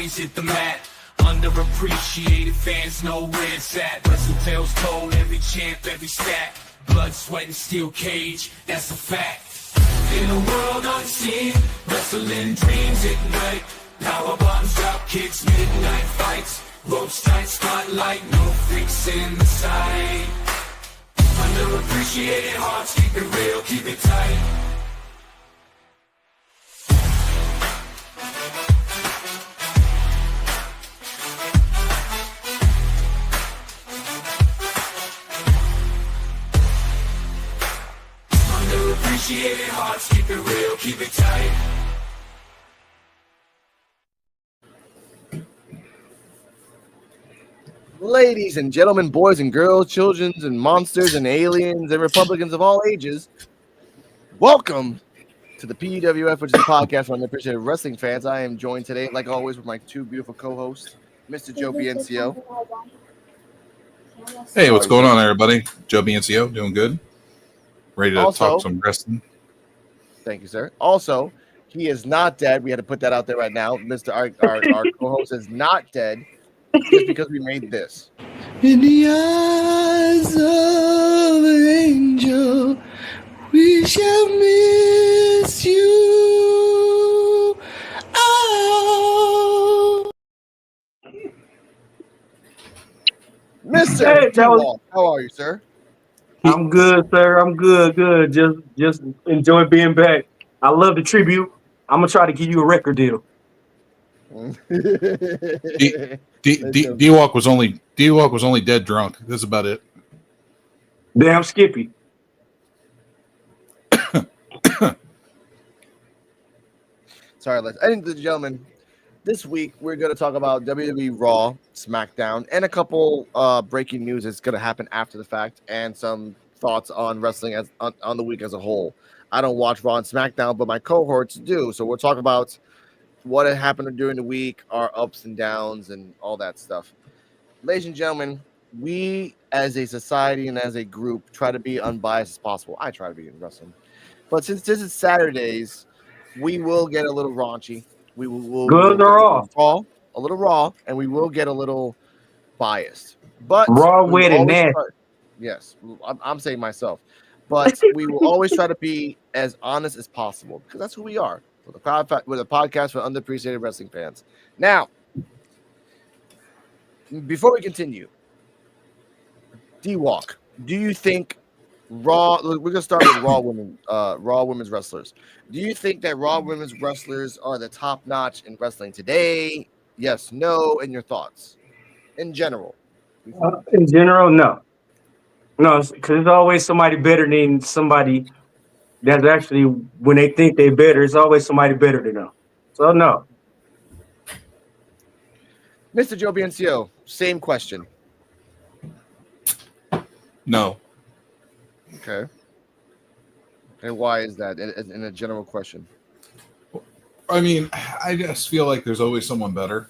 Hit the mat, underappreciated fans know where it's at. Wrestle tales told, every champ, every stat. Blood, sweat, and steel cage, that's a fact. In a world unseen, wrestling dreams ignite. Power bombs, drop kicks, midnight fights. Ropes tight, spotlight, no freaks in the sight. Underappreciated hearts, keep it real, keep it tight. Underappreciated hearts, keep it real, keep it tight. Ladies and gentlemen, boys and girls, children and monsters and aliens and Republicans of all ages, welcome to the PWF, which is a podcast for unappreciated wrestling fans. I am joined today, like always, with my two beautiful co-hosts, Mr. Joe BNCO. Hey, what's going on, everybody? Joe BNCO, doing good. Ready to talk some wrestling. Thank you, sir. Also, he is not dead. We had to put that out there right now. Our co-host is not dead just because we made this. In the eyes of an angel, we shall miss you. Oh. Mr. Hey, how are you, sir? I'm good, sir. I'm good. Just enjoy being back. I love the tribute. I'm gonna try to give you a record deal. D-Walk was only dead drunk. That's about it. Damn Skippy. Sorry, ladies and gentlemen. This week we're going to talk about WWE Raw, Smackdown, and a couple breaking news that's going to happen after the fact, and some thoughts on wrestling on the week as a whole. I don't watch Raw and Smackdown, but my cohorts do. So we'll talk about what had happened during the week, our ups and downs, and all that stuff. Ladies and gentlemen, we as a society and as a group try to be unbiased as possible. I try to be in wrestling. But since this is Saturdays, we will get a little raunchy. We will good or raw? A little raw, and we will get a little biased. But raw, wet, and nasty. Yes, I'm saying myself. But we will always try to be as honest as possible because that's who we are. We're a podcast for underappreciated wrestling fans. Now, before we continue, D-Walk, do you think Raw? We're gonna start with Raw women's wrestlers. Do you think that Raw women's wrestlers are the top notch in wrestling today? Yes, no, and your thoughts in general. In general, no, because there's always somebody better than somebody that's actually, when they think they're better, it's always somebody better than them. So no. Mr. Joe BNCO, same question. No. Okay. And why is that in a general question? I mean, I just feel like there's always someone better.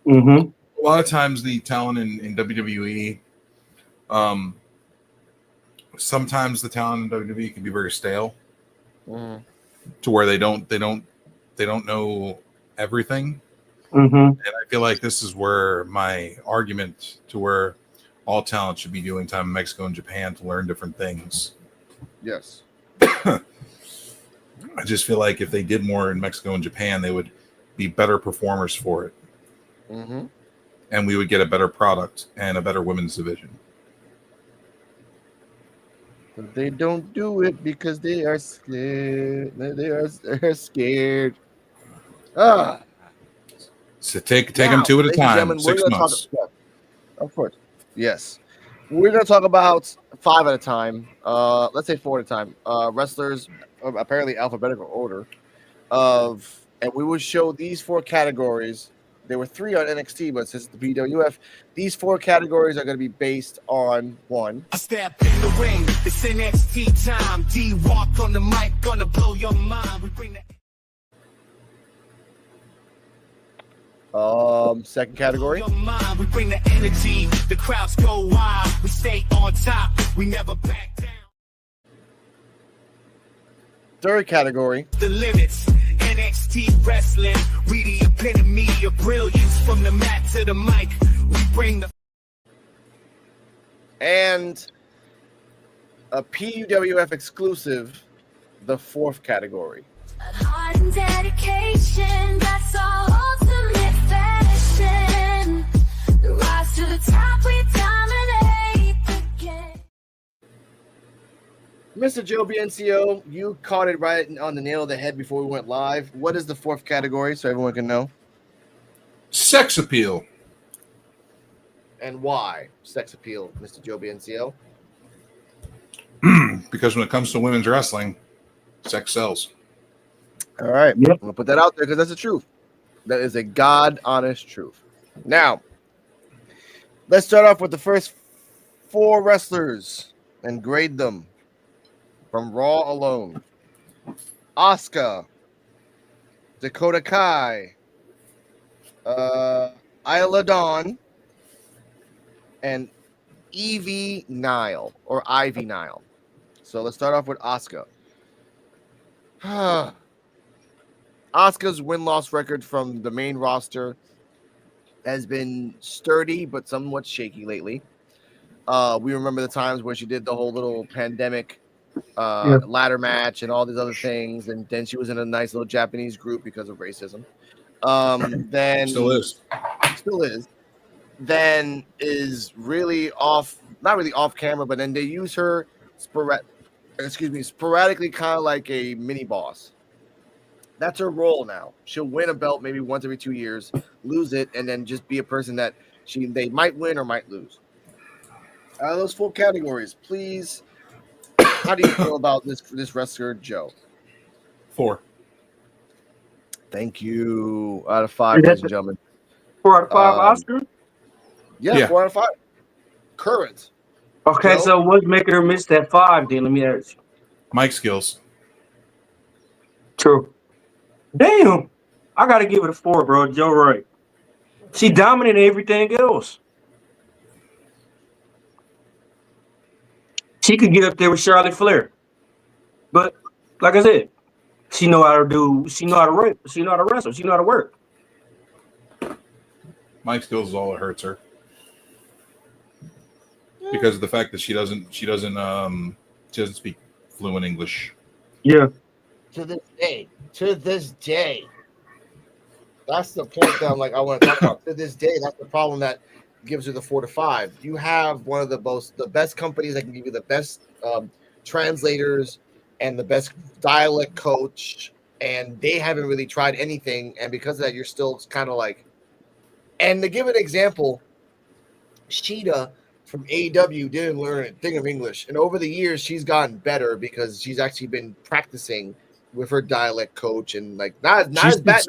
Mm-hmm. A lot of times the talent in WWE, sometimes the talent in WWE can be very stale, to where they don't know everything. Mm-hmm. And I feel like this is where my argument to where all talent should be doing time in Mexico and Japan to learn different things. Yes. I just feel like if they did more in Mexico and Japan, they would be better performers for it. Mm-hmm. And we would get a better product and a better women's division. But they don't do it because they are scared. They're scared. Ah. So take them Now, 2 at a ladies and time. gentlemen, we're 6 going to talk. months. Yeah, of course. Yes. We're going to talk about 5 at a time. Let's say 4 at a time. Wrestlers, apparently alphabetical order and we will show these 4 categories. There were 3 on NXT, but since the BWF, these 4 categories are going to be based on 1. I step in the ring, it's NXT time. D-Walk on the mic, gonna blow your mind. We bring the second category. We bring the energy, the crowds go wild. We stay on top, we never back down. Third category. The limits, NXT wrestling. We the epitome of brilliance from the mat to the mic. We bring the And a PUWF exclusive, the 4th category. Heart and dedication, that's our ultimate fashion. The rise to the top, we dominate the game. Mr. Joe BNCO, you caught it right on the nail of the head before we went live. What is the 4th category so everyone can know? Sex appeal. And why sex appeal, Mr. Joe BNCO? Because when it comes to women's wrestling, sex sells. All right. Yep. I'm going to put that out there because that's the truth. That is a God-honest truth. Now, let's start off with the first 4 wrestlers and grade them from Raw alone. Asuka, Dakota Kai, Isla Dawn, and Evie Nile or Ivy Nile. So let's start off with Asuka. Asuka's win-loss record from the main roster has been sturdy but somewhat shaky lately. We remember the times where she did the whole little pandemic ladder match and all these other things, and then she was in a nice little Japanese group because of racism. Then Still is. Then is really not really off camera, but then they use her sporadically, kind of like a mini boss. That's her role now. She'll win a belt maybe once every 2 years, lose it, and then just be a person that they might win or might lose. Out of those 4 categories, please, how do you feel about this wrestler, Joe? 4. Thank you. Out of 5, Is that ladies and gentlemen. 4 out of 5 Oscar? Yeah, 4 out of 5. Current. Okay, Joe? so what's making her miss that 5 then? Let me ask you. Mic skills. True. Damn. I got to give it a 4, bro. Joe right. She dominated everything else. She could get up there with Charlotte Flair. But like I said, she know how to wrestle, she know how to work. Mic skills is all that hurts her. Because of the fact that she doesn't speak fluent English. Yeah. To this day. That's the point that I want to talk about. To this day, that's the problem that gives her the 4 to 5. You have one of the best companies that can give you the best translators and the best dialect coach, and they haven't really tried anything. And because of that, you're still kind of like. And to give an example, Sheeta from AEW didn't learn a thing of English, and over the years she's gotten better because she's actually been practicing with her dialect coach, and not as bad.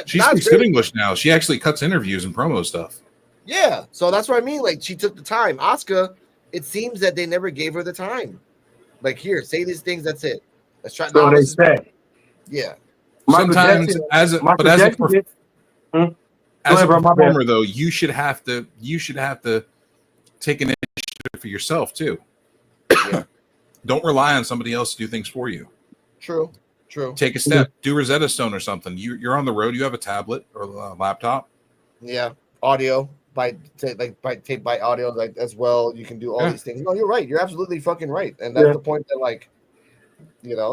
She speaks good English now. She actually cuts interviews and promo stuff. Yeah, so that's what I mean. She took the time. Asuka, it seems that they never gave her the time. Here, say these things. That's it. Let's try. So they say. Yeah. Sometimes, as a performer, though, you should have to take an initiative for yourself too. Yeah. Don't rely on somebody else to do things for you. True. Take a step. Do Rosetta Stone or something. You're on the road. You have a tablet or a laptop. Yeah. Audio by audio as well. You can do all these things. No, you're right. You're absolutely fucking right. And that's the point that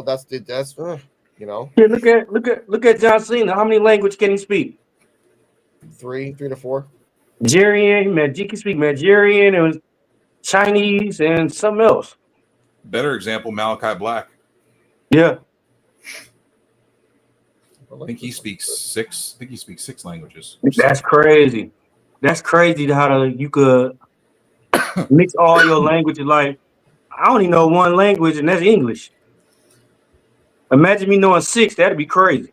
that's Yeah, look at John Cena. How many languages can he speak? 3 to 4. Nigerian, he can speak Nigerian and Chinese and something else. Better example, Malachi Black. Yeah. I think he speaks 6. I think he speaks 6 languages. That's crazy. That's crazy how you could mix all your languages. Like, I only know one language, and that's English. Imagine me knowing 6. That'd be crazy.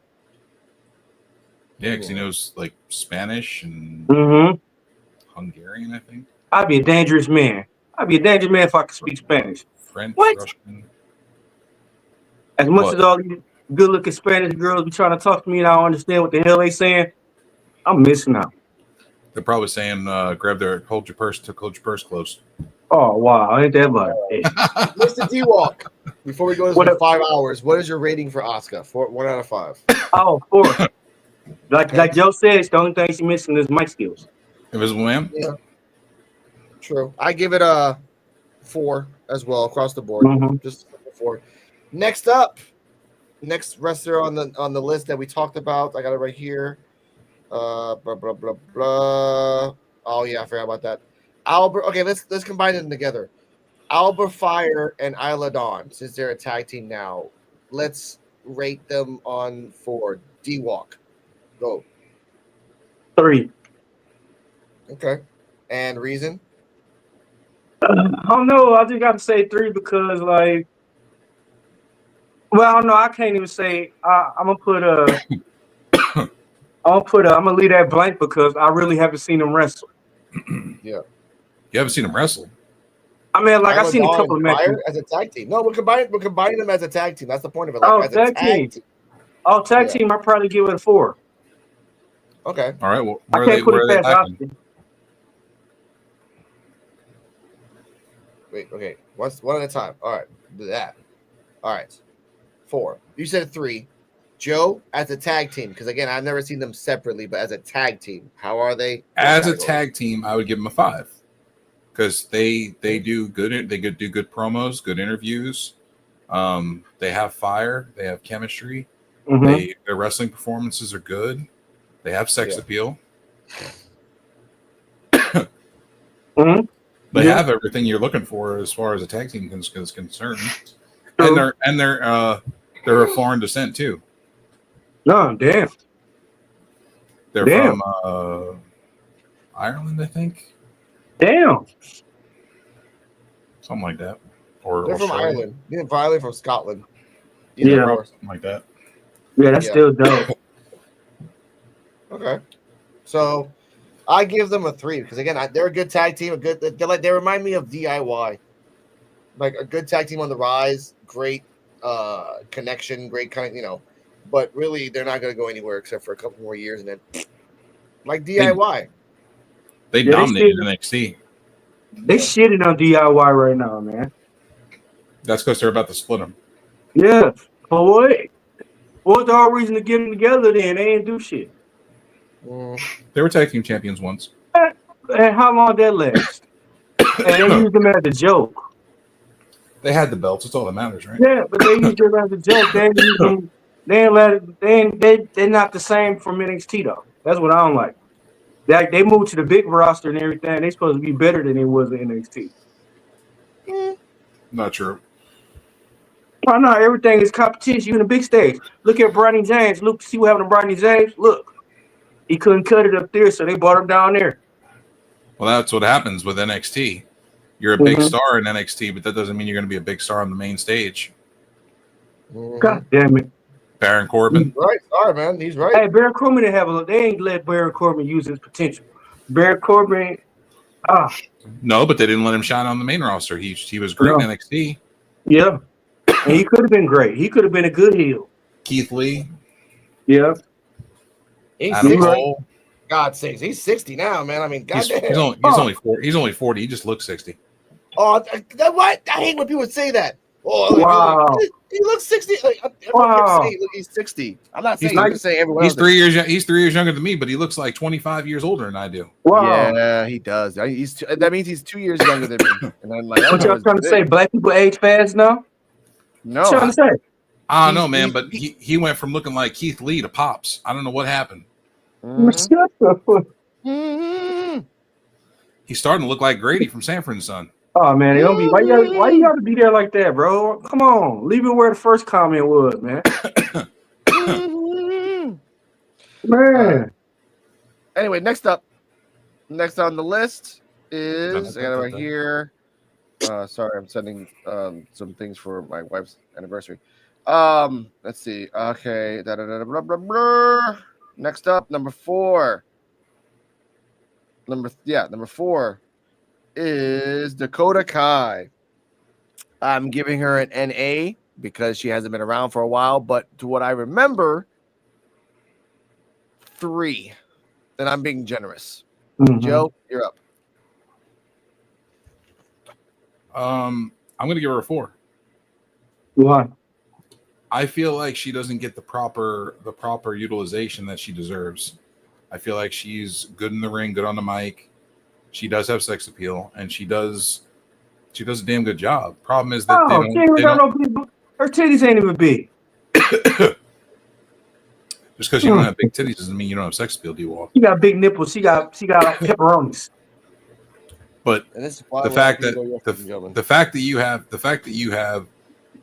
Yeah, because he knows like Spanish and Mm-hmm. Hungarian, I think. I'd be a dangerous man. I'd be a dangerous man if I could speak Spanish. French, What? Russian. As much What? as all these good-looking Spanish girls be trying to talk to me and I don't understand what the hell they saying, I'm missing out. They're probably saying, hold your purse close. Oh, wow. Ain't that about it? Mr. D-Walk, before we go into What the up? 5 hours, what is your rating for Oscar? 1 out of 5. Oh, 4. Like Okay. like Joe said, it's the only thing she missing is mic skills. Invisible Man? Yeah. True. I give it a 4 as well across the board. Mhm. Just a 4. Next up, next wrestler on the list that we talked about. I got it right here. Blah blah blah blah. Oh yeah, I forgot about that. Albert. Okay, let's combine them together. Albert Fire and Isla Dawn, since they're a tag team now. Let's rate them on 4. D-Walk. Go. 3. Okay. And reason? I don't know. I just got to say 3 because, like, well, I don't know. I can't even say. I'm gonna put a. I'm gonna leave that blank because I really haven't seen him wrestle. Yeah. You haven't seen him wrestle? I mean, like I've Isla seen a Dawn couple of and Fire matches. as a tag team. No, we're combining them as a tag team. That's the point of it. Like, Oh, as a tag team. Oh, tag Yeah. team. I'd probably give it a 4. Okay. All right. Well, I can't put it past acting? Austin. Wait, okay. One at a time. All right. Do that. All right. 4. You said 3. Joe, as a tag team, because again, I've never seen them separately, but as a tag team, how are they? As a tag team, I would give them a 5 because they do good. They do good promos, good interviews. They have fire. They have chemistry. Mhm. Their wrestling performances are good. They have sex Yeah. appeal. Mhm. They Yeah. have everything you're looking for as far as a tag team is concerned. True. And they're of foreign descent too. No, damn. They're Damn. from Ireland, I think, Damn. something like that, or They're from Australia. Ireland. They're violently from Scotland. Yeah. Or- something like that. Yeah, that's Yeah. still dope. Okay. So I give them a 3 because again, they're a good tag team. They remind me of DIY, like a good tag team on the rise. Great connection, great kind of but really they're not going to go anywhere except for a couple more years and then like DIY. They Yeah, they dominated still- NXT. They shitting on DIY right now, man. That's because they're about to split them. Yeah. But what's the whole reason to get them together then? They ain't do shit. They were tag team champions once. And how long that last? And they used them as a joke. They had the belts. That's all that matters, right? Yeah, but they used them as a joke. They ain't use them. They ain't let it. They're not the same from NXT though. That's what I don't like. They moved to the big roster and everything. They supposed to be better than they was in NXT. Not true. Why not? Everything is competition. You in the big stage. Look at Bronny James. Look, see what happened to Bronny James. Look, he couldn't cut it up there, so they brought him down there. Well, that's what happens with NXT. You're a big Mhm. star in NXT, but that doesn't mean you're going to be a big star on the main stage. God damn it! Baron Corbin. Right. Sorry, man. He's right. Hey, Baron Corbin didn't have a. They ain't let Baron Corbin use his potential. Baron Corbin, No, but they didn't let him shine on the main roster. He was great No. in NXT. yeah, and he could have been great. He could have been a good heel. Keith Lee, Yeah, He's Adam 60. Cole. God sakes, he's 60 now, man. I mean, He's goddamn. only 40. He just looks 60. Oh, what? I hate when people say that. Oh, Wow. he looks 60. Like, Wow. saying, look, he's 60. I'm not saying. He's I'm just saying everyone He's else. 3 years. He's 3 years younger than me, but he looks like 25 years older than I do. wow. Yeah, he does. That means he's 2 years younger than me. And then like, What y'all trying to say? Black people age fast now? No, What trying to say? I don't know, He's- man, but he went from looking like Keith Lee to Pops. I don't know what happened. Mhm. Shut the fuck. Mhm. He's starting to look like Grady from Sanford and Son. Oh man, they don't be. Why you gotta be there like that, bro? Come on, leave it where the first comment was, man. Man, Anyway, next on the list is I got it right here. Sorry, I'm sending some things for my wife's anniversary. Let's see. Okay, blah, blah, blah, blah. Next up, number 4. Number 4 is Dakota Kai. I'm giving her an NA because she hasn't been around for a while, but to what I remember, 3. And I'm being generous. Joe, you're up. I'm gonna give her a 4. why? I feel like she doesn't get the proper utilization that she deserves. I feel like she's good in the ring, good on the mic. She does have sex appeal, and she does a damn good job. Problem is that her titties ain't even big. Just because you don't have big titties doesn't mean you don't have sex appeal, D-Walk. She got big nipples. She got pepperonis. But the fact that you have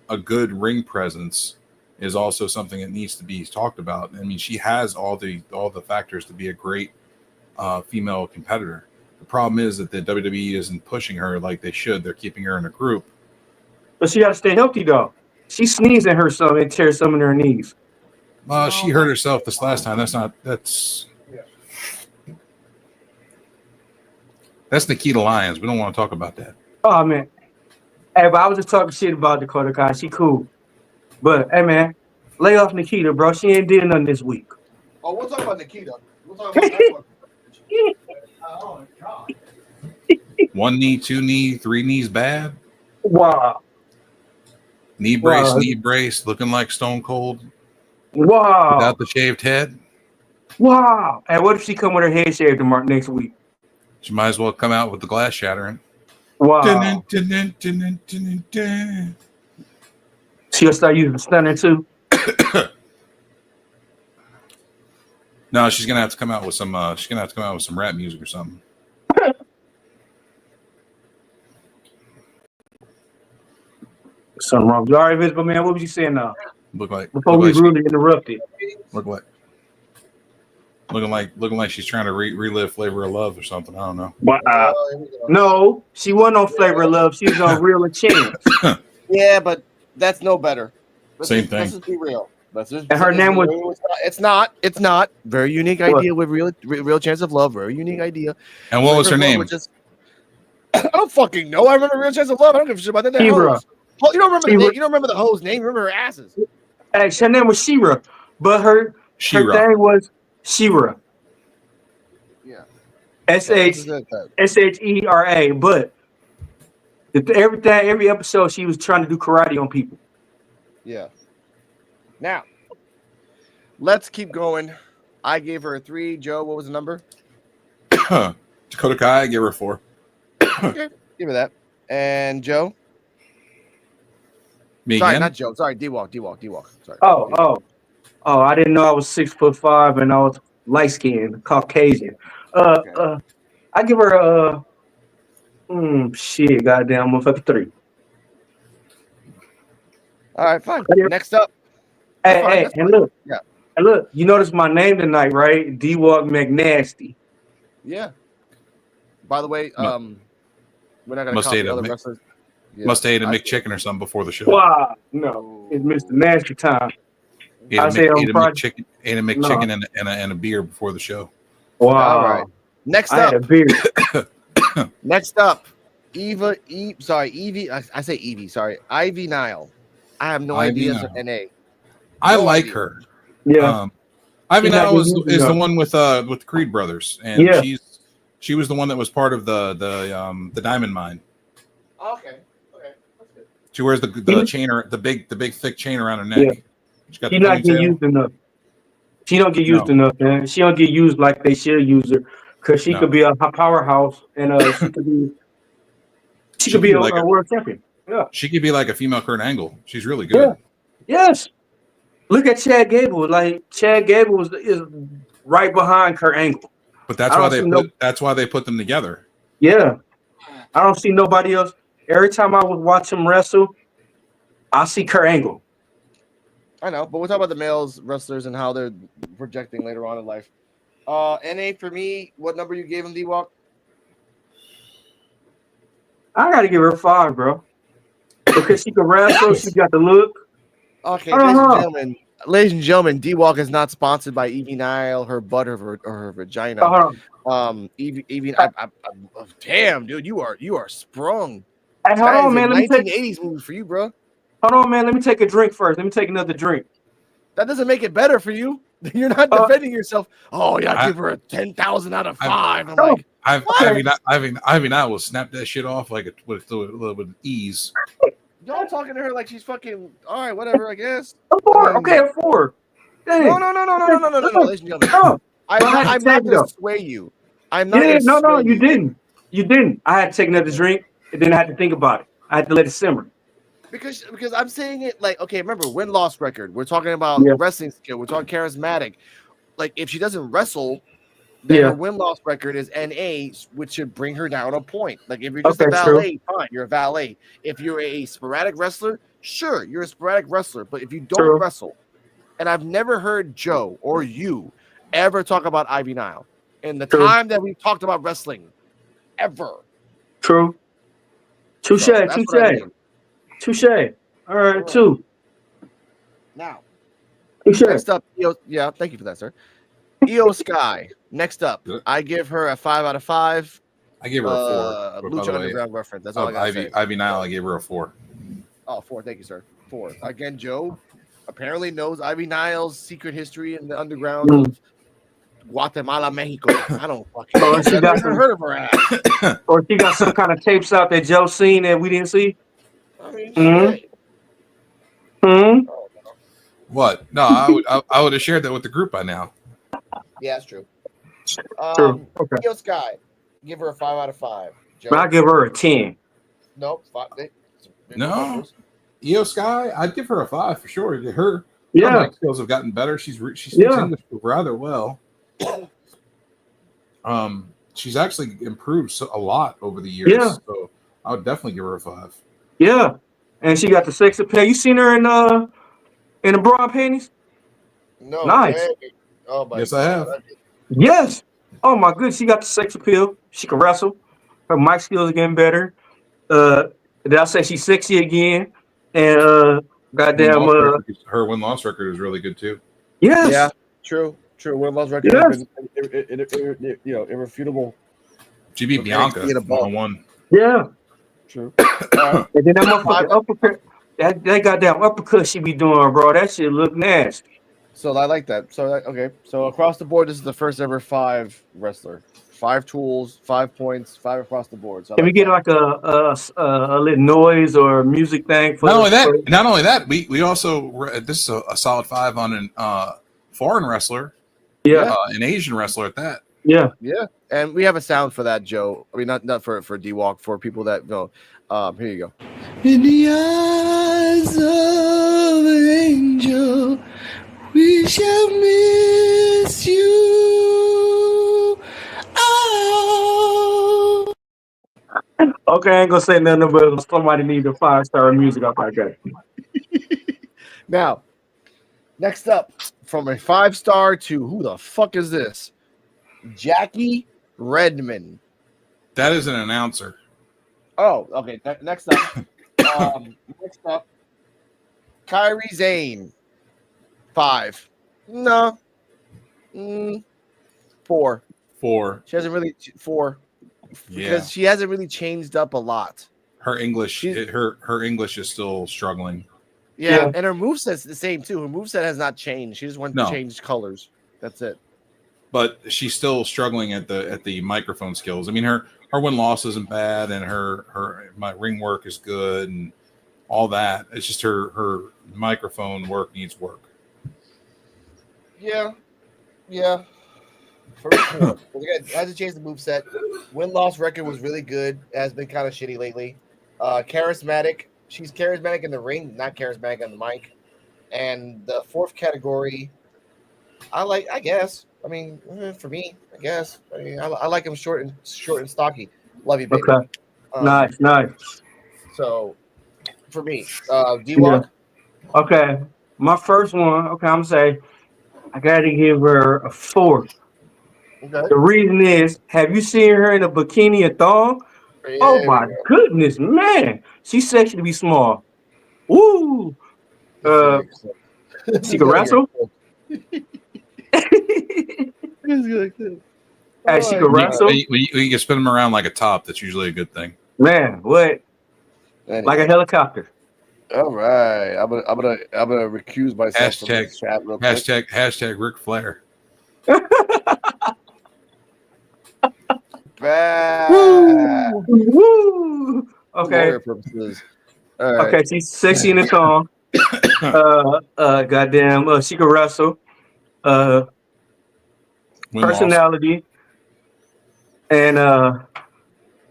a good ring presence is also something that needs to be talked about. I mean, she has all the factors to be a great female competitor. The problem is that the WWE isn't pushing her like they should. They're keeping her in a group. But she got to stay healthy though. She sneezed at her some and tears some of her knees. She hurt herself this last time. That's Nikita Lyons. We don't want to talk about that. Oh man. Hey, but I was just talking shit about Dakota Kai. She cool. But hey man, lay off Nikita, bro. She ain't did nothing this week. Oh, we'll talk about Nikita. We'll talk about that one. Oh God. 1 knee, 2 knee, 3 knees bad. Wow. Knee brace, looking like Stone Cold. Wow. Without the shaved head. Wow. And what if she come with her head shaved tomorrow next week? She might as well come out with the glass shattering. Wow. She'll start using the stunner too. No, she's gonna have to come out with some. She's gonna have to come out with some rap music or something. Something wrong. You all right, Visible Man? What was you saying now? Before we really interrupted. Looking like she's trying to relive Flavor of Love or something. I don't know. No, she wasn't on Flavor of Love. She was on Real and Chance. Yeah, but that's no better. Same thing. Let's just be real. And her name was. It's not. Very unique idea with real Chance of Love. Very unique idea. And what was her name? I don't fucking know. I remember Real Chance of Love. I don't give a shit about that. Shira. You don't remember the name. You don't remember the hoe's name. You remember her asses. Actually, her name was Shira, but her name was Shira. Yeah. Shera. But every episode she was trying to do karate on people. Yeah. Now, let's keep going. I gave her a 3. Joe, what was the number? Dakota Kai, I gave her a 4. Okay, give her that. And Joe? Me Sorry, again? not Joe. Sorry, D-Walk. Sorry. Oh, I didn't know I was 6'5" and I was light skinned, Caucasian. Okay. I give her a goddamn motherfucker 3. All right, fine. Next up. Hey, and look. Yeah. And look, you notice my name tonight, right? D-Walk McNasty. Yeah. By the way, we're not gonna call the other wrestlers. Yeah. Must have ate a McChicken or something before the show. Wow, no, it's Mr. Nasty time. Ate a McChicken and a beer before the show. Wow. All right. Next up. A beer. Next up, Evie. I say Evie. Sorry, Ivy Nile. I have no idea as an NA. I like her. Yeah. Ivy Nile is the one with the Creed brothers, and she was the one that was part of the Diamond Mine. Okay. That's good. She wears the chain, the big thick chain around her neck. Yeah. She's not getting used enough. She don't get used enough, man. She don't get used like they should use her, because she could be a powerhouse, and she could be a world champion. Yeah, she could be like a female Kurt Angle. She's really good. Yeah. Yes. Look at Chad Gable. Like Chad Gable is right behind Kurt Angle. But that's why they put them together. Yeah, I don't see nobody else. every time I would watch him wrestle, I see Kurt Angle. I know, but we'll talk about the males wrestlers and how they're projecting later on in life. NA for me, what number you gave him, D-Walk? I gotta give her a 5, bro. Because she can wrestle, she got the look. Okay, Uh-huh. ladies and gentlemen, D-Walk is not sponsored by Evie Nile, her butt, or her vagina. Evie, damn, dude, you are sprung. Hey, hold That on, is man. a Let me take 1980s movie for you, bro. hold on, man. Let me take a drink first. Let me take another drink. That doesn't make it better for you. You're not defending yourself. Oh yeah, I- give her a 10,000 out of 5. I'm No. like, I will snap that shit off like with a little bit of ease. y'all talking to her like she's fucking. All right, whatever, I guess. A 4. Okay, a 4. Dang. No, ladies and gentlemen. No. I'm not going to sway you. I'm not. Yeah, gonna no, sway you didn't. You didn't. I had to take another drink, and then I had to think about it. I had to let it simmer. Because I'm saying it like, okay, remember, win-loss record. We're talking about wrestling skill. We're talking charismatic. Like, if she doesn't wrestle, then her win-loss record is NA, which should bring her down a point. Like, if you're just a valet, fine, you're a valet. If you're a sporadic wrestler, sure, you're a sporadic wrestler. But if you don't wrestle, and I've never heard Joe or you ever talk about Ivy Nile in the time that we've talked about wrestling, ever. True. Touche. So that's what I mean. Touche. All right, 2. Now, Touche. next up, thank you for that, sir. Io Sky. Next up, I give her a 5 out of 5. I gave her a 4. Lucha Underground reference. That's all I got to say. Ivy Nile, I gave her a 4. Oh, 4. Thank you, sir. 4. Again, Joe apparently knows Ivy Nile's secret history in the underground of Guatemala, Mexico. I don't fucking know. I've never heard of her ass. Or she got some kind of tapes out that Joe seen that we didn't see. I mean, What? No, I would have shared that with the group by now. Yeah, that's true. True. Okay. Io Sky, give her a 5 out of 5. Joe? But I give her a 10. Nope. No. Io Sky, I'd give her a 5 for sure. Her mic skills have gotten better. She speaks English rather well. She's actually improved a lot over the years. Yeah. So I would definitely give her a 5. Yeah. And she got the sex appeal. You seen her in the bra panties? No. Nice. Way. Oh my Yes, I have. Yes. Oh my goodness. She got the sex appeal. She can wrestle. Her mic skills are getting better. Did I say she's sexy again? And goddamn her win-loss record is really good too. Yes. Yeah. True. Win-loss record has been irrefutable. She beat Bianca 1-on-1. Yeah. True. And then that motherfucking uppercut, that goddamn uppercut she be doing, bro. That shit look nasty. So I like that. So okay. So across the board, this is the first ever 5 wrestler. 5 tools, 5 points, 5 across the board. So Can we get like a little noise or music thing? Not only that, we also this is a solid 5 on an foreign wrestler. Yeah. An Asian wrestler at that. Yeah. Yeah. And we have a sound for that, Joe. I mean, not for D-Walk, for people that know. Here you go. In the eyes of an angel, we shall miss you. Oh. Okay, I ain't gonna say nothing but somebody need a 5-star music up like that. Now, next up, from a 5-star to who the fuck is this? Jackie Redmond. That is an announcer. Oh, okay. Next up, Kyrie Zane. 5. No. 4. 4. She hasn't really 4 Yeah. because she hasn't really changed up a lot. Her English, her English is still struggling. Yeah, and her moveset's the same too. Her moveset has not changed. She just went to change colors. That's it. But she's still struggling at the microphone skills. I mean, her win-loss isn't bad, and her ring work is good, and all that. It's just her microphone work needs work. Yeah. For sure. Again, hasn't changed the moveset. Win-loss record was really good. Has been kind of shitty lately. Charismatic. She's charismatic in the ring, not charismatic on the mic. And the 4th category, I guess. I mean, for me, I guess. I mean, I like him short and stocky. Love you, baby. Okay. Nice. So for me, Yeah. D-Walk. Okay. My first one. Okay, I'm gonna say I gotta give her a 4. Okay. The reason is, have you seen her in a bikini or thong? Oh There we my go. goodness, man, she's sexy to be small. Woo. This is Uh, gonna get this she is can gonna get wrestle. cooked. Hey, This is gonna get cooked. Oh she my can When god. wrestle. you can spin them around like a top. That's usually a good thing. Man, what? Like a Anyway, helicopter. all right. I'm gonna recuse myself from Hashtag this chat real quick. hashtag Ric Flair. Bad. Woo. Okay. Lawyer purposes. All right. Okay, she's sexy in the thong. Goddamn, she can wrestle. Uh, Win loss. Personality, and well,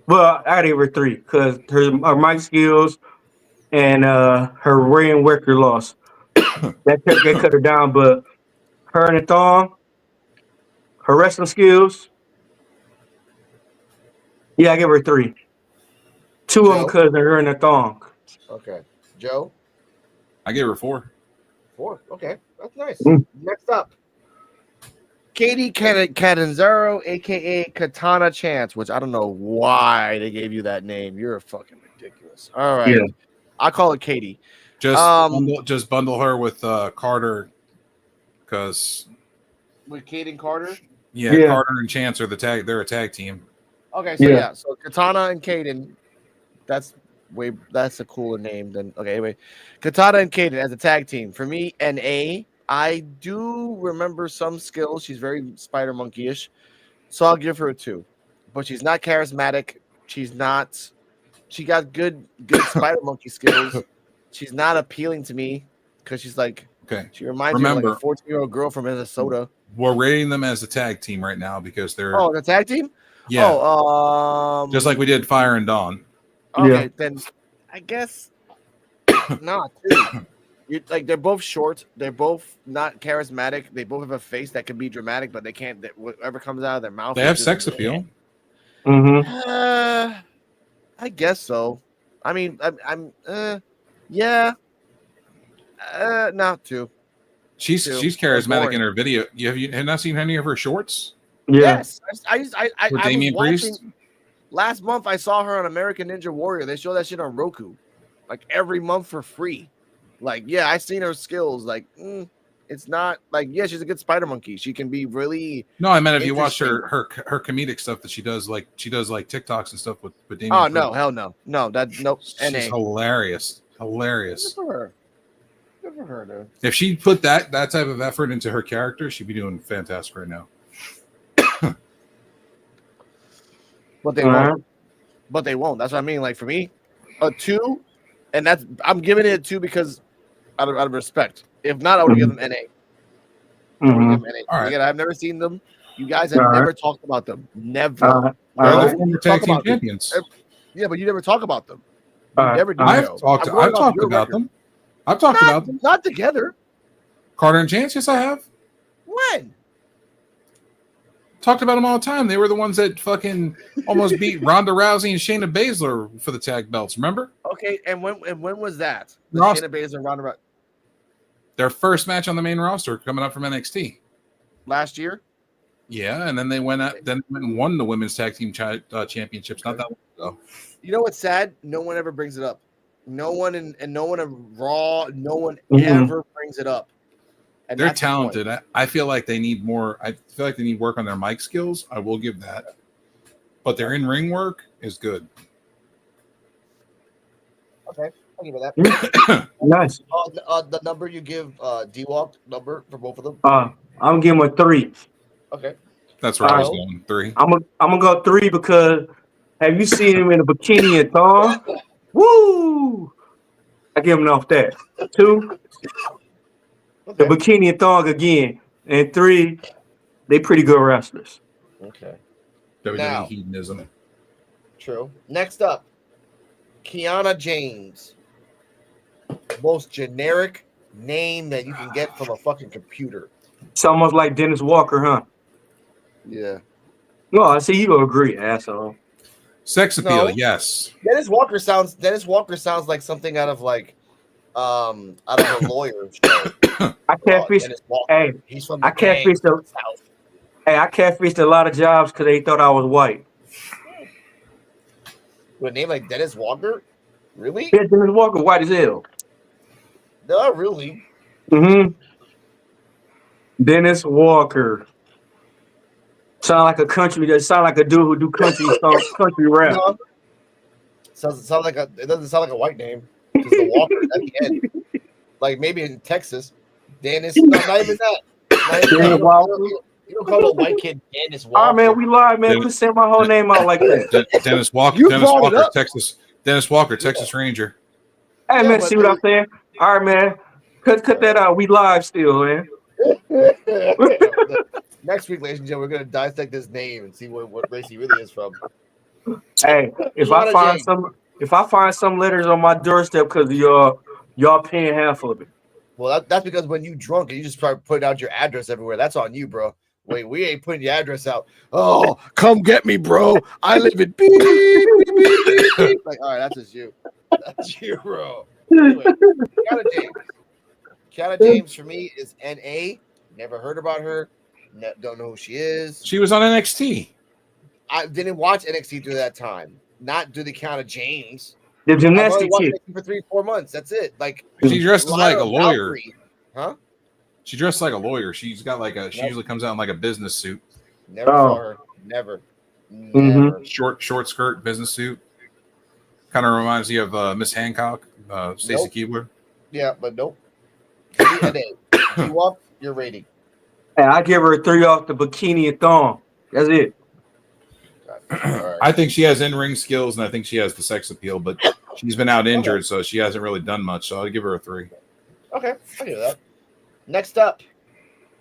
I gotta give her 3 because her mic skills and her ring record loss that cut her down. But her in the thong, her wrestling skills, yeah, I give her 3. 2 of them Joe. because of her in the thong. Okay. Joe. I gave her 4. 4. Okay. That's nice. Mm. Next up. Katie Catanzaro, aka Katana Chance, which I don't know why they gave you that name. You're fucking ridiculous. All right. Yeah. I call it Katie. Just bundle her with Carter, because With Kaden Carter. Yeah. Carter and Chance are they're a tag team. Okay, so Yeah. so Katana and Kaden. That's a cooler name than anyway. Katana and Kaden as a tag team. For me, NA, I do remember some skills. She's very Spider Monkey-ish. So I'll give her a 2. But she's not charismatic. She got good Spider Monkey skills. She's not appealing to me because she's like, Okay. she reminds me of like Remember- a 14-year-old girl from Minnesota. We're rating them as a tag team right now because they're Oh, the tag team? yeah, Oh, just like we did Fire and Dawn. okay, Yeah. then I guess not 2. They're both short. They're both not charismatic. They both have a face that can be dramatic, but they can't. Whatever comes out of their mouth. They is have just- sex appeal. Mm-hmm. I guess so. I mean, yeah. Not 2. She's Too. charismatic Boring. in her video. Have you not seen any of her shorts Yeah. Yes, I with was Damian watching- Priest? Last month, I saw her on American Ninja Warrior. They show that shit on Roku, like every month for free. Like, yeah, I seen her skills. Like, it's not like, yeah, she's a good Spider Monkey. She can be really. No, I meant if you watch Interesting. her comedic stuff that she does like TikToks and stuff with Damian. Oh Priest. no, hell no, nope. She's NA. hilarious. Good for her. Good for her, dude. If she put that type of effort into her character, she'd be doing fantastic right now. But they Uh-huh. won't. But they won't. That's what I mean. Like for me, a 2, and I'm giving it a 2 because out of respect. If not, I would give them NA. I would give them NA. All right. Again, I've never seen them. You guys have All right. never talked about them. Never. All They're right. the former Talk tag team about them. champions. Yeah, but you never talk about them. You All right. never do. All I've so. talked. I'm going I've off talked your about record. them. I've talked about them. Not together. Carter and Chance. Yes, I have. When? Talked about them all the time. They were the ones that fucking almost beat Ronda Rousey and Shayna Baszler for the tag belts. Remember Okay, and when was that? The Ross- Shayna Baszler Ronda Rousey their first match on the main roster coming up from NXT? last year? Yeah, and then they went out, then went and won the women's tag team championships not that long ago. You know what's sad? No one ever brings it up. No one and no one in Raw. No one Mhm. ever brings it up. And They're that's the point. talented. I feel like they need more. I feel like they need work on their mic skills. I will give that, but their in-ring work is good. Okay, I'll give it that. Nice. The number you give D-Walk number for both of them. I'm giving him a 3. Okay. That's where I was Kyle? going. 3. I'm gonna go 3 because have you seen him in a bikini and thong? Woo! I give him off that. 2, the Okay. bikini and thong again, and 3, they pretty good wrestlers. Okay. WWE Now- hedonism. True. Next up, Kiana James. Most generic name that you can get from a fucking computer. It's almost like Dennis Walker, huh? Yeah. No, I see you agree, asshole. Sex appeal, No. yes. Dennis Walker sounds like something out of like out of a lawyer show. I catfished. Dennis Walker. Hey, He's from I the gang catfished. South. I catfished a lot of jobs because they thought I was white. With a name like Dennis Walker? Really? Yeah, Dennis Walker, white as hell. No, really. Mm-hmm. Dennis Walker. Sound like a country. That sound like a dude who do country rap. No. It doesn't sound like a white name. Just the Walker at the end. Like maybe in Texas. Dennis, not even that. Dennis Walker. You don't call a white kid Dennis Walker. All right, man, we live, man. Quit saying my whole name out like that. Dennis Walker. You Dennis brought it Walker, up. Texas. Dennis Walker, Texas Ranger. Hey, Yeah, man, but see what I'm saying? All right, man. Cut that out. We live still, man. Next week, ladies and gentlemen, we're gonna dissect this name and see what race he really is from. Hey, if I find some letters on my doorstep because of y'all paying half of it. Well, that's because when you drunk and you just start putting out your address everywhere, that's on you, bro. Wait, we ain't putting your address out. Oh, come get me, bro. I live in beep, beep, beep, beep, beep. Like, all right, that's just you. That's you, bro. Anyway, Kiana James for me is NA. Never heard about her. Don't know who she is. She was on NXT. I didn't watch NXT through that time. Not do the Kiana James. The I've only gymnastic watched chick. NXT for 3-4 months. That's it. Like She dresses like a lawyer. Valkyrie. Huh? She dressed like a lawyer. She's got like a. She usually comes out in like a business suit. Never saw her. Never. Never. Short skirt business suit. Kind of reminds you of Miss Hancock, Stacy Nope. Keibler. Yeah, but nope. You up your rating. Hey, I give her a 3 off the bikini and thong. That's it. All right. I think she has in-ring skills, and I think she has the sex appeal, but she's been out injured, so she hasn't really done much. So I'll give her a 3. Okay, I hear that. Next up,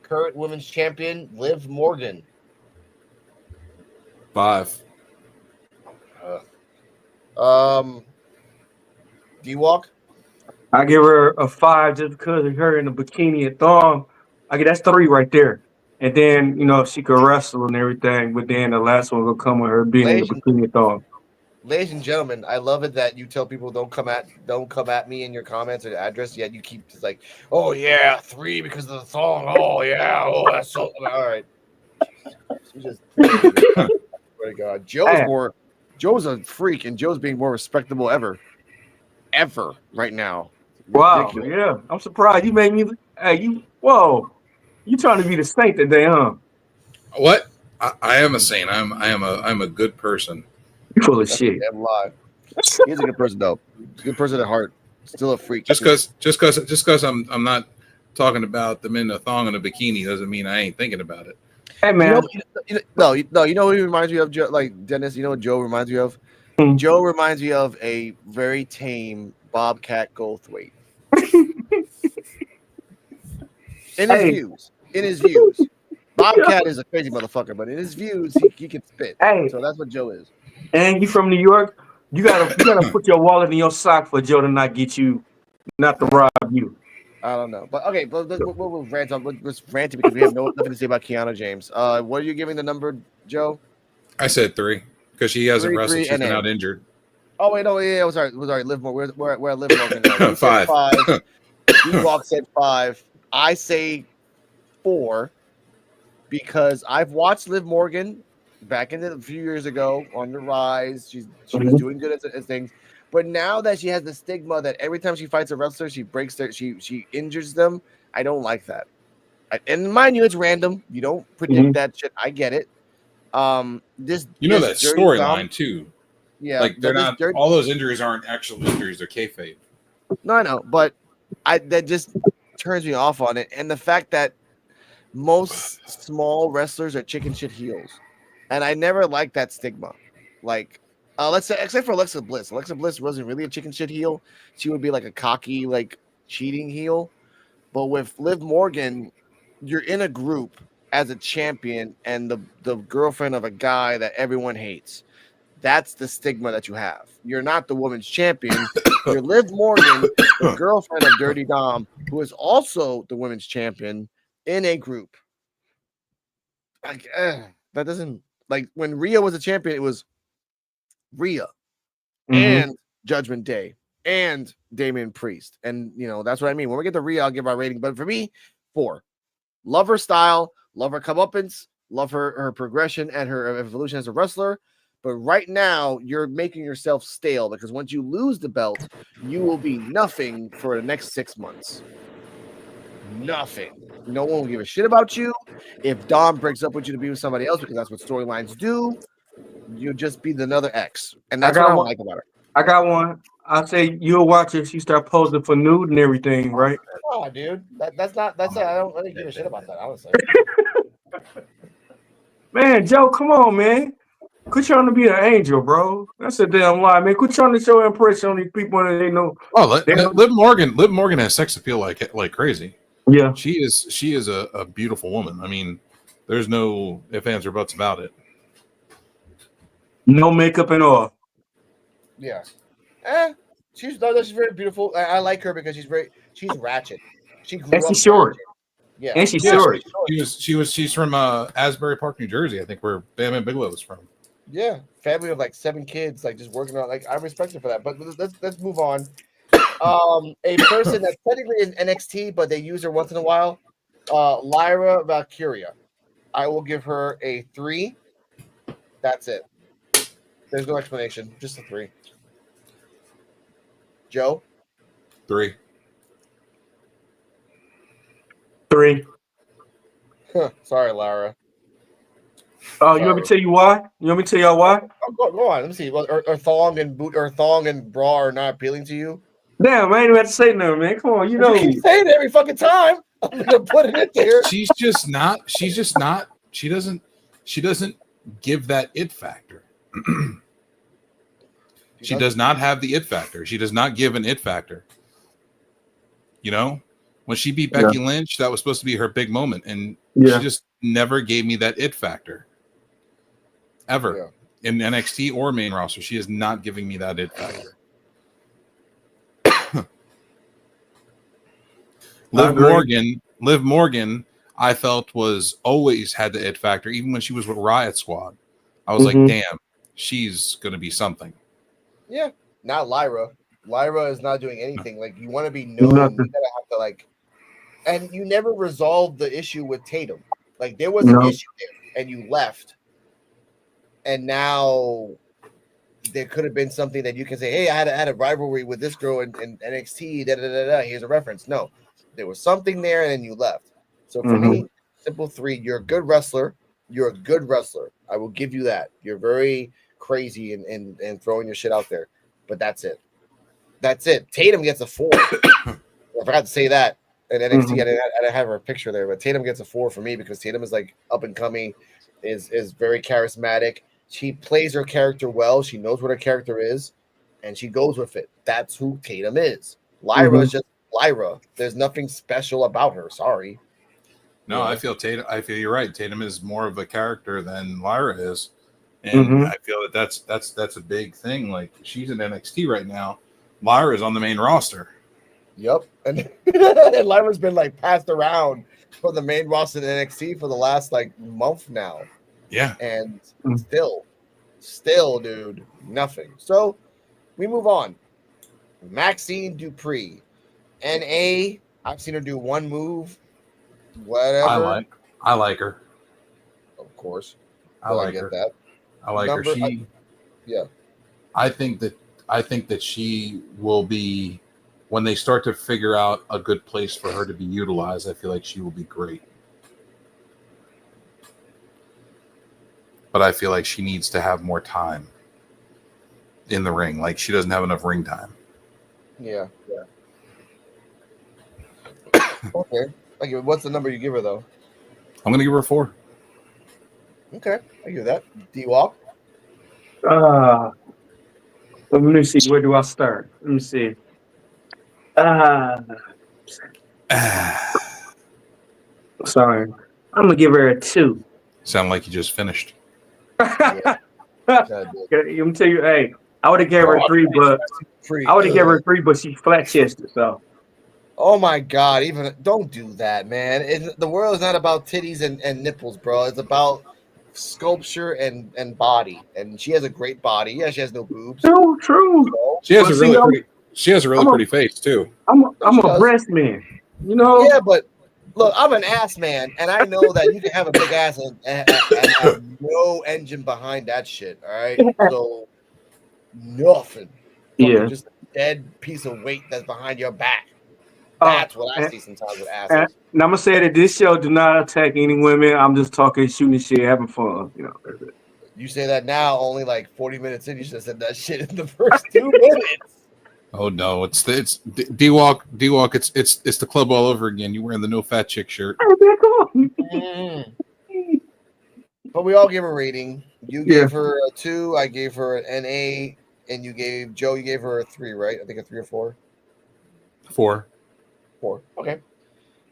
current women's champion Liv Morgan. 5. D-Walk. I give her a 5 just because of her in the bikini and thong. I get that's 3 right there. And then, she could wrestle and everything, but then the last one will come with her being in the bikini and thong. Ladies and gentlemen, I love it that you tell people don't come at me in your comments or address, yet you keep just like, oh yeah, 3 because of the thong. Oh yeah, oh that's so all right. She just my God. Joe's a freak, and Joe's being more respectable ever right now. Wow, Ridiculous. yeah. I'm surprised you made me you trying to be the saint today, huh? What? I am a saint. I'm a good person. You full of That's shit. a damn lie. He's a good person though. Good person at heart. Still a freak. Just because I'm not talking about them in a thong and a bikini doesn't mean I ain't thinking about it. Hey man. You know what he reminds me of, Joe, like Dennis? You know what Joe reminds me of? Joe reminds me of a very tame Bobcat Goldthwait. In his views. Bobcat is a crazy motherfucker, but in his views, he can spit. Hey. So that's what Joe is. And you from New York? You gotta put your wallet in your sock for Joe to not to rob you. I don't know, but okay. But we'll rant on. Let's rant because we have nothing to say about Kiana James. What are you giving the number, Joe? I said 3 because she hasn't 3, wrestled. She's been NA. out injured. Oh wait, no, yeah, I sorry. Liv Morgan. Where Liv Morgan? Now. 5. 5. D-Walk said 5. I say 4 because I've watched Liv Morgan back in a few years ago on the rise. She was doing good at things, but now that she has the stigma that every time she fights a wrestler, she she injures them. I don't like that. And mind you, it's random. You don't predict that shit. I get it. This that storyline too. Yeah, like they're not. All those injuries aren't actual injuries; they're kayfabe. No, I know, but that just turns me off on it, and the fact that most small wrestlers are chicken shit heels, and I never liked that stigma. Like, let's say, except for Alexa Bliss. Alexa Bliss wasn't really a chicken shit heel. She would be like a cocky, like cheating heel. But with Liv Morgan, you're in a group as a champion and the girlfriend of a guy that everyone hates. That's the stigma that you have. You're not the women's champion. You're Liv Morgan, the girlfriend of Dirty Dom, who is also the women's champion in a group. Like, that doesn't, like, when Rhea was a champion, it was Rhea, Mhm. and Judgment Day, and Damian Priest. And that's what I mean. When we get to Rhea, I'll give our rating. But for me, 4. Love her style, love her comeuppance, love her progression and her evolution as a wrestler. But right now, you're making yourself stale because once you lose the belt, you will be nothing for the next 6 months. Nothing. No one will give a shit about you. If Dom breaks up with you to be with somebody else, because that's what storylines do, you'll just be another ex. And that's what I don't like about her. I got one. I say you'll watch if she start posing for nude and everything, right? Oh, dude, that's not. I don't give a shit about that. Honestly. Man, Joe, come on, man. Quit trying to be an angel, bro. That's a damn lie, man. Quit trying to show impression on these people that they know. Oh, Liv Morgan has sex appeal like crazy. Yeah, she is a beautiful woman. I mean, there's no ifs, ands, or buts about it. no makeup and all. Yeah. She's very beautiful. I like her because she's ratchet. She grew And up she's short. ratchet. Yeah, And she's short. She's from Asbury Park, New Jersey, I think, where Bam and Bigelow is from. Yeah, family of like 7 kids, like just working on. Like I respect her for that. But let's move on. A person that's technically in NXT, but they use her once in a while. Lyra Valkyria. I will give her a 3. That's it. There's no explanation. Just a 3. Joe? 3. 3. Sorry, Lara. Oh, you want me to tell you why? You want me to tell y'all why? Oh, go on. Let me see. Are thong and bra are not appealing to you? Damn, I ain't about to say nothing, man. Come on, you know. You keep saying it every fucking time. I'm gonna put it in there. She's just not. She doesn't give that it factor. She does not have the it factor. She does not give an it factor. When she beat Becky Lynch, that was supposed to be her big moment, and she just never gave me that it factor. Ever in NXT or main roster, she is not giving me that it factor. Liv Morgan, I felt was always had the it factor, even when she was with Riot Squad. I was like, damn, she's gonna be something. Yeah, not Lyra. Lyra is not doing anything. Like you want to be known, you gotta have to like, and you never resolved the issue with Tatum. Like there was an issue there, and you left, and now there could have been something that you can say, hey, I had a rivalry with this girl in NXT. Here's a reference. No, there was something there, and then you left. So for me, simple 3. You're a good wrestler. You're a good wrestler. I will give you that. You're very crazy and throwing your shit out there, but that's it. That's it. Tatum gets a 4. I forgot to say that. And NXT, I didn't have her picture there, but Tatum gets a 4 for me because Tatum is like up and coming, is very charismatic. She plays her character well. She knows what her character is, and she goes with it. That's who Tatum is. Lyra is just Lyra. There's nothing special about her. Sorry. No, I feel you're right. Tatum is more of a character than Lyra is, and I feel that's a big thing. Like she's in NXT right now. Lyra is on the main roster. Yep, and Lyra's been like passed around from the main roster in NXT for the last like month now. Yeah, and still, dude, nothing. So we move on. Maxine Dupree, NA. I've seen her do one move. Whatever. I like her. Of course. I get her. That. I like her. I think that she will be, when they start to figure out a good place for her to be utilized, I feel like she will be great. But I feel like she needs to have more time in the ring. Like she doesn't have enough ring time. Yeah. Okay. Like, what's the number you give her though? I'm gonna give her a 4. Okay, I give that. D-Walk. Let me see. Where do I start? Let me see. Sorry. I'm gonna give her a 2. Sound like you just finished. Yeah. Let me tell you, hey, I would have gave her a 3, but she's flat chested. So. Oh my God! Even don't do that, man. The world is not about titties and nipples, bro. It's about sculpture and body, and she has a great body. Yeah, she has no boobs. True. She has Well, a see, really pretty. She has a really pretty face too. I'm She a does. breast man. You know. Yeah, but look, I'm an ass man, and I know that you can have a big ass and have no engine behind that shit. All right, so nothing. Fucking Yeah. just a dead piece of weight that's behind your back. Oh, That's what I and- see sometimes with asses. And I'm gonna say that this show do not attack any women. I'm just talking, shooting shit, having fun. You know. That's it. You say that now, only like 40 minutes in. You should have said that shit in the first 2 minutes. Oh no, it's D-Walk. It's the club all over again. You wearing the no fat chick shirt. Hey, man, come on. But we all gave a rating. You Yeah. gave her a 2. I gave her an A, and you gave her a 3, right? I think a 3 or 4. 4. 4. Okay.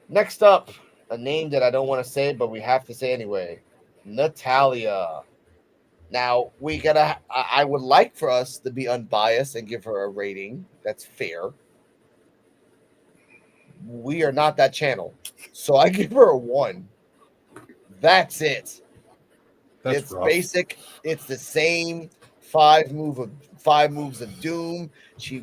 Next up, a name that I don't want to say, but we have to say anyway. Natalia. Now I would like for us to be unbiased and give her a rating that's fair. We are not that channel, so I give her a 1. That's it. That's It's rough. basic. It's the same 5 moves of doom. She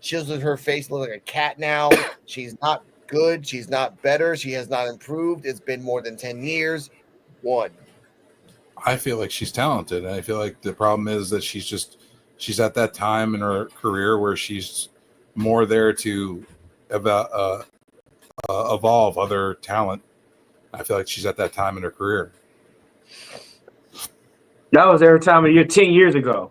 chisels her face, looks like a cat now. She's not good. She's not better. She has not improved. It's been more than 10 years. 1. I feel like she's talented, and I feel like the problem is that she's at that time in her career where she's more there to evolve other talent. I feel like she's at that time in her career. That was every time of year 10 years ago.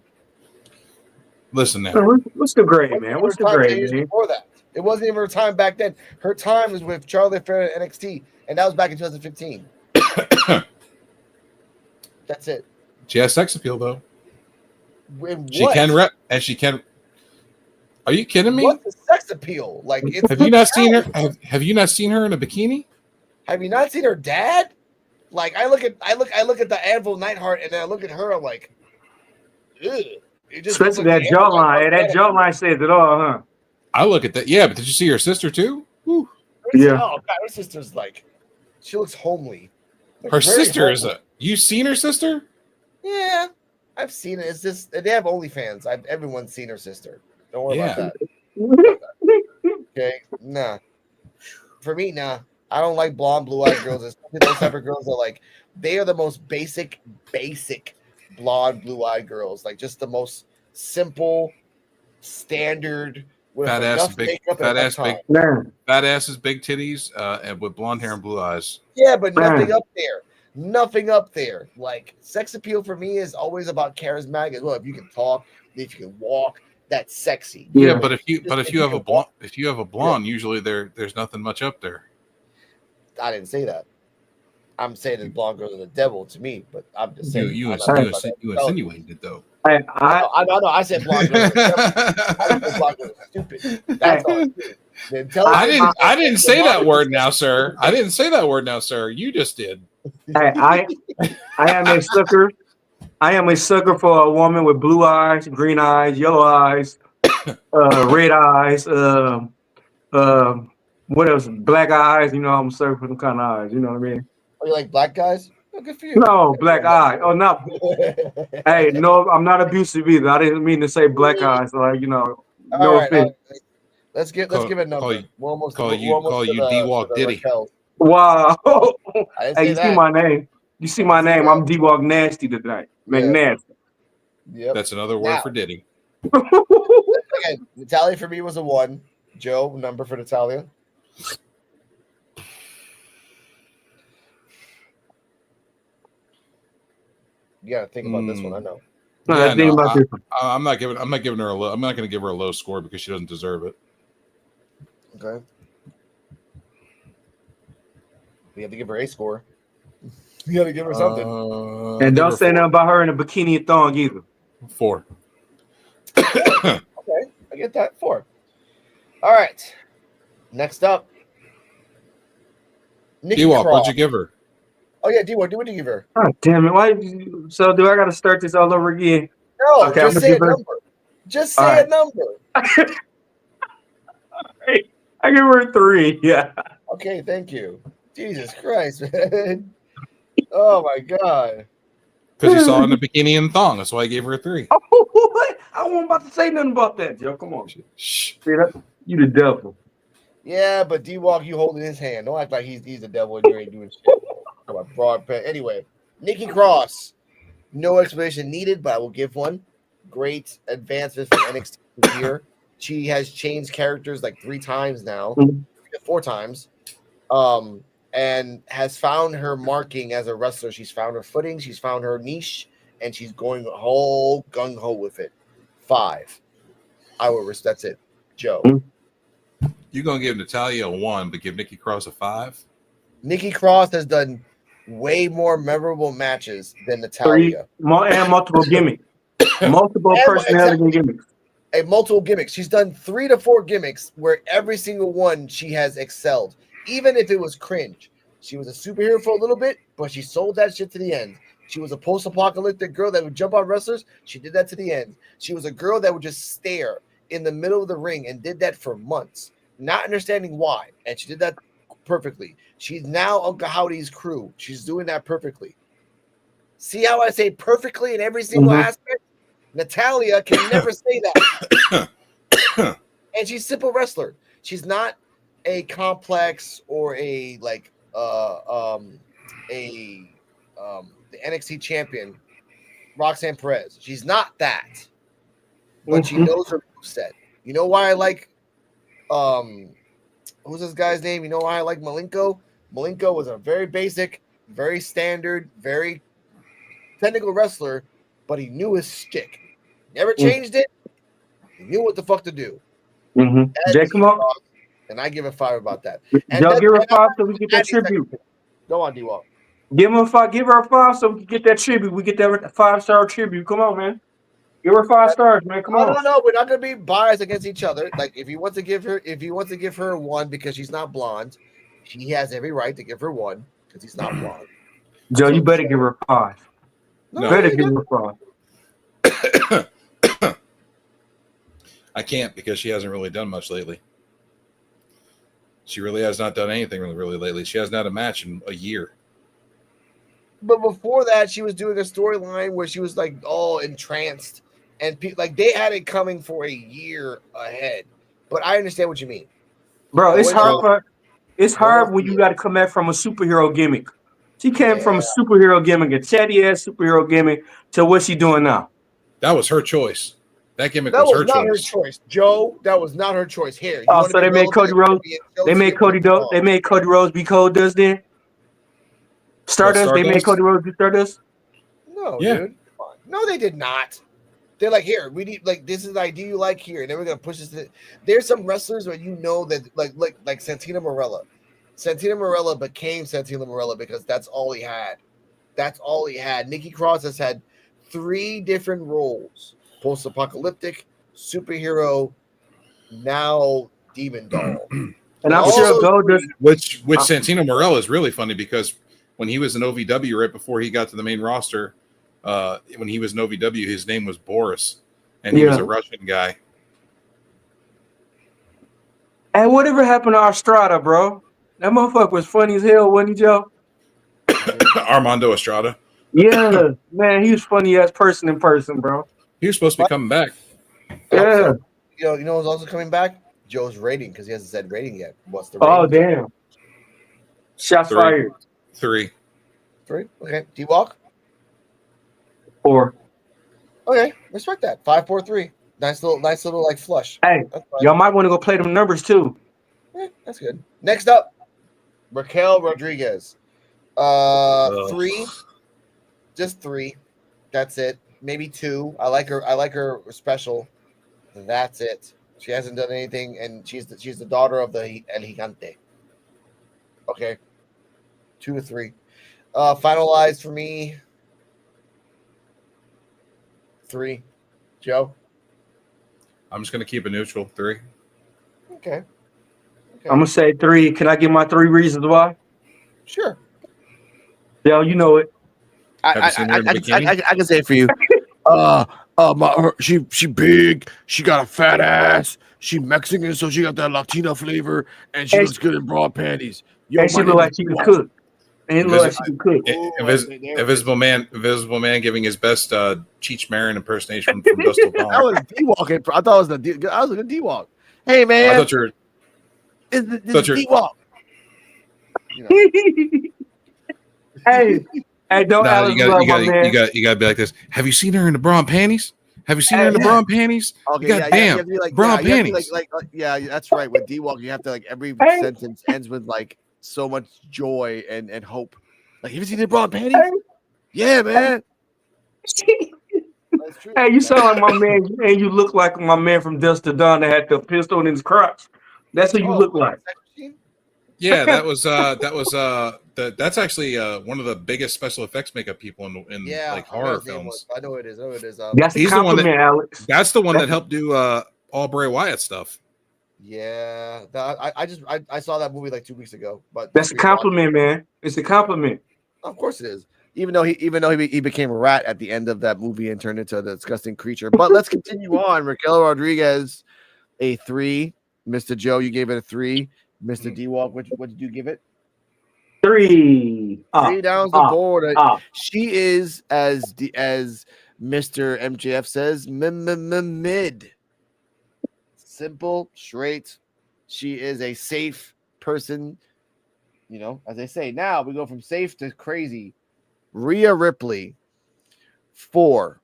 Listen now. What's the grade, man? What's the Her time 10 grade, years man? before that. It wasn't even her time back then. Her time was with Charlotte Flair at NXT, and that was back in 2015. That's it. She has sex appeal though. In She what? can rep, and she can. Are you kidding me? What's the sex appeal? Like, it's Have you not seen her? talent. Have you not seen her in a bikini? Have you not seen her dad? Like, I look at the Anvil Neidhart, and then I look at her. I'm like, ugh. It just looks Especially like that the Anvil jawline. Neidhart That dad. jawline says it all, huh? I look at that. Yeah, but did you see her sister too? Woo. Yeah. Oh God, her sister's like, she looks homely. Like, Her very sister is homely. you seen her sister? Yeah, I've seen it. It's just they have OnlyFans. Everyone's seen her sister. Don't worry about Yeah. that. Okay, nah. For me, nah. I don't like blonde, blue-eyed girls. Especially those type of girls are like, they are the most basic blonde, blue-eyed girls. Like, just the most simple, standard with Fat ass, enough big, makeup and fat enough ass, big, time. Man, fat asses, big titties, and with blonde hair and blue eyes. Yeah, but nothing Man. up there. Nothing up there. Like, sex appeal for me is always about charismatic as well. If you can talk, if you can walk, that's sexy. Yeah, Yeah. but if you have a blonde, usually there's nothing much up there. I didn't say that. I'm saying that blonde girls are the devil to me, but I'm just saying. You I'm not talking about you that. insinuated it though. I know. I said blonde girls are the devil. I didn't say blonde girls are stupid. That's all. I didn't say that word now, sir. I didn't say that word now, sir. You just did. I am a sucker. I am a sucker for a woman with blue eyes, green eyes, yellow eyes, red eyes, what else? Black eyes. You know, I'm a sucker for them kind of eyes. You know what I mean? Oh, you like black guys? Oh, good for you. No, black eye. Oh, no. Hey, no, I'm not abusive either. I didn't mean to say black eyes. Like, you know, All no right, offense. let's give a number. We're almost call to the D-Walk Diddy. Raquels. Wow. I didn't Hey, say you see that. my name? You see my name? I'm D-Walk Nasty tonight. McNasty. Yep. That's another word Now- for Diddy. Okay, Natalia for me was a 1. Joe, number for Natalia. You gotta think about this one. I know. No, Yeah, think about this one. I'm not giving her a low. I'm not going to give her a low score because she doesn't deserve it. Okay. We have to give her a score. You gotta give her something. And don't say nothing about her in a bikini and thong either. 4. Okay, I get that. 4. All right. Next up, Nikki D-Walk, Cross. what'd you give her? Oh yeah, D-Walk, what did you give her? God damn it. Why? So do I got to start this all over again? No, Okay, I'm just gonna say a give her- number. Just say All a right. number. I give her a 3. Yeah. Okay, thank you. Jesus Christ, man. Oh my God. Because you saw it in the bikini and thong. That's why I gave her a 3. Oh, I wasn't about to say nothing about that, Joe. Come on. Shh. See that? You the devil. Yeah, but D-Walk, you holding his hand. Don't act like he's the devil and you ain't doing shit. Come on, broad pen. Anyway, Nikki Cross. No explanation needed, but I will give one. Great advancement from NXT here. She has changed characters like 3 times now, 4 times, and has found her marking as a wrestler. She's found her footing, she's found her niche, and she's going whole gung ho with it. 5. I will risk. That's it, Joe. You're gonna give Natalya a 1, but give Nikki Cross a 5. Nikki Cross has done way more memorable matches than 3 Natalya. and multiple gimmicks, multiple And- personality gimmicks. Multiple gimmicks. She's done 3 to 4 gimmicks where every single one she has excelled, even if it was cringe. She was a superhero for a little bit, but she sold that shit to the end. She was a post-apocalyptic girl that would jump on wrestlers. She did that to the end. She was a girl that would just stare in the middle of the ring and did that for months, not understanding why. And she did that perfectly. She's now Uncle Howdy's crew. She's doing that perfectly. See how I say perfectly in every single aspect? Natalya can never say that. And she's a simple wrestler. She's not a complex or a like the NXT champion, Roxanne Perez. She's not that. But she knows her set. You know why I like who's this guy's name? You know why I like Malenko? Malenko was a very basic, very standard, very technical wrestler, but he knew his stick. Never changed it. He knew what the fuck to do. Jay, come on. And I give a 5 about that. Joe, give her a 5 so we get that tribute. Go on, D-Walk. Give her a 5. Give her a 5 so we can get that tribute. We get that 5-star tribute. Come on, man. Give her 5 stars, man. Come on. No, we're not gonna be biased against each other. Like if he wants to give her a 1 because she's not blonde, he has every right to give her 1 because he's not blonde. Joe, you better give her a 5. No, Better give her a 5. I can't because she hasn't really done much lately. She really has not done anything really lately. She hasn't had a match in a year. But before that, she was doing a storyline where she was like all entranced, and like they had it coming for a year ahead. But I understand what you mean, bro. It's hard when you got to come back from a superhero gimmick. She came from a superhero gimmick, a chatty ass superhero gimmick, to what she doing now. That was her choice. That gimmick was her not choice. her choice, Joe. That was not her choice. Here, oh, so they made Cody Rhodes. They made Cody Rhodes be Cold Dust then. Stardust. They made Cody Rhodes be Stardust. No, dude. No, they did not. They're like, here, we need like this is the idea you like here, and then we're gonna push this. There's some wrestlers where you know that like Santino Marella. Santino Marella became Santino Marella because that's all he had. That's all he had. Nikki Cross has had 3 different roles: post-apocalyptic, superhero, now demon doll. And I'm sure Goldust. Which Santino Marella is really funny because when he was in OVW right before he got to the main roster, when he was in OVW, his name was Boris, and he was a Russian guy. And whatever happened to Estrada, bro? That motherfucker was funny as hell, wasn't he, Joe? Armando Estrada. Yeah, man, he was funny as person in person, bro. He was supposed to be coming back. Yeah. You know who's also coming back? Joe's rating, because he hasn't said rating yet. What's the rating? Oh, damn. Shots fired. 3. Okay. D-Walk? 4. Okay. Respect that. 5, 4, 3. Nice little like flush. Hey, y'all might want to go play them numbers too. That's good. Next up, Raquel Rodriguez. 3. Just 3. That's it. Maybe 2. I like her special. That's it. She hasn't done anything, and she's the daughter of the El Gigante. Okay. 2 to 3. Finalized for me. 3. Joe? I'm just going to keep it neutral. 3. Okay. I'm going to say 3. Can I give my 3 reasons why? Sure. Joe, you know it. I can say it for you. She big. She got a fat ass. She Mexican, so she got that Latina flavor, and she looks good in broad panties. And she look like she can cook. And he looked like she could cook. Invisible Man giving his best Cheech Marin impersonation from Dust Till That Dawn. was D-Walk. I thought it was I was a good D-Walk. Hey man, I thought you were. this thought is you're- D-Walk. You know. Hey, don't No, Alex love my man. you got to be like this. Have you seen her in the bra and panties? Have you seen her in the Yeah. bra and panties? Okay, You yeah, got you damn have to be like, bra yeah, and you have to be panties. like, yeah, that's right. With D-Walk, you have to like every Hey. sentence ends with like so much joy and hope. Like, have you seen the bra and panties? Hey. Yeah, man. That's true. Hey, you sound like my man, and you look like my man from Dust to Dawn that had the pistol in his crotch. That's who you look like. Yeah, that's actually one of the biggest special effects makeup people in like horror films. I know it is. That's a He's the one compliment, Alex. That's the one that helped do all Bray Wyatt stuff. Yeah, I saw that movie like 2 weeks ago. But That's a compliment, man. It's a compliment. Of course it is. Even though he became a rat at the end of that movie and turned into a disgusting creature. But let's continue on. Raquel Rodriguez, a 3. Mr. Joe, you gave it a 3. Mr. D-Walk, what did you give it? 3. 3 down the board. She is as Mr. MJF says, mid. Simple, straight. She is a safe person. You know, as they say. Now we go from safe to crazy. Rhea Ripley, 4.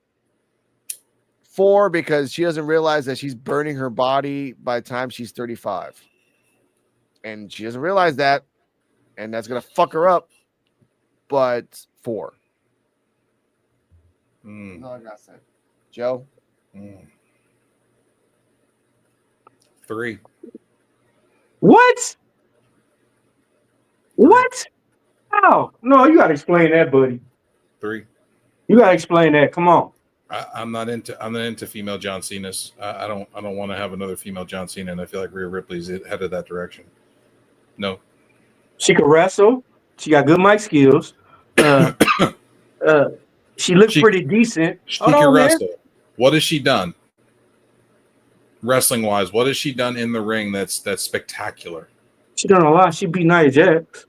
4 because she doesn't realize that she's burning her body by the time she's 35. And she doesn't realize that. And that's going to fuck her up. But 4. No, I got that. Joe? 3. What? How? No, you gotta explain that, buddy. 3. You gotta explain that. Come on. I'm not into female John Cena's. I don't want to have another female John Cena, and I feel like Rhea Ripley's headed that direction. No. She can wrestle. She got good mic skills. She looks pretty decent. She can wrestle. What has she done? Wrestling wise, what has she done in the ring that's spectacular? She done a lot. She beat Nia Jax.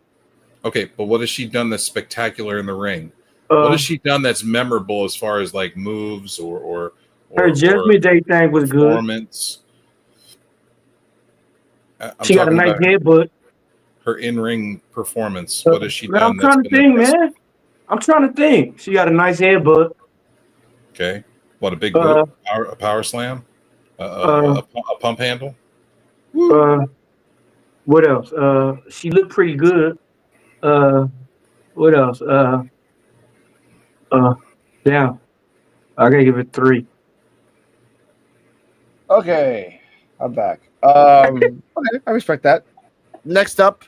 Okay, but what has she done that's spectacular in the ring? What has she done that's memorable as far as like moves or her Judgment Day thing was good. Performance. She got a nice headbutt. Her in-ring performance. What has she done? I'm trying to think, man. I'm trying to think. She got a nice headbutt. Okay. What, a big boot? A power slam? A pump handle? What else? She looked pretty good. What else? Damn. I gotta give it 3. Okay. I'm back. Okay, I respect that. Next up,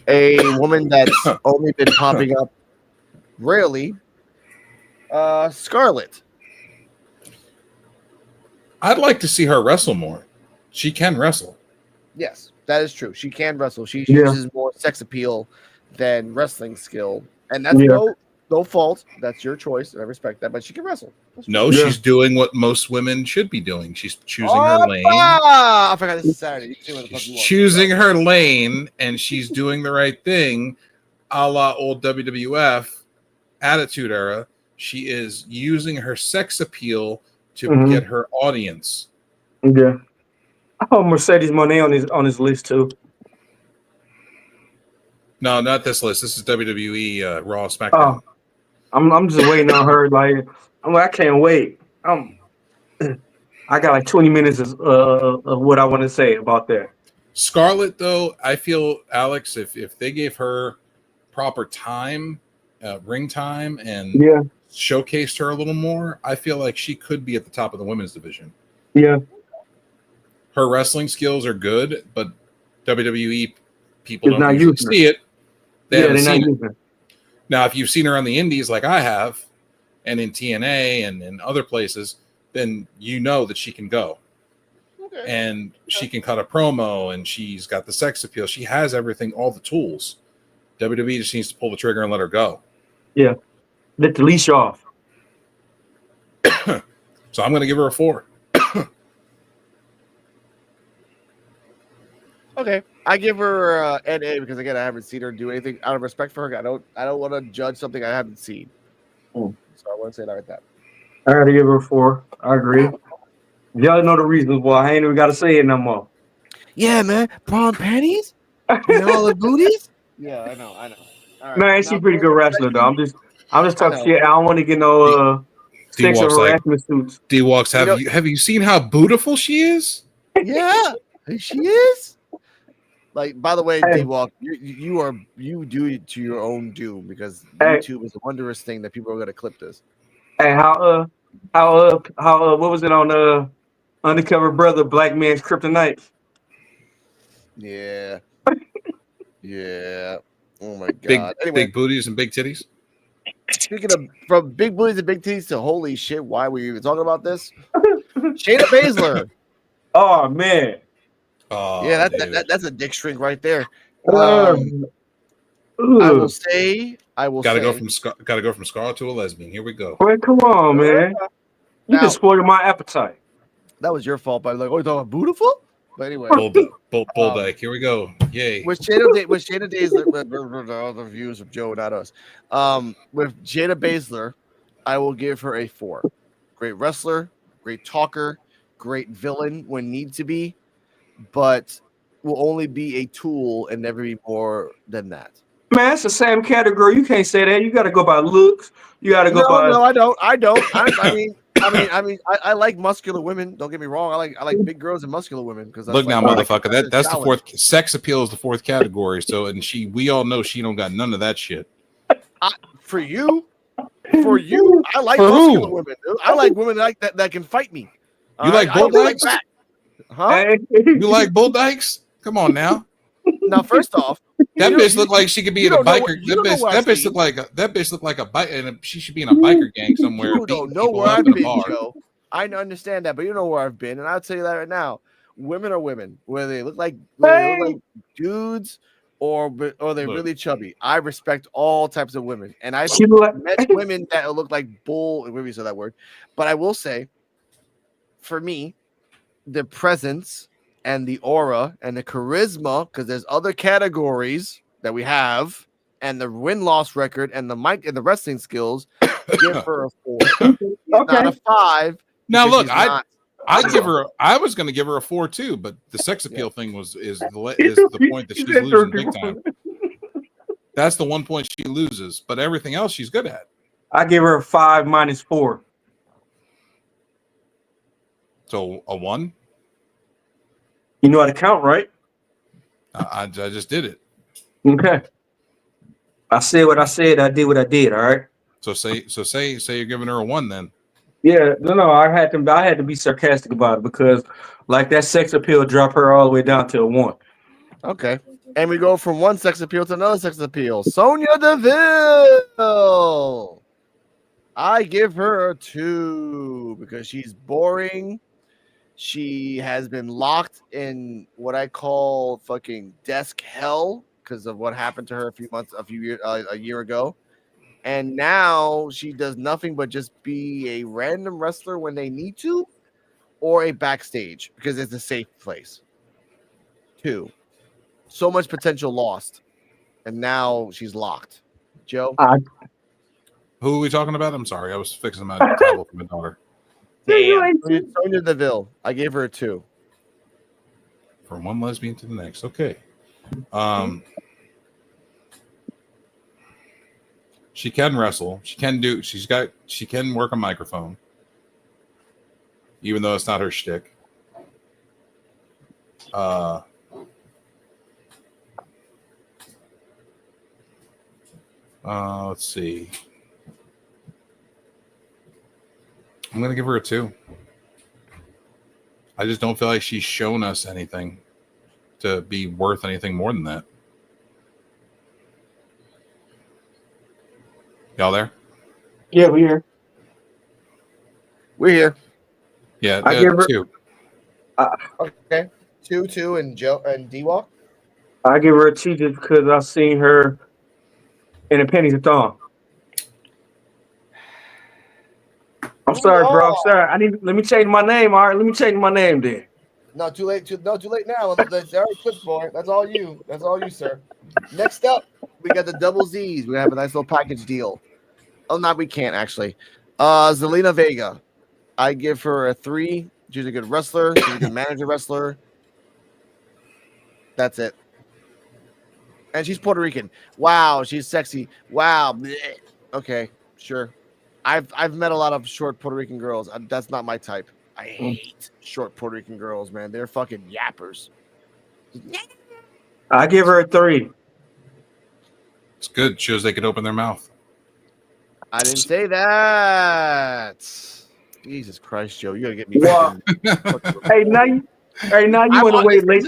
a woman that's only been popping up rarely. Scarlett. I'd like to see her wrestle more. She can wrestle. Yes, that is true. She can wrestle. She uses more sex appeal than wrestling skill. And that's no fault. That's your choice. And I respect that. But she can wrestle. No, she's doing what most women should be doing. She's choosing her lane. I forgot this is Saturday. She's choosing her lane, and she's doing the right thing, a la old WWF Attitude Era. She is using her sex appeal to get her audience. Yeah. I hope Mercedes Moné on his list too. No, not this list. This is WWE Raw SmackDown. I'm just waiting on her. Like I can't wait. I got like 20 minutes of what I want to say about that. Scarlett, though, I feel, Alex, if they gave her proper time, ring time, and showcased her a little more, I feel like she could be at the top of the women's division. Yeah. Her wrestling skills are good, but WWE people don't usually see it. They haven't seen it. Now, if you've seen her on the indies like I have, and in TNA and in other places, then you know that she can go. Okay. And she can cut a promo, and she's got the sex appeal. She has everything, all the tools. WWE just needs to pull the trigger and let her go. Yeah. Let the leash off. So I'm going to give her a 4. Okay. I give her an A because again I haven't seen her do anything out of respect for her. I don't want to judge something I haven't seen. Mm. So I want to say that like that. I gotta give her a 4. I agree. Y'all know the reasons why. I ain't even gotta say it no more. Yeah, man. Bra and panties and all the booties. Yeah, I know. All right. Man, Now she pretty good wrestler though. I'm just I talking know. shit. I don't want to get no sexual D-Walk's like, harassment suits. D-Walks, You know- have you seen how beautiful she is? Yeah, she is. Like, by the way, Hey. D-Walk, you do it to your own doom because Hey. YouTube is a wondrous thing that people are gonna clip this. Hey, how what was it on Undercover Brother, Black Man's Kryptonite? Yeah. Yeah. Oh my god. Anyway, Big booties and big titties. speaking of from big booties and big titties to holy shit, why were you even talking about this? Shayna Baszler. Oh man. Oh, Yeah, David. that's a dick shrink right there. Ugh. I will say. Gotta go from Scarlet to a lesbian. Here we go. Wait, come on, man. You Now- just spoiled my appetite. That was your fault, but like, oh, you talking about beautiful? But anyway, Bull dyke. Here we go. Yay. with Shayna Baszler, the views of Joe, not us. With Shayna Baszler, I will give her a 4. Great wrestler, great talker, great villain when need to be, but will only be a tool and never be more than that. Man, it's the same category. You can't say that. You got to go by looks. You got to go by. No, I don't. I like muscular women. Don't get me wrong. I like big girls and muscular women because Look now, motherfucker. That's the fourth. Sex appeal is the fourth category. So, and we all know she don't got none of that shit. For you, I like For who? muscular women. Dude. I like women like that can fight me. You like bull dykes? Huh? Hey. You like bull dykes? Come on now. Now, first off, That bitch look like she could be in a biker. That bitch look like a bike, and she should be in a biker gang somewhere. you don't know where I've been, Joe. I understand that, but you know where I've been, and I'll tell you that right now. Women are women, whether they look like dudes or they're really chubby. I respect all types of women, and I've met women that look like bull. Maybe you said that word, but I will say, for me, the presence and the aura and the charisma, because there's other categories that we have, and the win-loss record and the mic and the wrestling skills, give her a 4. Not a 5. Now look, I was going to give her a 4 too, but the sex appeal thing is the point that she's losing big time. That's the one point she loses, but everything else she's good at. I give her a 5 minus 4. So a 1. You know how to count, right? I just did it. Okay. I said what I said. I did what I did. All right. So say you're giving her a 1 then. Yeah. No. I had to be sarcastic about it because, like, that sex appeal dropped her all the way down to a 1. Okay. And we go from one sex appeal to another sex appeal. Sonya Deville. I give her a 2 because she's boring. She has been locked in what I call fucking desk hell because of what happened to her a year ago. And now she does nothing but just be a random wrestler when they need to, or a backstage because it's a safe place. 2. So much potential lost. And now she's locked. Joe? Who are we talking about? I'm sorry. I was fixing my tablet for my daughter. Damn. Sonya Deville. I gave her a 2. From one lesbian to the next. Okay. She can wrestle. She can work a microphone. Even though it's not her shtick. Let's see. I'm going to give her a 2. I just don't feel like she's shown us anything to be worth anything more than that. Y'all there? Yeah, we're here. We're here. Yeah, I give her 2. Okay. 2, and Joe and D-Walk? I give her a 2 just because I've seen her in a pennies a thong. I'm sorry, bro. I'm sorry. Let me change my name. All right, let me change my name then. No, too late. Too late now. That's already clipped for. That's all you. That's all you, sir. Next up, we got the double Z's. We have a nice little package deal. Oh, no, we can't actually. Zelina Vega. I give her a 3. She's a good wrestler. She's a good manager wrestler. That's it. And she's Puerto Rican. Wow, she's sexy. Wow. Blech. Okay, sure. I've met a lot of short Puerto Rican girls. That's not my type. I hate short Puerto Rican girls, man. They're fucking yappers. I give her a 3. It's good. Shows they could open their mouth. I didn't say that. Jesus Christ, Joe, you gotta get me. Wow. Hey, now you want to wait late.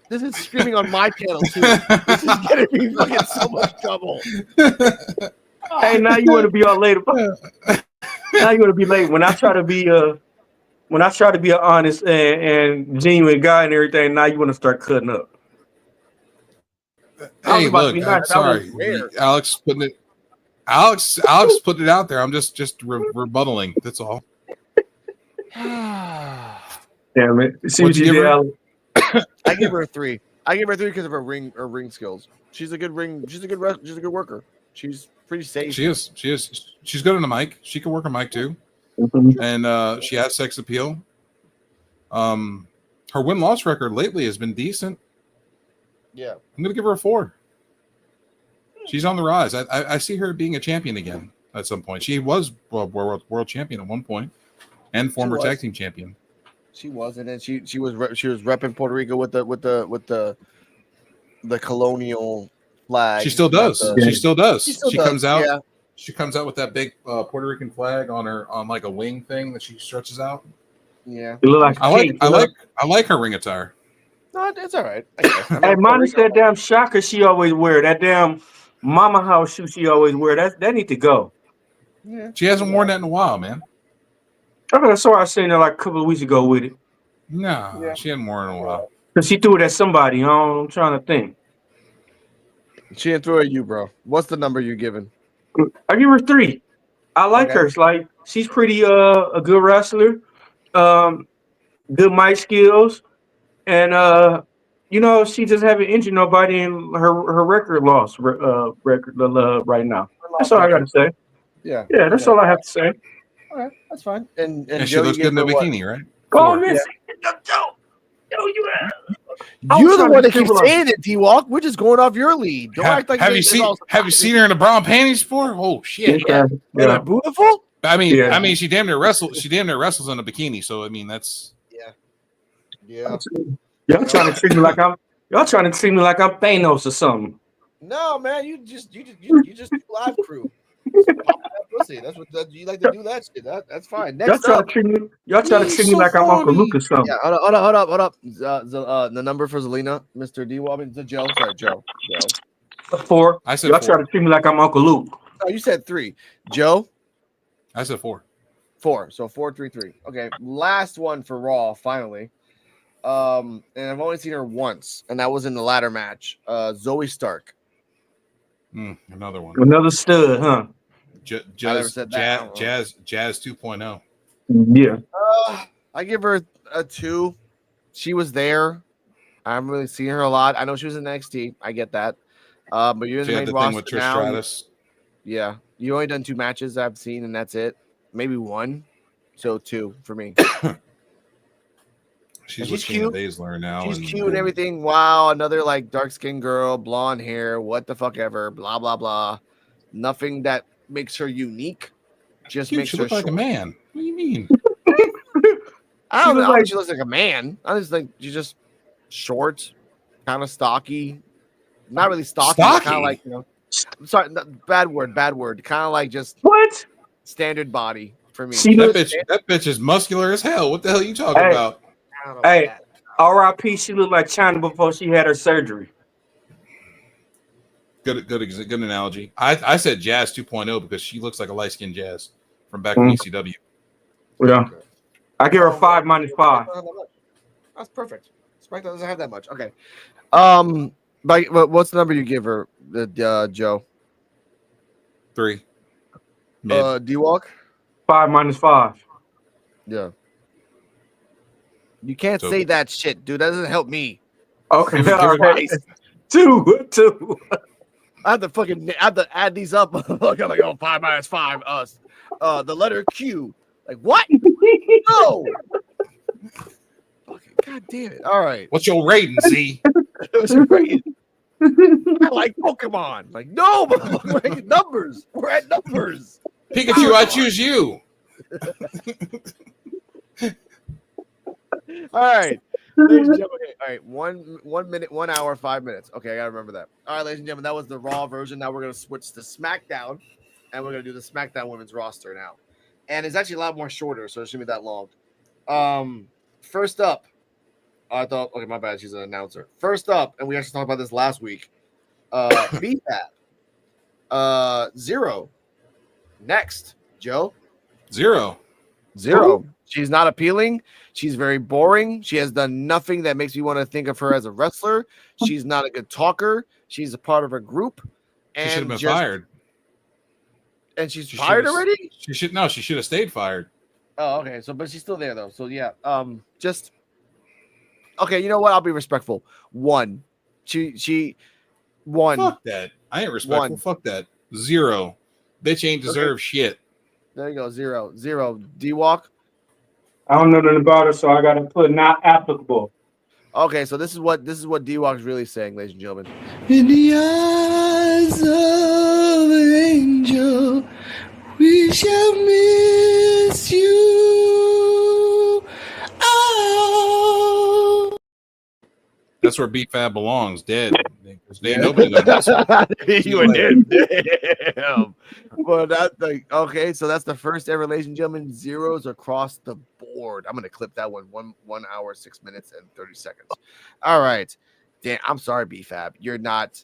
This is streaming on my channel too. This is getting me fucking so much trouble. Hey, now you want to be all late. Now you want to be late. When I try to be an honest and genuine guy and everything, now you want to start cutting up. Hey, look, I'm sorry, Alex putting it. Alex put it out there. I'm just rebuttaling. That's all. Damn it! See what you did, Alex. I give her a 3. I give her a 3 because of her ring skills. She's a good worker. She's pretty safe. She is. She's good on the mic. She can work a mic too, and she has sex appeal. Her win-loss record lately has been decent. Yeah, I'm gonna give her a 4. She's on the rise. I see her being a champion again at some point. She was world champion at one point, and former tag team champion. She was, and then she was repping Puerto Rico with the colonial flag. She still does. She still does. She comes out. Yeah. She comes out with that big Puerto Rican flag on like a wing thing that she stretches out. Yeah, you look like I like her ring attire. No, it's all right. I guess. Hey, minus that damn shocker she always wear. That damn mama house shoe she always wear. That need to go. Yeah. She hasn't worn that in a while, man. I saw her sitting there like a couple of weeks ago with it. No, Yeah. she hadn't worn it in a while. Cause she threw it at somebody. I'm trying to think. She didn't throw at you, bro. What's the number you giving? I give her 3. I like her. It's like she's pretty a good wrestler, good mic skills, and she just haven't injured nobody in her record right now. That's all I gotta say. Yeah. Yeah, that's all I have to say. All right, that's fine. And And she Joe, looks you good in the gave her what? bikini, right? Oh, 4. Miss Joe, You're the trying one to that keeps triple up. saying it, D-Walk. We're just going off your lead. Don't act like Have you seen her in the brown panties before? Oh shit! Yeah. They're beautiful. I mean, Yeah. she damn near wrestles. She damn near wrestles in a bikini. So I mean, that's Yeah. Y'all trying to treat me like I'm Thanos or something. No, man, you just live crew. Pop that pussy. That's what you like to do. That shit. That's fine. Y'all Next try to up. treat me like I'm Uncle Luke or something. Yeah, hold up. The number for Zelina, Mr. D. Wobbins, Joe. Sorry, Joe. 4. I said Y'all 4. try to treat me like I'm Uncle Luke. Oh, you said 3. Joe, I said 4. 4. So 4, 3, 3. Okay, last one for Raw. Finally, and I've only seen her once, and that was in the ladder match. Zoe Stark. Another one. Another stud, huh? never said that. Jazz 2.0. Yeah. I give her a 2. She was there. I haven't really seen her a lot. I know she was in NXT. I get that. But you're in She the had main the roster thing with Trish now. Stratus. Yeah, you only done 2 matches I've seen, and that's it. Maybe 1. So 2 for me. She's she's with Shayna cute. Baszler now. She's cute and everything. Wow, another like dark skinned girl, blonde hair, what the fuck ever, blah blah blah. Nothing that makes her unique. Just Cute, makes she her looks like a short. man. What do you mean? I don't She know. look like- She looks like a man. I just think she's just short, kind of stocky. Not really stocky, kind Stocky? of like sorry, bad word. Kind of like just What? standard body for me. She That look- bitch is muscular as hell. What the hell are you talking Hey. about? I don't know Hey, about that. R.I.P. She looked like China before she had her surgery. Good analogy. I said Jazz 2.0 because she looks like a light skinned Jazz from back in ECW. Yeah. I give her 5 minus 5. That's perfect. SmackDown doesn't have that much. Okay. But what's the number you give her, Joe? 3. Mid. D-Walk? 5 minus 5. Yeah. You can't So- say that shit, dude. That doesn't help me. Okay, Give it- all right. Christ. Two. I have to add these up. Like, 5 minus 5. The letter Q. Like what? No. Fucking god damn it. All right. What's your rating, Z? What's your rating? I like Pokemon. Like, no, we're at numbers. We're at numbers. Pikachu, I choose you. All right. Ladies and gentlemen, all right, 1 minute, 1 hour, 5 minutes. Okay, I gotta remember that. All right, ladies and gentlemen, that was the Raw version. Now we're gonna switch to SmackDown, and we're gonna do the SmackDown women's roster now. And it's actually a lot more shorter, so it shouldn't be that long. First up, I thought, okay, my bad, she's an announcer. First up, and we actually talked about this last week. BFAB. Zero. Next, Joe. Zero. She's not appealing. She's very boring. She has done nothing that makes me want to think of her as a wrestler. She's not a good talker. She's a part of a group. She And should have been just- fired. And she's She fired should've- already? She should have stayed fired. Oh, okay. So, but she's still there though. So yeah. Just okay. You know what? I'll be respectful. One. She one. Fuck that. I ain't respectful. One. Fuck that. Zero. Bitch ain't deserve shit. There you go. Zero. D-Walk. I don't know nothing about it, so I gotta put not applicable. Okay, so this is what D-Walk is really saying, ladies and gentlemen. In the eyes of an angel, we shall miss you. Oh. That's where BFAB belongs. Dead. Nobody knows. You were dead. Damn. Well, that's like okay. So that's the first ever, ladies and gentlemen. Zeros across the board. I'm gonna clip that one. 1 hour, 6 minutes, and 30 seconds. All right. Dan, I'm sorry, BFAB. You're not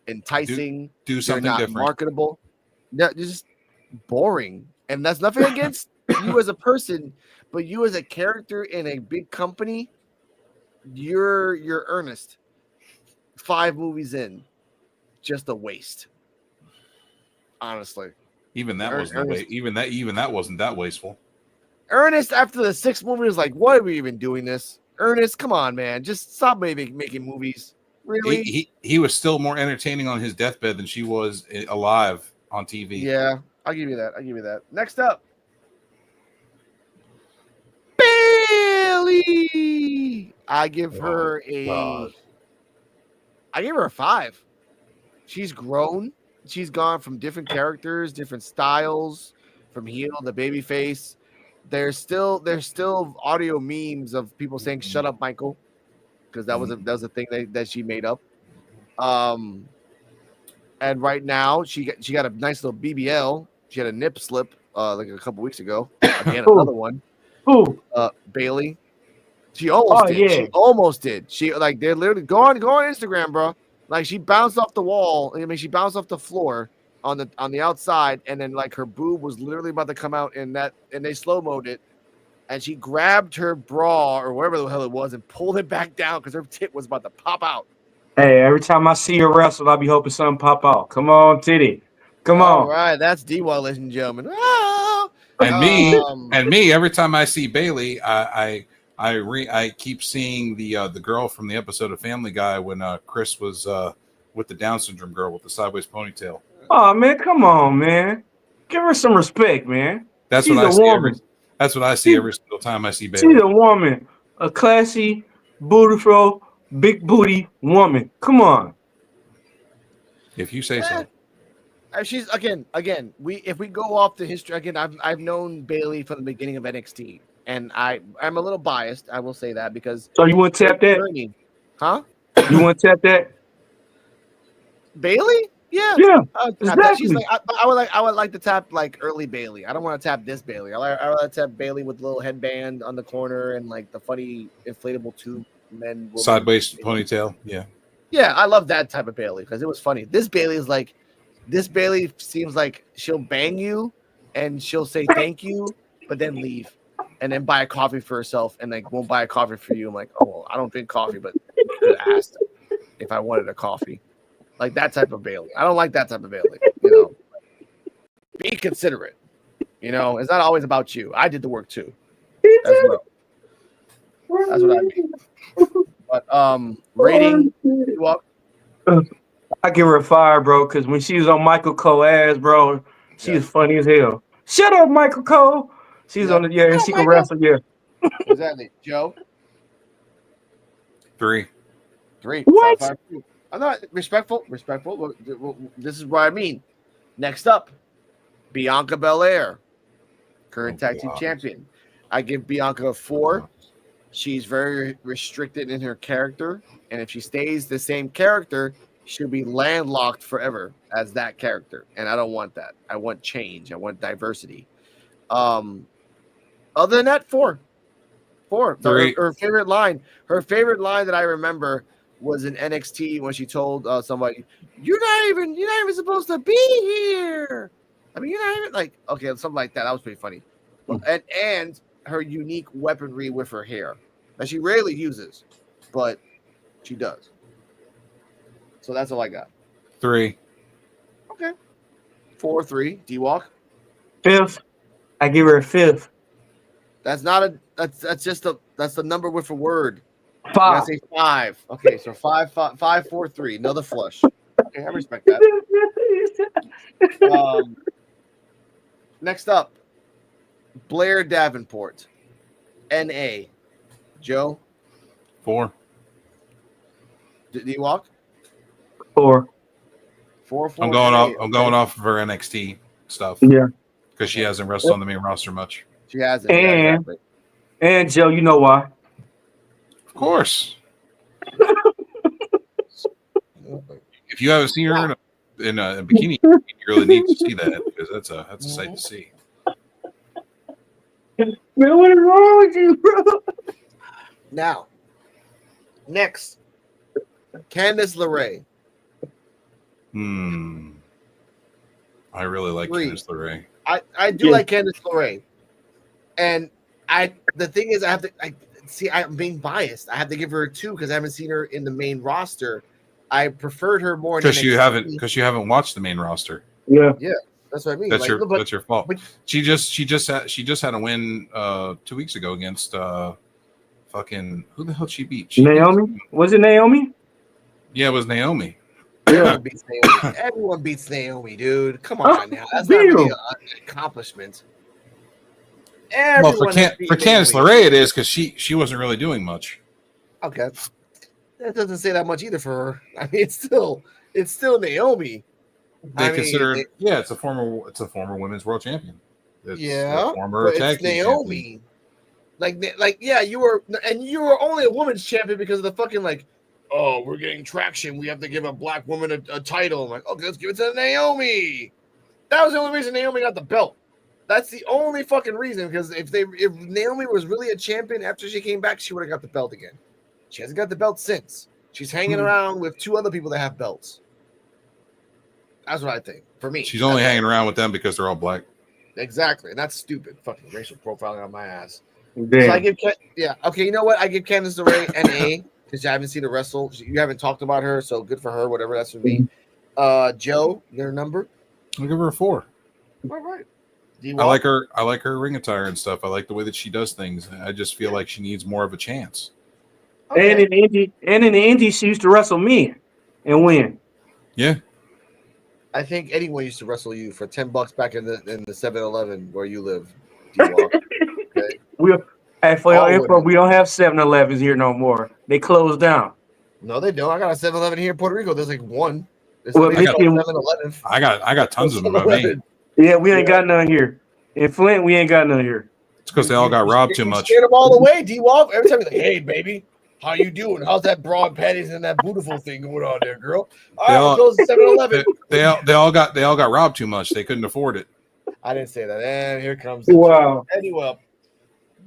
enticing. Do You're something not different. marketable. No, you're just boring. And that's nothing against you as a person, but you as a character in a big company, you're earnest. 5 movies in, just a waste. Honestly, Even that wasn't even that wasn't that wasteful. Ernest after the 6th movie was like, "What are we even doing this?" Ernest, come on, man, just stop making movies. Really? He was still more entertaining on his deathbed than she was alive on TV. Yeah, I'll give you that. Next up, Bailey. I give her a 5. She's grown. She's gone from different characters, different styles, from heel to babyface. There's still audio memes of people saying "Shut up, Michael," because that was a thing that she made up. And right now she got a nice little BBL. She had a nip slip like a couple weeks ago. Again, another one. Who? Bailey. She almost did. Yeah. She almost did. She like they're literally go on Instagram, bro. Like she bounced off the wall. I mean, she bounced off the floor on the outside, and then like her boob was literally about to come out and they slow-moed it, and she grabbed her bra or whatever the hell it was and pulled it back down because her tit was about to pop out. Hey, every time I see her wrestle, I'll be hoping something pop out. Come on, titty. Come All on. right, that's D-Wall, ladies and gentlemen. Ah! And me, every time I see Bailey, I keep seeing the girl from the episode of Family Guy when Chris was with the Down syndrome girl with the sideways ponytail. Oh man, come on, man. Give her some respect, man. That's She's what I a see. woman. That's what I see every single time I see Bailey. She's a woman, a classy, beautiful, big booty woman. Come on. If you say so. She's again. If we go off the history again, I've known Bailey from the beginning of NXT, and I'm a little biased. I will say that because. So you want to tap that? Huh? You want to tap that? Bailey? Yeah. Yeah. Exactly. She's Exactly. like, I would like to tap like early Bailey. I don't want to tap this Bailey. I want to tap Bailey with the little headband on the corner and like the funny inflatable tube men. Sideways ponytail. Yeah. Yeah, I love that type of Bailey because it was funny. This Bailey seems like she'll bang you and she'll say thank you, but then leave and then buy a coffee for herself and like won't buy a coffee for you. I'm like, oh, well, I don't drink coffee, but you could have asked if I wanted a coffee. Like that type of Bailey. I don't like that type of Bailey. You know, be considerate. You know, it's not always about you. I did the work too. As well. That's what I mean. But rating, D-Walk. I give her a 5, bro, because when she was on Michael Cole ass, bro, she was Yes. funny as hell. Shut up, Michael Cole. She's on the and Oh, she can Michael. wrestle. Yeah. Exactly. Joe. 3. 3. What? 5, 2. I'm not respectful. Respectful. This is what I mean. Next up, Bianca Belair, current tag team champion. I give Bianca a 4. She's very restricted in her character, and if she stays the same character, she'll be landlocked forever as that character. And I don't want that. I want change. I want diversity. Other than that, 4. 4. Her favorite line. Her favorite line that I remember was in NXT when she told somebody, "You're not even supposed to be here." I mean, you're not even like something like that. That was pretty funny. And her unique weaponry with her hair that she rarely uses, but she does. So that's all I got. 3. Okay. 4, 3. D-Walk. 5th. I give her a 5th. That's not a. That's just a. That's the number with a word. 5. You gotta say 5. Okay, so 5, 4, 3. Another flush. Okay, I respect that. Next up, Blair Davenport, NA. Joe. 4. D-Walk. 4. 4, 4. I'm going off of her NXT stuff. Yeah. Because she hasn't wrestled on the main roster much. She has it. And Yeah, exactly. And Joe, you know why? Of course. If you haven't seen her in a bikini, you really need to see that because that's a sight to see. Man, what is wrong with you, bro? Now, next, Candice LeRae. I really like 3. Candice LeRae. I do like Candice LeRae, and the thing is, I'm being biased. I have to give her a 2 because I haven't seen her in the main roster. I preferred her more Because you haven't watched the main roster. Yeah, that's what I mean. That's your fault. She just had a win 2 weeks ago against fucking who the hell she beat? Naomi? Was it Naomi? Yeah, it was Naomi. Everyone beats Naomi, dude. Come on now. That's not really an accomplishment. Well, for Candice LeRae, it is because she wasn't really doing much. Okay, that doesn't say that much either for her. I mean, it's still Naomi. They consider it. Yeah, it's a former women's world champion. It's a former tag team Naomi. Champion. You were only a women's champion because of the fucking we're getting traction. We have to give a black woman a title. I'm like, okay, let's give it to Naomi. That was the only reason Naomi got the belt. That's the only fucking reason. Because if Naomi was really a champion after she came back, she would have got the belt again. She hasn't got the belt since. She's hanging around with 2 other people that have belts. That's what I think. For me, she's only hanging around with them because they're all black. Exactly, and that's stupid. Fucking racial profiling on my ass. Damn. So I give okay. You know what? I give Candice LeRae NA because I haven't seen her wrestle. You haven't talked about her, so good for her. Whatever, that's for me. Joe, your number? I'll give her a 4. All right. I like her ring attire and stuff. I like the way that she does things. I just feel like she needs more of a chance. Okay. And in the indie, she used to wrestle me and win. Yeah. I think anyone used to wrestle you for $10 back in the 7-Eleven where you live. Okay. We don't have 7-Elevens here no more. They closed down. No, they don't. I got a 7-Eleven here in Puerto Rico. There's like one. Well, I got tons of them in my vein. Yeah, we ain't got none here. In Flint, we ain't got none here. It's because they all got robbed too much. Scared them all away, D-Wall. Every time you're like, hey, baby, how you doing? How's that broad panties and that beautiful thing going on there, girl? All right, close the 7-Eleven. They all got robbed too much. They couldn't afford it. I didn't say that. And here comes wow. Anyway,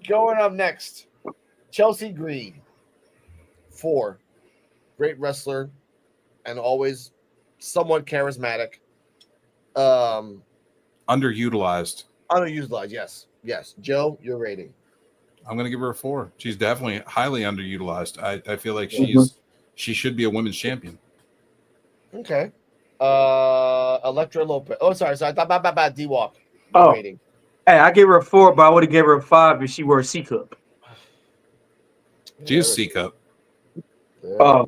going up next, Chelsea Green. 4. Great wrestler and always somewhat charismatic. Underutilized. Yes. Joe, your rating. I'm gonna give her a 4. She's definitely highly underutilized. I feel like she should be a women's champion. Okay. Electra Lopez. Oh, sorry. I thought about D-Walk. Rating. Hey, I give her a 4, but I would have gave her a 5 if she were a C cup. She is C cup. Oh.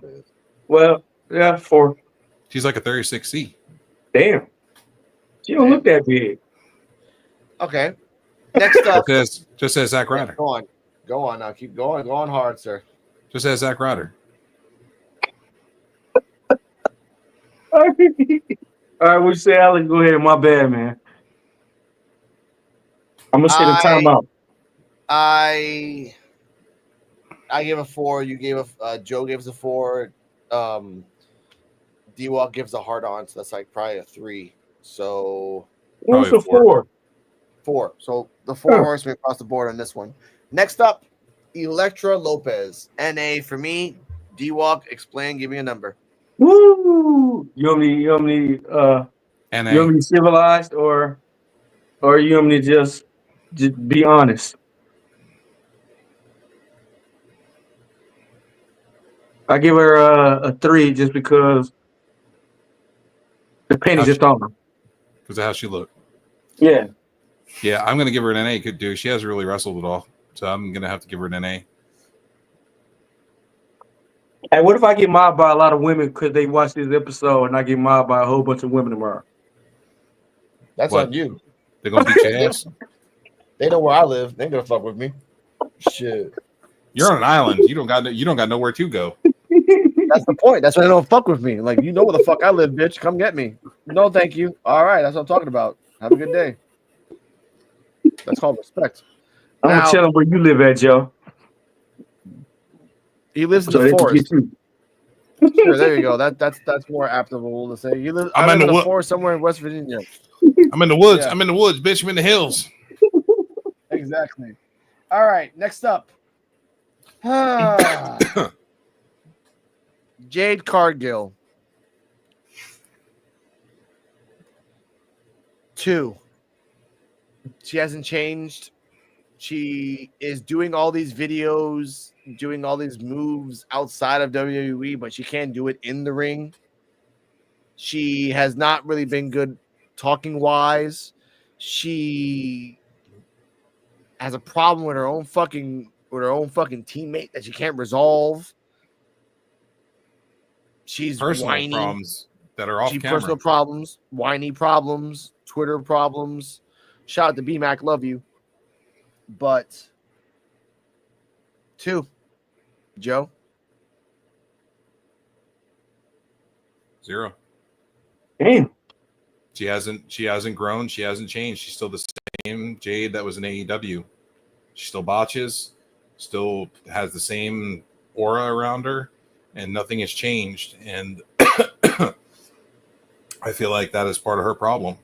Well, yeah, 4. She's like a 36C. Damn. She don't look that big. Okay. Next up. Just says Zack Ryder. Go on now. Keep going. Go on hard, sir. Just says Zack Ryder. All right, what you say, Alex? Go ahead. My bad, man. I'm gonna set a timeout. I gave a 4. You gave Joe gives a 4. D-Walk gives a hard on, so that's like probably a 3. So what's a 4? 4. So the 4 horsemen across the board on this one. Next up, Elektra Lopez. NA for me. D-Walk, explain, give me a number. Woo! You want me civilized or you want me to just be honest? I give her a 3 just because the paint is just on her. Because of how she looked. Yeah. Yeah, I'm going to give her an NA. Could do. She hasn't really wrestled at all. So I'm going to have to give her an NA. Hey, what if I get mobbed by a lot of women because they watch this episode and I get mobbed by a whole bunch of women tomorrow? That's on you. They're going to beat your ass? They know where I live. They ain't going to fuck with me. Shit. You're on an island. You don't got nowhere to go. That's the point. That's why they don't fuck with me. Like, you know where the fuck I live, bitch. Come get me. No, thank you. All right. That's what I'm talking about. Have a good day. That's called respect. I'm going to tell them where you live at, Joe. He lives in the forest. Sure, there you go. That's more applicable to say. You live. I'm in the forest somewhere in West Virginia. I'm in the woods. Yeah. I'm in the woods, bitch. I'm in the hills. Exactly. All right. Next up, Jade Cargill. 2. She hasn't changed. She is doing all these videos, doing all these moves outside of WWE, but she can't do it in the ring. She has not really been good talking wise. She has a problem with her own fucking teammate that she can't resolve. She's personal whiny. Problems that are off camera. Personal problems, whiny problems, Twitter problems. Shout out to B-Mac, love you. But 2, Joe. 0. Damn. She hasn't grown. She hasn't changed. She's still the same Jade that was in AEW. She still botches, still has the same aura around her, and nothing has changed. And I feel like that is part of her problem.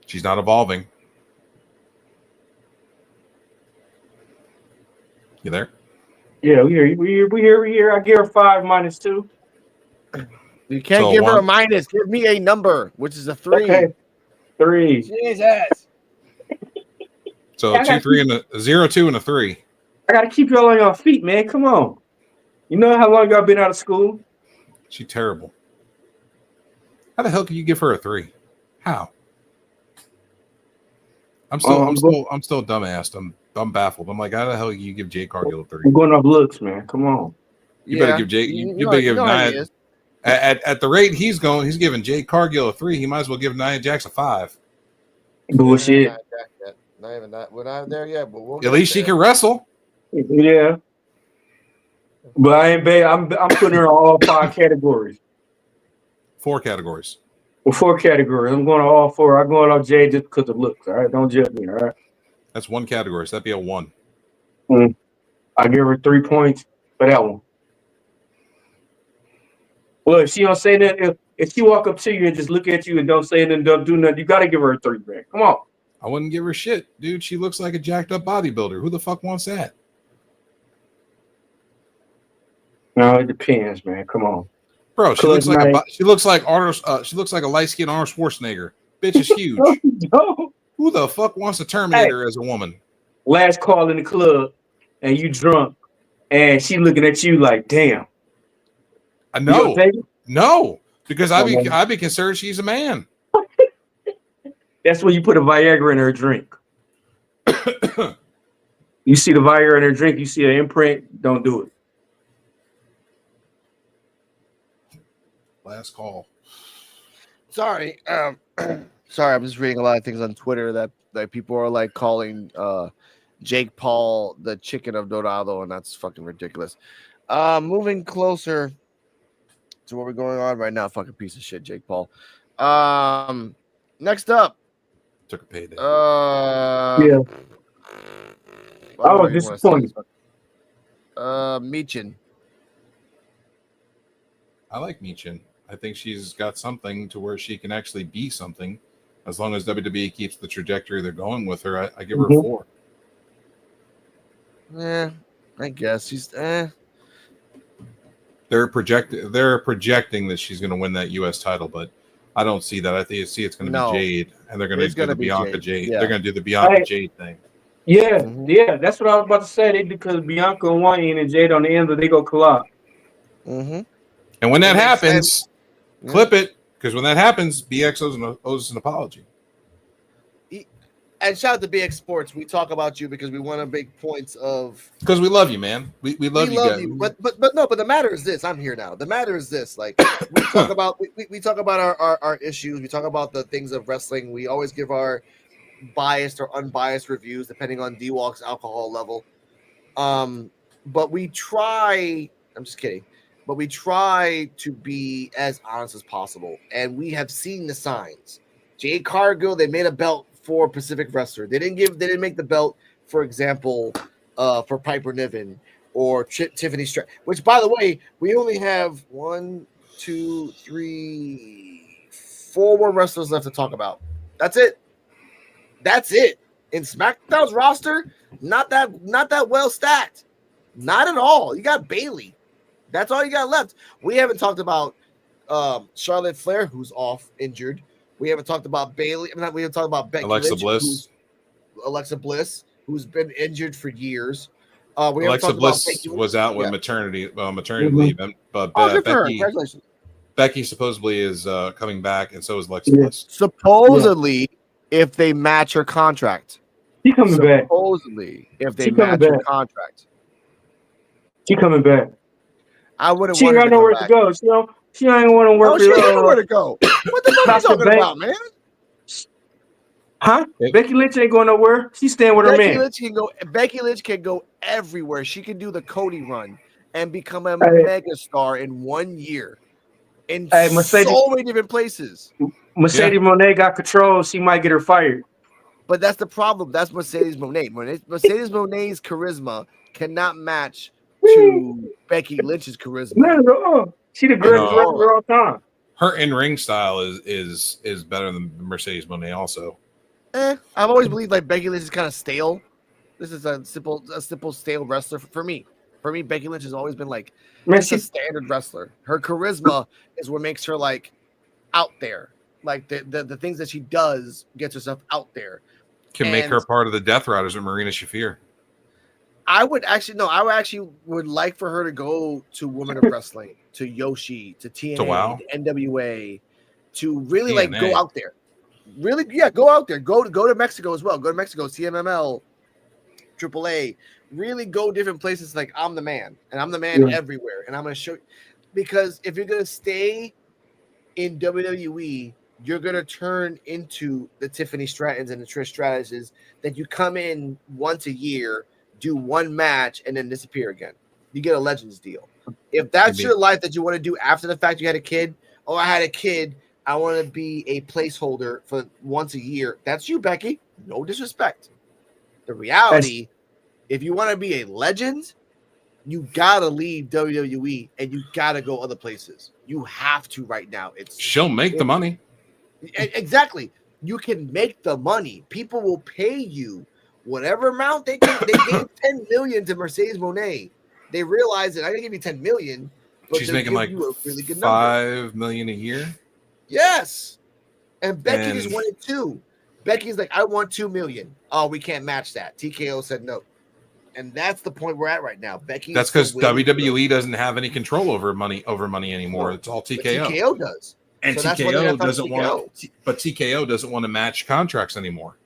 She's not evolving. You there? Yeah, we here. I give her 5 -2. You can't give her a minus. Give me a number, which is a 3. Okay. 3. Jesus. So 2, 3, and a 0, 2, and a 3. I gotta keep y'all on your feet, man. Come on. You know how long y'all been out of school? She's terrible. How the hell can you give her a 3? How? I'm still dumbassed. I'm baffled. I'm like, how the hell can you give Jade Cargill a 3? I'm going off looks, man. Come on. You better give Jade. You better give Nia. At the rate he's going, he's giving Jade Cargill a 3. He might as well give Nia Jax a 5. Bullshit. Not even that. We're not there yet, but at least she can wrestle. Yeah. But I ain't bad. I'm putting her on all 5 categories. 4 categories. Well, 4 categories. I'm going to all 4. I'm going on Jade just because of looks. All right, don't judge me. All right. That's 1 category. So that'd be a 1. I give her 3 points for that one. Well, if she don't say that, if she walk up to you and just look at you and don't say nothing, don't do nothing, you got to give her a 3, man. Come on. I wouldn't give her shit, dude. She looks like a jacked up bodybuilder. Who the fuck wants that? No, it depends, man. Come on, bro. She looks like Arnold. She looks like a light skinned Arnold Schwarzenegger. Bitch is huge. No. Who the fuck wants to terminate her as a woman? Last call in the club, and you drunk, and she looking at you like, damn. I know. No, because I'd be concerned she's a man. That's when you put a Viagra in her drink. You see the Viagra in her drink, you see an imprint, don't do it. Last call. Sorry, sorry. I'm just reading a lot of things on Twitter that people are like calling Jake Paul the chicken of Dorado, and that's fucking ridiculous. Moving closer to what we're going on right now. Fucking piece of shit, Jake Paul. Next up. Took a payday. Yeah. I was disappointed. Meechin. I like Meechin. I think she's got something to where she can actually be something. As long as WWE keeps the trajectory they're going with her, I give her a 4. Yeah, I guess she's. They're projecting that she's going to win that U.S. title, but I don't see that. I think it's going to be Jade, and they're going to do the Bianca Jade. Yeah. They're going to do the Bianca Jade thing. Yeah, yeah, that's what I was about to say. They because Bianca and Wayne and Jade on the end, they go collide. Mm-hmm. And when that happens, clip it, because when that happens, BX owes us an apology. And shout out to BX Sports. We talk about you because we want to make points of because we love you, man. We love you guys. But the matter is this. I'm here now. The matter is this. Like we talk about we talk about our issues. We talk about the things of wrestling. We always give our biased or unbiased reviews depending on D-Walk's alcohol level. But we try. I'm just kidding. But we try to be as honest as possible, and we have seen the signs. Jade Cargill, they made a belt for Pacific Wrestler. They didn't make the belt, for example, for Piper Niven or Tiffany Stratton. Which, by the way, we only have 1, 2, 3, 4 more wrestlers left to talk about. That's it. That's it. In SmackDown's roster, not that well stacked. Not at all. You got Bayley. That's all you got left. We haven't talked about Charlotte Flair, who's off injured. We haven't talked about Bayley. We haven't talked about Becky Alexa Lynch, Bliss, who's been injured for years. Alexa Bliss was out with maternity leave, but Becky supposedly is coming back, and so is Alexa Bliss. Supposedly, if they match her contract. She coming back. Supposedly, if they match her contract. She coming back. I wouldn't. She got nowhere to go. She ain't want to work. She ain't nowhere to go. What the fuck are you talking about, man? Huh? Becky Lynch ain't going nowhere. She's staying with her man. Becky Lynch can go everywhere. She can do the Cody run and become a mega star in 1 year in so many different places. Mercedes Moné got control. She might get her fired. But that's the problem. That's Mercedes Moné. Mercedes Moné's charisma cannot match to Becky Lynch's charisma. No. She the greatest wrestler of all time. Her in-ring style is better than Mercedes Moné also. I've always believed like Becky Lynch is kind of stale. This is a simple stale wrestler for me. For me, Becky Lynch has always been like a standard wrestler. Her charisma is what makes her like out there. Like the things that she does gets herself out there. Can make her part of the Death Riders with Marina Shafir. I would actually like for her to go to Women of Wrestling, to Yoshi, to TNA, to NWA, to really TNA. Like go out there. Really, go out there. Go to Mexico as well. Go to Mexico, CMML, AAA. Really go different places. Like I'm the man, and I'm the man everywhere. And I'm gonna show you, because if you're gonna stay in WWE, you're gonna turn into the Tiffany Strattons and the Trish Stratus that you come in once a year, do one match, and then disappear again. You get a Legends deal. If that's your life that you want to do after the fact you had a kid, I had a kid, I want to be a placeholder for once a year. That's you, Becky. No disrespect. The reality, if you want to be a legend, you gotta leave WWE and you gotta go other places. You have to right now. She'll make the money. Exactly. You can make the money. People will pay you whatever amount they can. They gave $10 million to Mercedes Moné. They realized that I can give you $10 million, but she's making like a really good $5 million a year. Yes, and Becky just wanted $2 million. Becky's like, I want $2 million. Oh, we can't match that. TKO said no, and that's the point we're at right now. Becky. That's because WWE doesn't have any control over money anymore. No, it's all TKO. TKO does, and so TKO doesn't want to. But TKO doesn't want to match contracts anymore.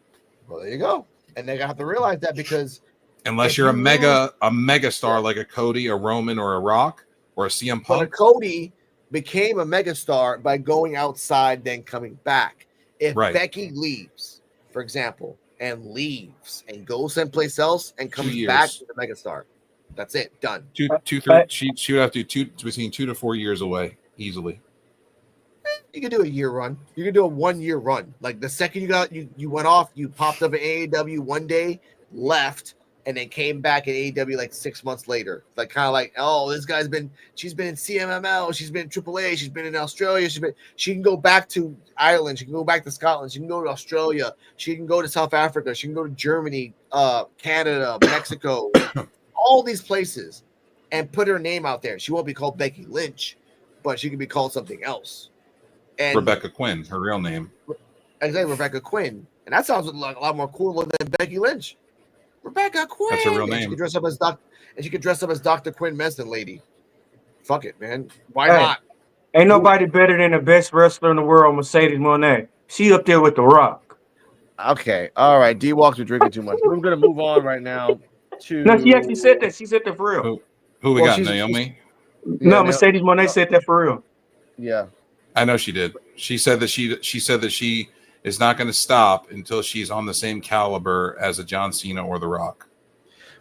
Well, there you go. And they have to realize that because Unless If you're you a mega star like a Cody, a Roman, or a Rock, or a CM But a Punk. Cody became a megastar by going outside, then coming back. If Right. Becky leaves, for example, and leaves and goes someplace else and 2 comes years. back to the megastar, that's it, done. Two, 3. She would have to do between 2 to 4 years away easily. You could do a year run. You could do a 1 year run. Like the second you went off, you popped up at AEW one day, left, and then came back at AEW like 6 months later. Like kind of like, oh, she's been in CMML, she's been in AAA, she's been in Australia, she can go back to Ireland, she can go back to Scotland, she can go to Australia, she can go to South Africa, she can go to Germany, Canada, Mexico, all these places, and put her name out there. She won't be called Becky Lynch, but she could be called something else. And Rebecca Quinn, her real name. Exactly, Rebecca Quinn. And that sounds like a lot more cooler than Becky Lynch. Rebecca Quinn. That's her real And name. she could dress up as Dr. Quinn Meston lady. Fuck it, man. Why Hey. not? Ain't nobody better than the best wrestler in the world, Mercedes Moné. She up there with The Rock. Okay. All right. D-Walks, you're drinking too much. We're gonna move on right now to No, she actually said that. She said that for real. Who we Well, got? she's- Naomi? No, Mercedes Moné said that for real. Yeah. I know she did. She said that she is not going to stop until she's on the same caliber as a John Cena or The Rock.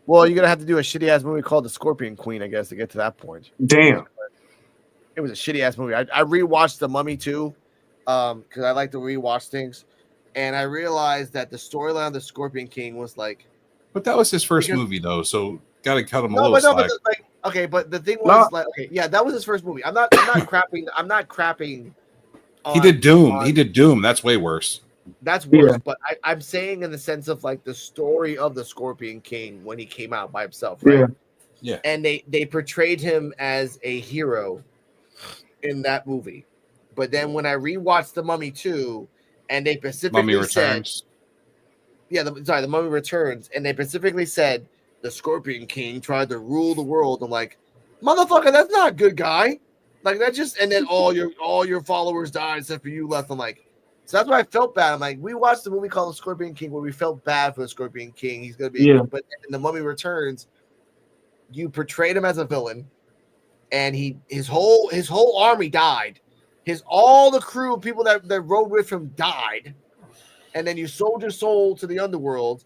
Well, you're gonna have to do a shitty ass movie called The Scorpion Queen, I guess, to get to that point. Damn. It was a shitty ass movie. I rewatched The Mummy too, because I like to rewatch things, and I realized that the storyline of the Scorpion King was like, But that was his first Because- movie, though, so got to cut him a no, little but slack. okay, but the thing No. was like, okay, yeah, that was his first movie. I'm not crapping. I'm not crapping. He did Doom. on- He did Doom. That's way worse. That's worse. Yeah. But I'm saying in the sense of like the story of the Scorpion King when he came out by himself, right? Yeah. Yeah. And they portrayed him as a hero in that movie. But then when I rewatched The Mummy 2, and they specifically Mummy said, Returns. The Mummy Returns, and they specifically said the Scorpion King tried to rule the world. I'm like, motherfucker, that's not a good guy. Like that just, and then all your followers died except for you left. I'm like, so that's why I felt bad. I'm like, we watched the movie called The Scorpion King where we felt bad for the Scorpion King. He's gonna be, Yeah. but in The Mummy Returns, you portrayed him as a villain, and his whole army died. All the crew of people that rode with him died, and then you sold your soul to the underworld.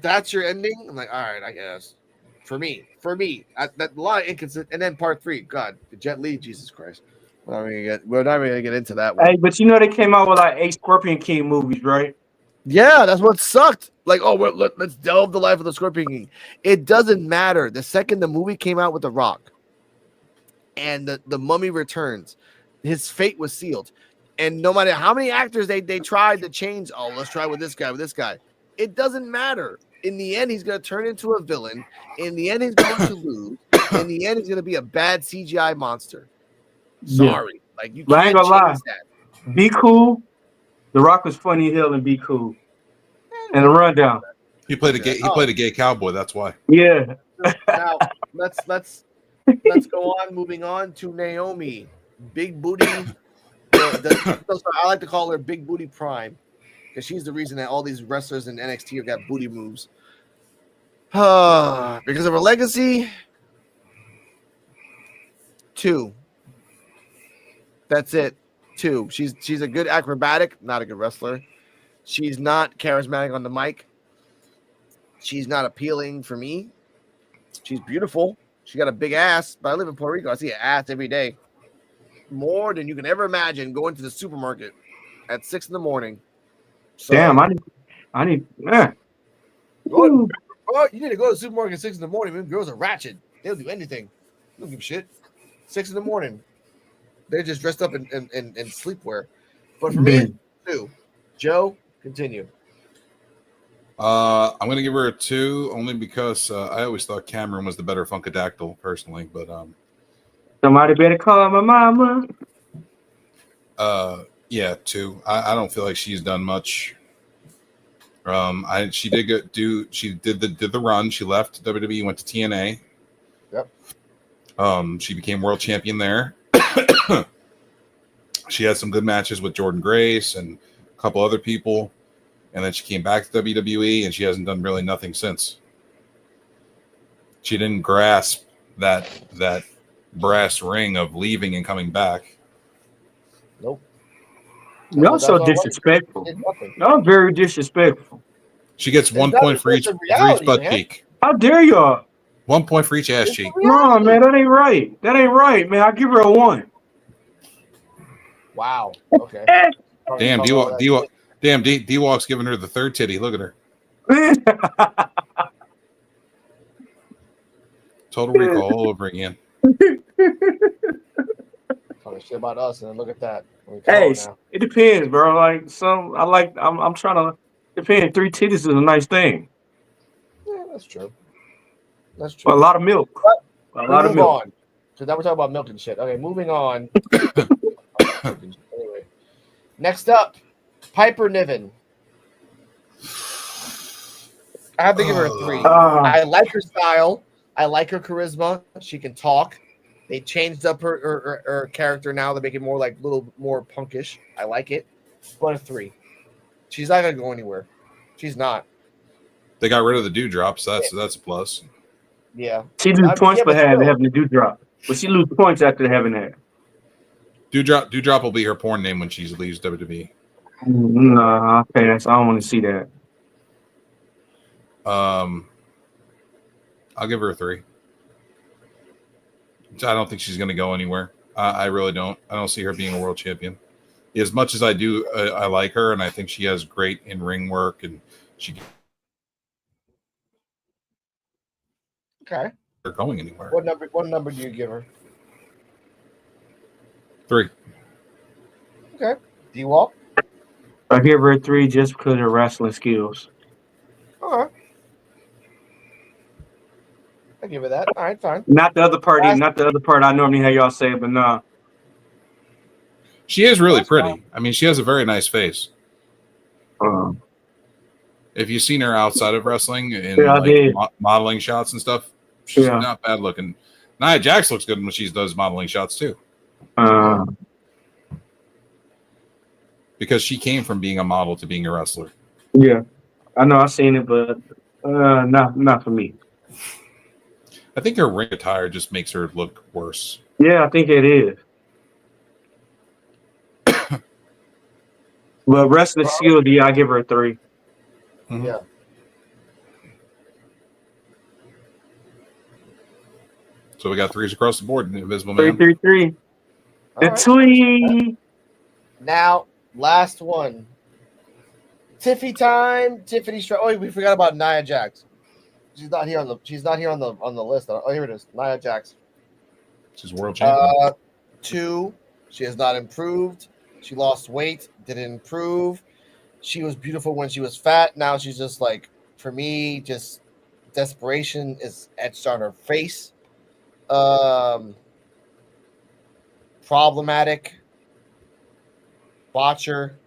That's your ending. I'm like, all right, I guess. For me, that a lot of inconsistent. And then part 3, God, the Jet Li, Jesus Christ. We're not even gonna get into that one. Hey, but you know they came out with like 8 Scorpion King movies, right? Yeah, that's what sucked. Like, oh, let's delve the life of the Scorpion King. It doesn't matter. The second the movie came out with The Rock and the Mummy Returns, his fate was sealed. And no matter how many actors they tried to change, oh, let's try with this guy. It doesn't matter. In the end, he's going to turn into a villain. In the end, he's going to lose. In the end, he's going to be a bad CGI monster. Sorry. Like, you But I can't ain't gonna lie. change that. Be Cool. The Rock was funny as hell and Be Cool. And The Rundown. He played a gay. He Oh. played a gay cowboy. That's why. Yeah. Now, let's go on. Moving on to Naomi. Big booty. I like to call her Big Booty Prime because she's the reason that all these wrestlers in NXT have got booty moves. Because of her legacy. 2. That's it. 2. She's a good acrobatic, not a good wrestler. She's not charismatic on the mic. She's not appealing for me. She's beautiful. She got a big ass, but I live in Puerto Rico. I see an ass every day. More than you can ever imagine going to the supermarket at 6 in. So, Damn, I need man. you need to go to the supermarket at 6 in. Them girls are ratchet. They'll do anything. They don't give a shit. 6 in. They're just dressed up in sleepwear. But for me, 2. Joe, continue. I'm gonna give her a 2 only because I always thought Cameron was the better Funkadactyl personally, but Somebody better call my mama. yeah, 2. I don't feel like she's done much. She did the run. She left WWE, went to TNA. Yep. She became world champion there. She had some good matches with Jordan Grace and a couple other people. and then she came back to WWE, and she hasn't done really nothing since. She didn't grasp that brass ring of leaving and coming back. Nope. Y'all so That's all right. disrespectful. Did nothing. Y'all very disrespectful. She gets It's 1 not- point for it's each a reality, butt man. cheek. How dare y'all? 1 point for each ass It's a cheek. No, reality. man, that ain't right. That ain't right, man. I give her a 1. Wow. Okay. Damn, Talking all that shit. Damn, D-Walk's giving her the third titty. Look at her. Total Recall all over again. Talking shit about us, and then look at that. Hey, Now. it depends, bro. Like I'm trying to depend. 3 titties is a nice thing. Yeah, that's true. That's A true. lot of milk. A lot of Move milk. on. So now we're talking about milk and shit. Okay, moving on. Anyway, next up, Piper Niven. I have to give her a 3. I like her style. I like her charisma. She can talk. They changed up her character now to make it more like a little more punkish. I like it. But a 3. She's not gonna go anywhere. She's not. They got rid of the dewdrops. That's a plus. Yeah. She lose points for but still. having the dewdrop. But she lose points after having that. Dewdrop will be her porn name when she leaves WWE. Nah, okay, I don't want to see that. I'll give her a 3. I don't think she's going to go anywhere. I really don't. I don't see her being a world champion. As much as I do, I like her, and I think she has great in-ring work, and she. Okay. They're going anywhere. What number do you give her? 3. Okay. D-Walk? I give her a 3 just because of her wrestling skills. All right. I give her that. All right, fine. Not the other part. Not the other part. I normally hear y'all say, but nah. She is really pretty. I mean, she has a very nice face. If you've seen her outside of wrestling in modeling shots and stuff, she's not bad looking. Nia Jax looks good when she does modeling shots too. Because she came from being a model to being a wrestler. Yeah, I know. I've seen it, but not for me. I think her ring attire just makes her look worse. Yeah, I think it is. But wrestling skill, I give her a 3. Mm-hmm. Yeah. So we got 3s across the board. Invisible Man. 3. The tweet. Now, last one. Tiffy time. Tiffany. Oh, we forgot about Nia Jax. She's not here on the list. Oh, here it is. Nia Jax. She's world champion. 2. She has not improved. She lost weight. Didn't improve. She was beautiful when she was fat. Now she's just like, for me, just desperation is etched on her face. Problematic. Botcher.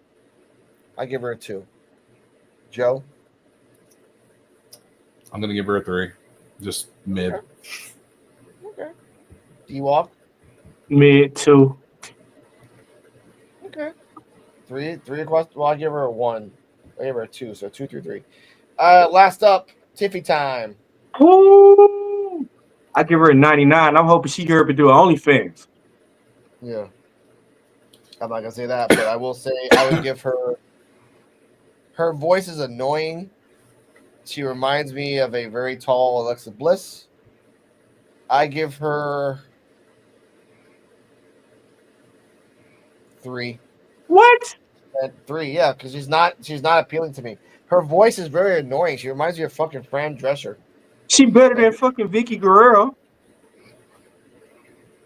I give her a 2. Joe? I'm going to give her a 3. Just mid. Okay. D-Walk? Mid 2. Okay. 3 across. Well, I'll give her a 1. I give her a 2, so 2 through 3. Last up, Tiffy time. Ooh. I give her a 99. I'm hoping she can do OnlyFans. Yeah. I'm not gonna say that, but I will say I would give her. Her voice is annoying. She reminds me of a very tall Alexa Bliss. I give her 3. What? 3, yeah, because she's not appealing to me. Her voice is very annoying. She reminds me of fucking Fran Drescher. She better than fucking Vicky Guerrero.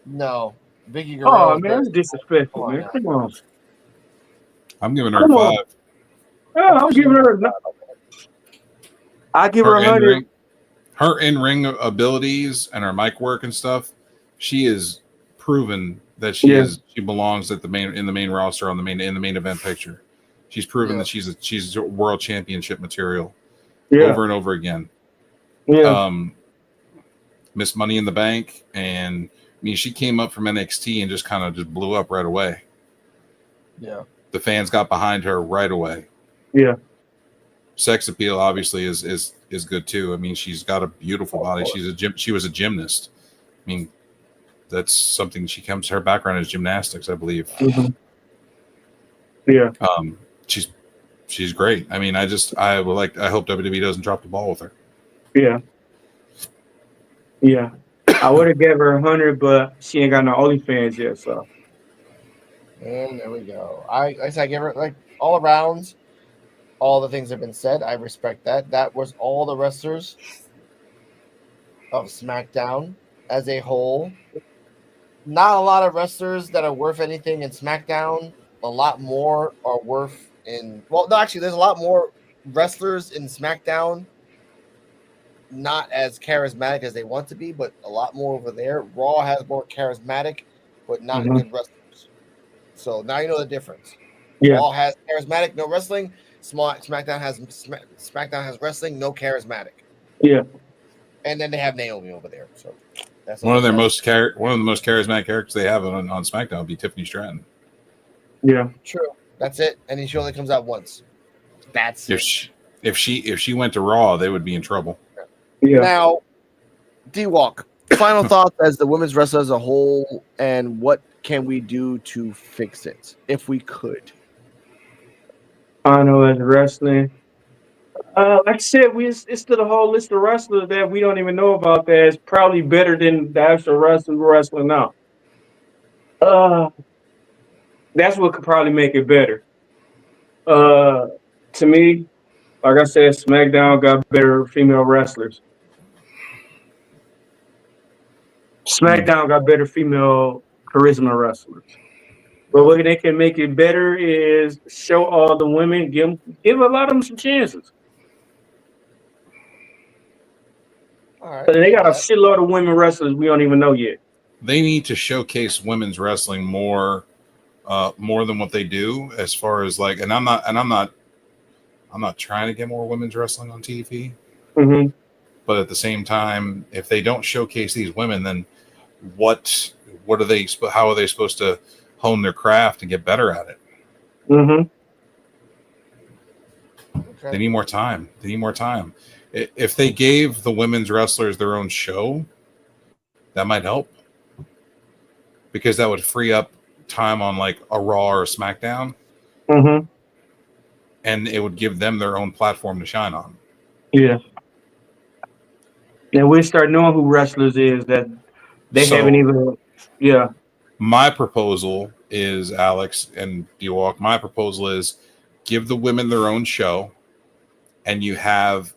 No, Vicky Guerrero. Oh man, that's disrespectful, man. Come on. I'm giving her a 5. Yeah, I'm giving her. I give her 100. Her in-ring abilities and her mic work and stuff. She is proven that she belongs in the main roster in the main event picture. She's proven that she's world championship material over and over again. Yeah. Miss Money in the Bank, and I mean she came up from NXT and just kind of just blew up right away. Yeah. The fans got behind her right away. Yeah. sex appeal obviously is good too. I mean, she's got a beautiful body. She was a gymnast. I mean, that's something she comes. Her background is gymnastics, I believe. Mhm. Yeah. She's great. I mean, I hope WWE doesn't drop the ball with her. Yeah. Yeah. I would have gave her 100, but she ain't got no OnlyFans yet. So And there we go. I give her like all around. All the things have been said. I respect that. That was all the wrestlers of SmackDown as a whole. Not a lot of wrestlers that are worth anything in SmackDown. A lot more are worth in. Well, no, actually, there's a lot more wrestlers in SmackDown. Not as charismatic as they want to be, but a lot more over there. Raw has more charismatic, but not Mhm. good wrestlers. So now you know the difference. yeah. Raw has charismatic, no wrestling. SmackDown has wrestling, no charismatic. Yeah. And then they have Naomi over there. So that's One of the most charismatic characters they have on SmackDown would be Tiffany Stratton. Yeah. True. That's it. And she only comes out once. That's If she went to Raw, they would be in trouble. Yeah. Now, D-Walk, final thoughts as the women's wrestler as a whole, and what can we do to fix it if we could? I know as wrestling. Like I said, it's still a whole list of wrestlers that we don't even know about that is probably better than the actual wrestling we're wrestling now. That's what could probably make it better. To me, like I said, SmackDown got better female wrestlers. SmackDown got better female charisma wrestlers. But what they can make it better is show all the women, give a lot of them some chances. All right. But they got a shitload of women wrestlers we don't even know yet. They need to showcase women's wrestling more than what they do, as far as like, and I'm not trying to get more women's wrestling on TV. Mm-hmm. But at the same time, if they don't showcase these women, then what are they? How are they supposed to hone their craft and get better at it? Mm-hmm. Okay. They need more time. If they gave the women's wrestlers their own show, that might help, because that would free up time on like a Raw or a SmackDown, Mm-hmm. and it would give them their own platform to shine on. Yeah. And we start knowing who wrestlers is that they haven't even. Yeah. My proposal is, Alex and D-Walk, my proposal is give the women their own show, and you have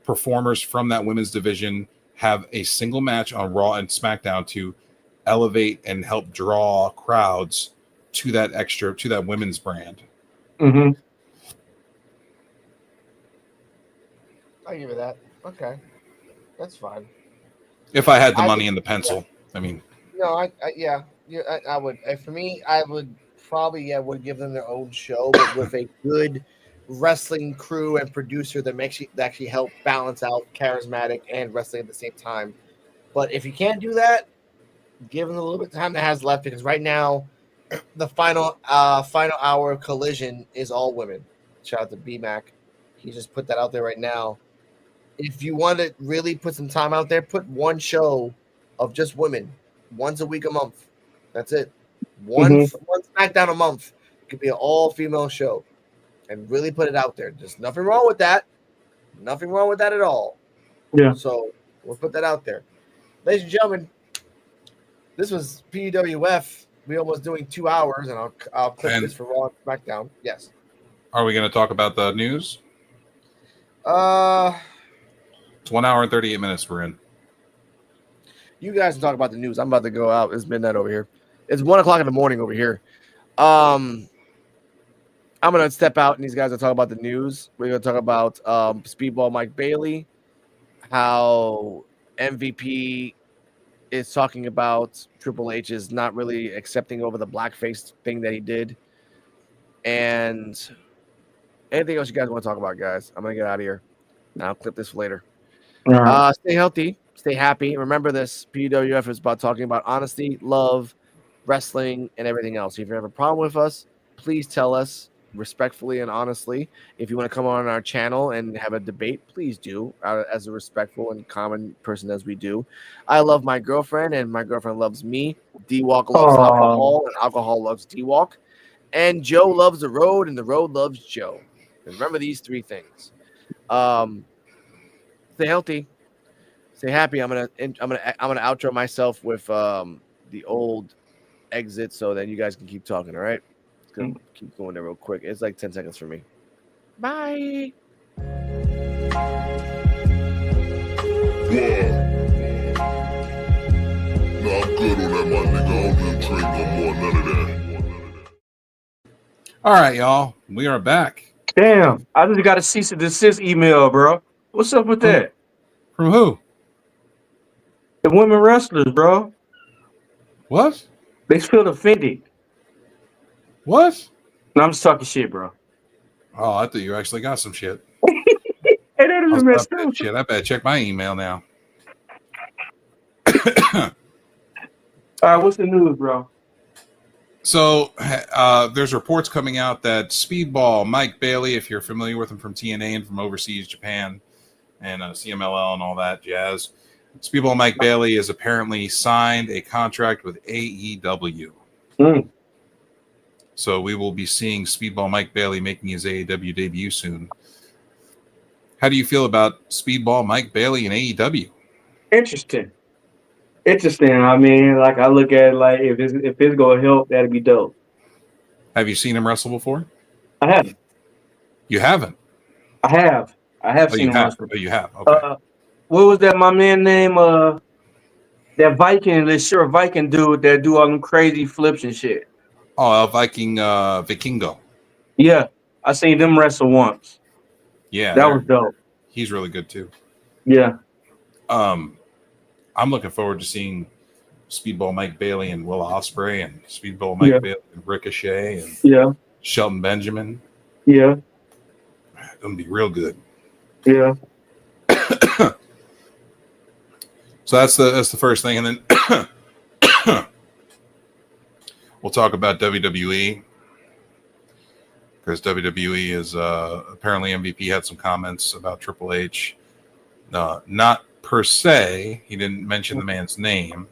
performers from that women's division have a single match on Raw and SmackDown to elevate and help draw crowds to that women's brand. Mm-hmm. I'll give you that. Okay. That's fine. If I had the money and the pencil, I mean. No, I would. For me, I would probably would give them their own show, but with a good wrestling crew and producer that actually help balance out charismatic and wrestling at the same time. But if you can't do that, give them a little bit of time that has left, because right now the final hour of Collision is all women. Shout out to B-Mac. He just put that out there right now. If you want to really put some time out there, put one show of just women once a week, a month. That's it. One SmackDown a month. It could be an all-female show, and really put it out there. There's nothing wrong with that. Nothing wrong with that at all. Yeah. So we'll put that out there. Ladies and gentlemen, this was PWF. We almost doing 2 hours, and I'll clip this for Raw and SmackDown. Yes. Are we going to talk about the news? It's 1 hour and 38 minutes we're in. You guys can talk about the news. I'm about to go out. It's midnight over here. It's 1 o'clock in the morning over here. I'm gonna step out, and these guys will talk about the news. We're gonna talk about Speedball Mike Bailey, how MVP is talking about Triple H is not really accepting over the blackface thing that he did, and anything else you guys want to talk about, guys. I'm gonna get out of here. I'll clip this for later. All right. Stay healthy, stay happy. Remember this: PWF is about talking about honesty, love, wrestling, and everything else. If you have a problem with us, please tell us. respectfully and honestly. If you want to come on our channel and have a debate, please do, as a respectful and common person as we do. I love my girlfriend, and my girlfriend loves me. D-Walk loves alcohol, and alcohol loves D-Walk. And Joe loves the road, and the road loves Joe. And remember these three things. Stay healthy, stay happy. I'm gonna outro myself with the old exit, so then you guys can keep talking. All right, it's gonna keep going there real quick. It's like 10 seconds for me. Bye. Yeah. No, I'm good on that, my nigga. I don't even drink no more, none of that. All right, y'all. We are back. Damn, I just got a cease and desist email, bro. What's up with that? From who? The women wrestlers, bro. What? They feel offended. What? No, I'm just talking shit, bro. Oh, I thought you actually got some shit. Hey, that is a mess up. Shit, I better check my email now. All right, what's the news, bro? So there's reports coming out that Speedball Mike Bailey, if you're familiar with him from TNA and from overseas Japan and CMLL and all that jazz, Speedball Mike Bailey has apparently signed a contract with AEW. So we will be seeing Speedball Mike Bailey making his AEW debut soon. How do you feel about Speedball Mike Bailey and AEW? Interesting. I mean, like I look at it like if it's gonna help, that'd be dope. Have you seen him wrestle before? I have. You haven't? I have seen him wrestle. Oh, you have. Okay. What was that? My man name? That Viking, that sure Viking dude that do all them crazy flips and shit. Oh, Vikingo. Yeah, I seen them wrestle once. Yeah, that was dope. He's really good too. Yeah. I'm looking forward to seeing Speedball Mike Bailey and Will Ospreay and Speedball Mike Bailey and Ricochet and Shelton Benjamin. Yeah. It's gonna be real good. Yeah. So that's the first thing, and then we'll talk about WWE because WWE is apparently MVP had some comments about Triple H. Not per se, he didn't mention the man's name,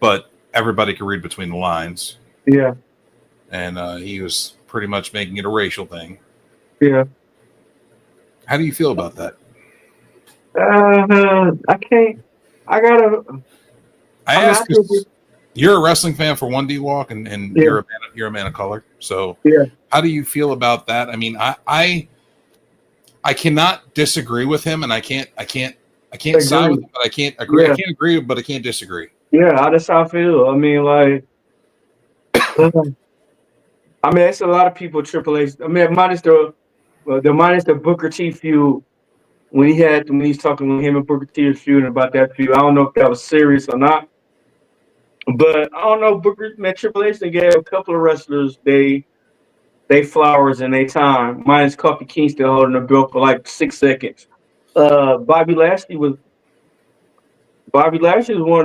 but everybody could read between the lines. Yeah. And he was pretty much making it a racial thing. Yeah. How do you feel about that? I can't. I ask because you're a wrestling fan for one, D-Walk, and you're a man of color. So how do you feel about that? I mean, I cannot disagree with him, and I can't side with him, but I can't agree. I can't agree, but I can't disagree. Yeah, that's how I feel. I mean, like, I mean, it's a lot of people. Triple H. I mean, minus the Booker T feud when he's talking with him and Booker T was feuding about that feud. I don't know if that was serious or not, but I don't know. Triple H gave a couple of wrestlers they flowers in their time. Minus Kofi Kingston holding the belt for like 6 seconds. Bobby Lashley was one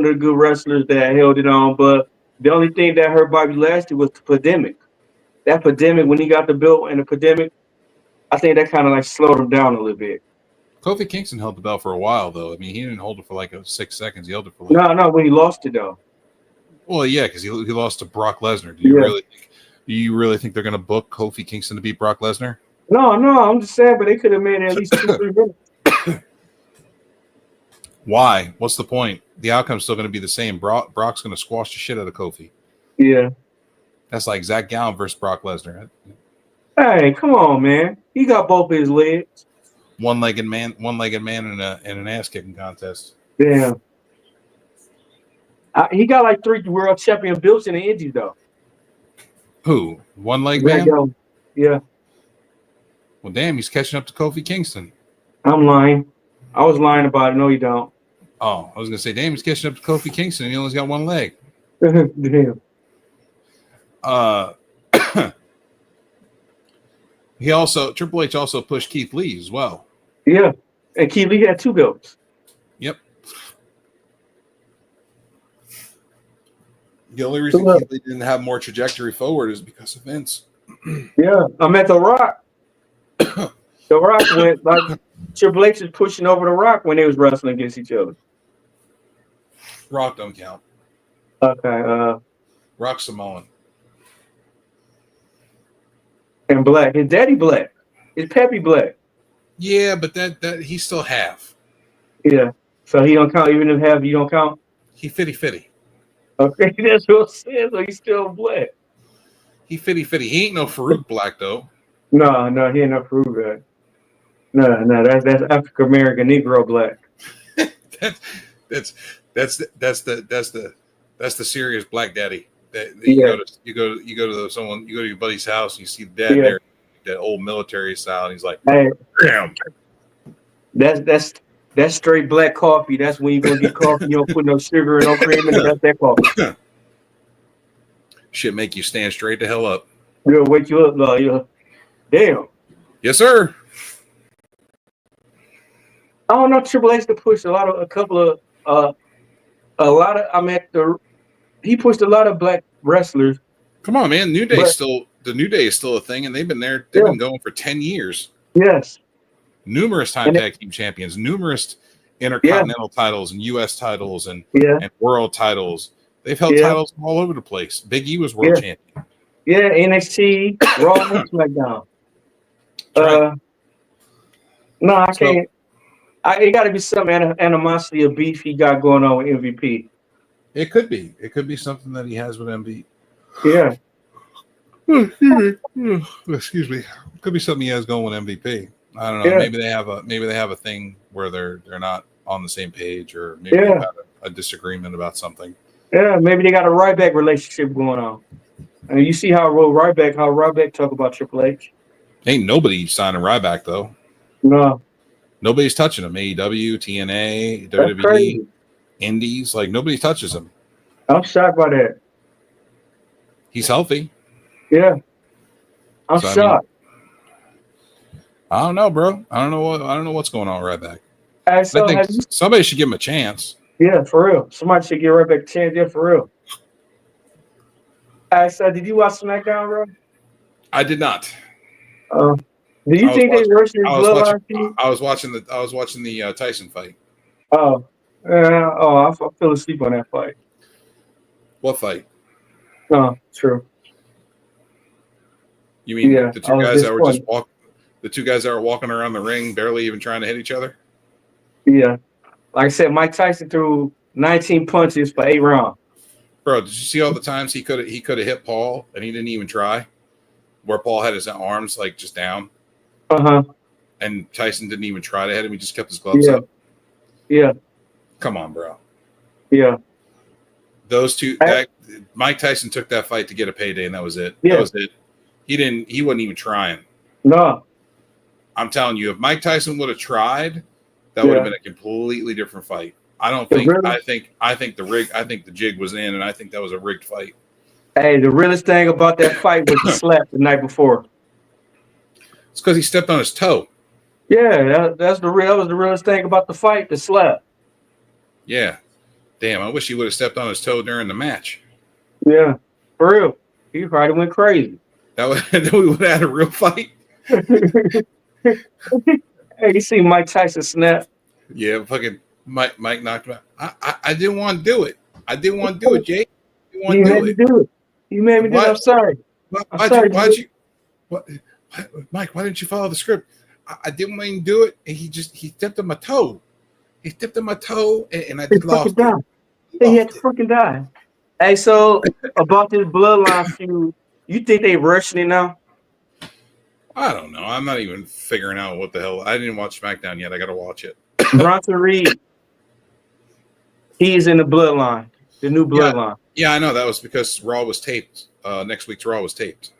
of the good wrestlers that held it on, but the only thing that hurt Bobby Lashley was the pandemic. That pandemic, when he got the belt and the pandemic, I think that kind of like slowed him down a little bit. Kofi Kingston held the belt for a while, though. I mean, he didn't hold it for like 6 seconds. He held it for like... No, when he lost it, though. Well, yeah, because he lost to Brock Lesnar. Do you really think they're going to book Kofi Kingston to beat Brock Lesnar? No, I'm just saying, but they could have made it at least 2-3 minutes. Why? What's the point? The outcome's still going to be the same. Brock's going to squash the shit out of Kofi. Yeah. That's like Zach Gallen versus Brock Lesnar. Hey, come on, man. He got both his legs. One-legged man in an ass-kicking contest. Yeah. He got like 3 world champion belts in the Indies, though. Who? One-legged man? Yeah. Well, damn, he's catching up to Kofi Kingston. I'm lying. I was lying about it. No, you don't. Oh, I was going to say, damn, he's catching up to Kofi Kingston, and he only's got one leg. Damn. Triple H also pushed Keith Lee as well. Yeah, and Keith Lee had 2 belts. Yep. The only reason Keith Lee didn't have more trajectory forward is because of Vince. Yeah, I'm at The Rock. The Rock went like Triple H is pushing over The Rock when they was wrestling against each other. Rock don't count. Okay, Rock Samoan. and Black. His daddy Black. His pappy Black. Yeah, but that he's still half. Yeah. So he don't count, even if half you don't count. He fitty. Okay, that's what I'm saying. So he's still Black. He fitty. He ain't no Farouk Black though. No, he ain't no prove that. No, that's African American Negro Black. that's the serious black daddy. That Yeah. you go to your buddy's house and you see the dad Yeah. there, that old military style, and he's like, Hey, damn. that's straight black coffee. That's when you gonna get coffee. You don't put no sugar and no cream in it. That's that coffee. Shit make you stand straight the hell up. It'll wake you up, like, damn. Yes, sir. I don't know. Triple H to push he pushed a lot of black wrestlers. Come on, man. The New Day is still a thing, and they've been there. They've been going for 10 years. Yes. Numerous time tag team champions, numerous intercontinental titles and U.S. titles and world titles. They've held titles all over the place. Big E was world champion. Yeah, NXT, Raw, and SmackDown. Right. No, I can't. It got to be some animosity or beef he got going on with MVP. It could be. It could be something that he has with MVP. Yeah. Excuse me. Could be something he has going with MVP. I don't know. Yeah. Maybe they have a thing where they're not on the same page, or maybe they've had a disagreement about something. Yeah, maybe they got a Ryback relationship going on. And you see how Ryback talk about Triple H. Ain't nobody signing Ryback though. No. Nobody's touching him. AEW, TNA, That's WWE, crazy. Indies, like nobody touches him. I'm shocked by that. He's healthy. Yeah. I'm So, shocked. I don't know, bro. I don't know what's going on with Ryback. Hey, so I think somebody should give him a chance. yeah, for real. Somebody should give Ryback a chance. Yeah, for real. Hey, so did you watch SmackDown, bro? I did not. Do you think they rushed his bloodline feud? I was watching the Tyson fight. Oh, I fell asleep on that fight. What fight? No, true. You mean Yeah, the I two was guys that were disappointed. the two guys that were walking around the ring, barely even trying to hit each other? Yeah, like I said, Mike Tyson threw 19 punches for 8 rounds. Bro, did you see all the times he could have hit Paul and he didn't even try? Where Paul had his arms like just down, and Tyson didn't even try to hit him. He just kept his gloves up. Yeah, Come on, bro. yeah. Those two, Mike Tyson took that fight to get a payday, and that was it. Yeah. That was it. He wasn't even trying. No, I'm telling you, if Mike Tyson would have tried, that would have been a completely different fight. I don't think. Really? I think the jig was in, and I think that was a rigged fight. hey, the realest thing about that fight was the slap the night before. It's because he stepped on his toe. Yeah, that was the realest thing about the fight, the slap. Yeah. Damn, I wish he would have stepped on his toe during the match. Yeah, for real. He probably went crazy. Then we would have had a real fight. Hey, you see Mike Tyson snap? Yeah, fucking Mike knocked him out. I didn't want to do it. I didn't want to do it, Jake. I didn't want to do it. Do it. You made me do it. I'm sorry. Mike, why didn't you follow the script? I didn't want to do it, and he stepped on my toe. He stepped on my toe, and I just lost it. He had to freaking die. Hey, so about this bloodline feud, you think they rushing it now? I don't know. I'm not even figuring out what the hell. I didn't watch SmackDown yet. I got to watch it. Bronson Reed, he is in the bloodline, the new bloodline. Yeah, I know. That was because Raw was taped. Next week's Raw was taped.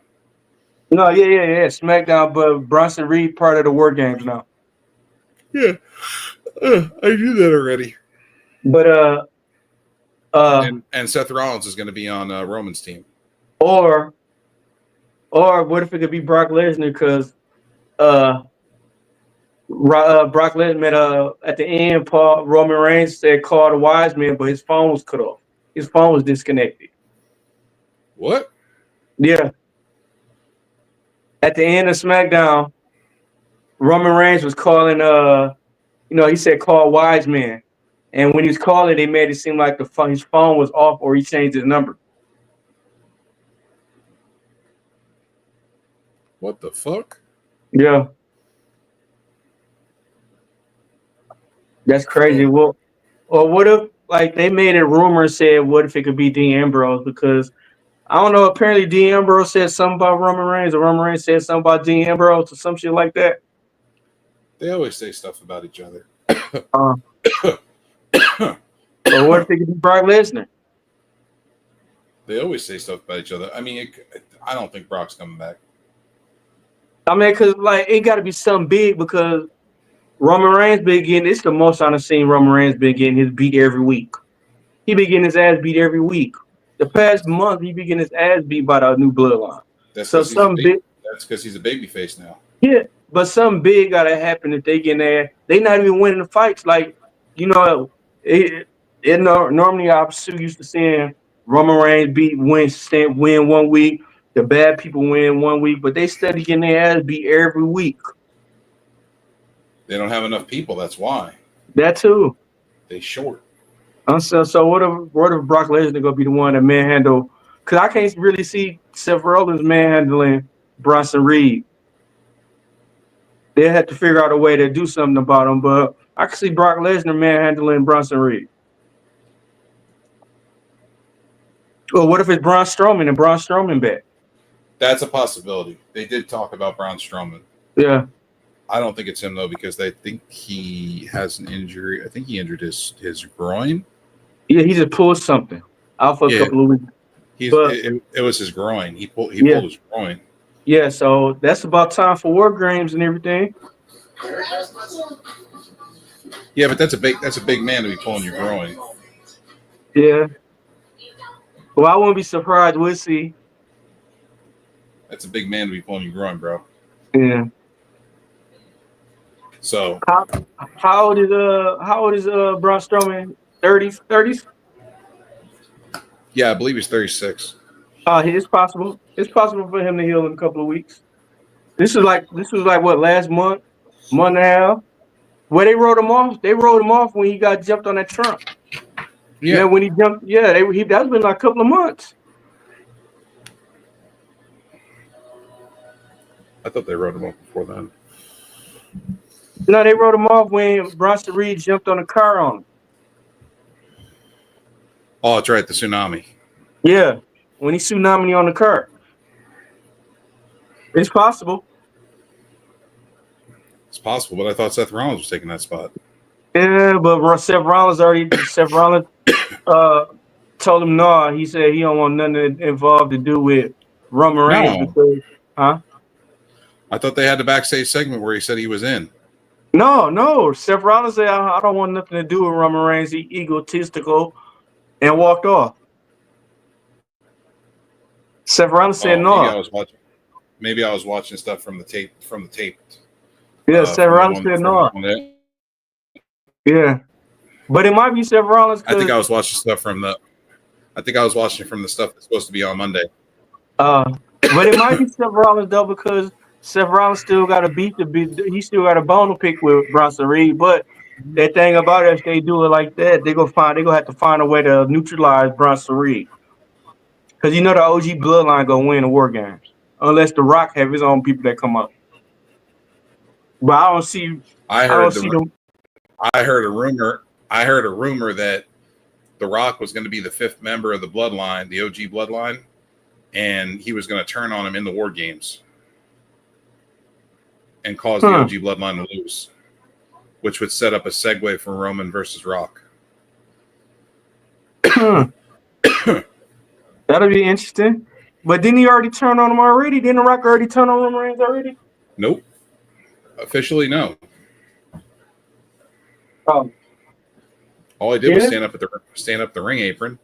No, yeah. SmackDown, but Bronson Reed part of the War Games now. Yeah, I knew that already. But and Seth Rollins is going to be on Roman's team. Or what if it could be Brock Lesnar? Because Brock Lesnar at the end, Roman Reigns said call the wise man, but his phone was cut off. His phone was disconnected. What? Yeah. At the end of SmackDown, Roman Reigns was calling. He said call wise man, and when he was calling, they made it seem like his phone was off or he changed his number. What the fuck? Yeah, that's crazy. So, Well, or what if like they made a rumor and said what if it could be Dean Ambrose because I don't know. Apparently, Dean Ambrose said something about Roman Reigns, or Roman Reigns said something about Dean Ambrose, or some shit like that. they always say stuff about each other. Uh, or what if it could be Brock Lesnar? They always say stuff about each other. I mean, I don't think Brock's coming back. I mean, because like it got to be something big because Roman Reigns been getting. It's the most I've seen Roman Reigns been getting his beat every week. He been getting his ass beat every week. The past month, he been getting his ass beat by the new bloodline. That's So because something big. That's because he's a baby face now. Yeah, but something big gotta happen if they get there. They not even winning the fights. Like normally I'm so used to seeing Roman Reigns win 1 week. The bad people win 1 week, but they steady getting their ass beat every week. They don't have enough people. That's why That too. they short. So what if Brock Lesnar gonna be the one that manhandle? Because I can't really see Seth Rollins manhandling Bronson Reed. They have to figure out a way to do something about him, but I can see Brock Lesnar manhandling Bronson Reed. Or what if it's Braun Strowman and Braun Strowman back? That's a possibility. They did talk about Braun Strowman. Yeah. I don't think it's him though because I think he has an injury. I think he injured his groin. Yeah, he just pulled something out for a couple of weeks. It was his groin. He pulled his groin. Yeah, so that's about time for War Games and everything. Yeah, but that's a big man to be pulling your groin. Yeah. Well, I wouldn't be surprised. We'll see. That's a big man to be pulling your groin, bro. Yeah. So how old is Braun Strowman? 30s? Yeah, I believe he's 36. It's possible. It's possible for him to heal in a couple of weeks. This was like what, last month and a half? Where they wrote him off. They wrote him off when he got jumped on that trunk. Yeah, when he jumped. Yeah, that's been like a couple of months. I thought they wrote him off before then. No, they wrote him off when Bronson Reed jumped on a car on him. Oh, that's right, the tsunami. Yeah, when he tsunami on the car. It's possible. It's possible, but I thought Seth Rollins was taking that spot. Yeah, but Seth Rollins told him no. He said he don't want nothing involved to do with Roman Reigns because, I thought they had the backstage segment where he said he was in. No. Seth Rollins said I don't want nothing to do with Roman Reigns. He egotistical, and walked off. Seth Rollins said no. Maybe I was watching stuff from the tape. Yeah, Seth Rollins said no. Yeah, but it might be Seth Rollins. I think I was watching stuff from the stuff that's supposed to be on Monday. But it might be Seth Rollins though because Seth Rollins still got a he still got a bone to pick with Bronson Reed. But the thing about it, if they do it like that, they're gonna have to find a way to neutralize Bronson Reed. Because the OG bloodline gonna win the War Games unless The Rock have his own people that come up. But I don't see. I heard a rumor that The Rock was going to be the 5th member of the bloodline, the OG bloodline, and he was going to turn on him in the War Games and cause the OG bloodline to lose, which would set up a segue for Roman versus Rock. That'll be interesting. But didn't he already turn on him already? Didn't The Rock already turn on Roman Reigns already? Nope. Officially, no. Oh. All he did was stand up the ring apron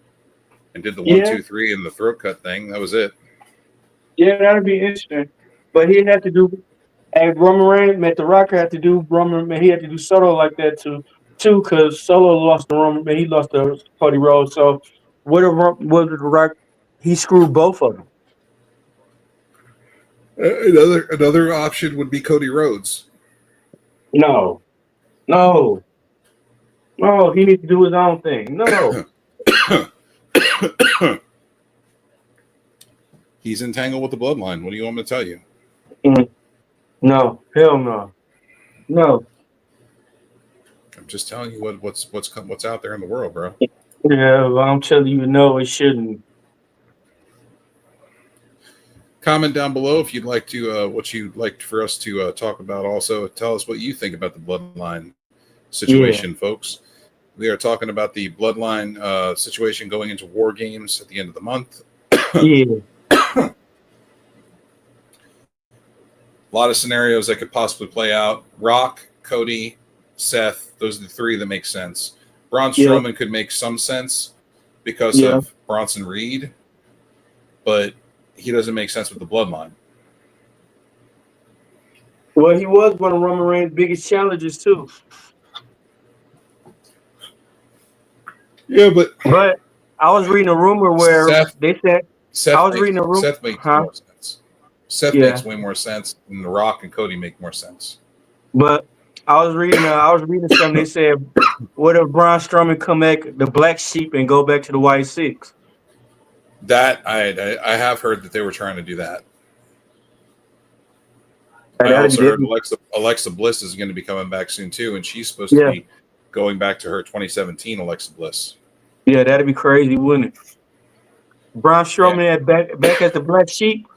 and did the 1, 2, 3 and the throat cut thing. That was it. Yeah, that'd be interesting. But he had to do, and Roman Reigns met The Rock had to do he had to do Solo like that too, because Solo lost to Roman, he lost to Cody Rhodes. So what was The Rock? He screwed both of them. Another option would be Cody Rhodes. No. He needs to do his own thing. No. He's entangled with the bloodline. What do you want me to tell you? No. Hell no. No. I'm just telling you what's out there in the world, bro. Yeah, well, I'm telling you, no, it shouldn't. Comment down below if you'd like to what you'd like for us to talk about. Also, tell us what you think about the bloodline situation, folks. We are talking about the bloodline situation going into War Games at the end of the month. Yeah. A lot of scenarios that could possibly play out. Rock, Cody, Seth, those are the three that make sense. Braun Strowman could make some sense because of Bronson Reed, but he doesn't make sense with the bloodline. Well, he was one of Roman Reigns' biggest challenges too. Yeah, but I was reading a rumor where they said Seth makes more sense. Seth makes way more sense than The Rock and Cody make more sense. But I was reading something. They said, what if Braun Strowman come back the black sheep and go back to the white six? That I have heard that they were trying to do that. I also heard Alexa Bliss is going to be coming back soon too, and she's supposed to be going back to her 2017 Alexa Bliss. Yeah, that'd be crazy, wouldn't it? Braun Strowman back at the black sheep.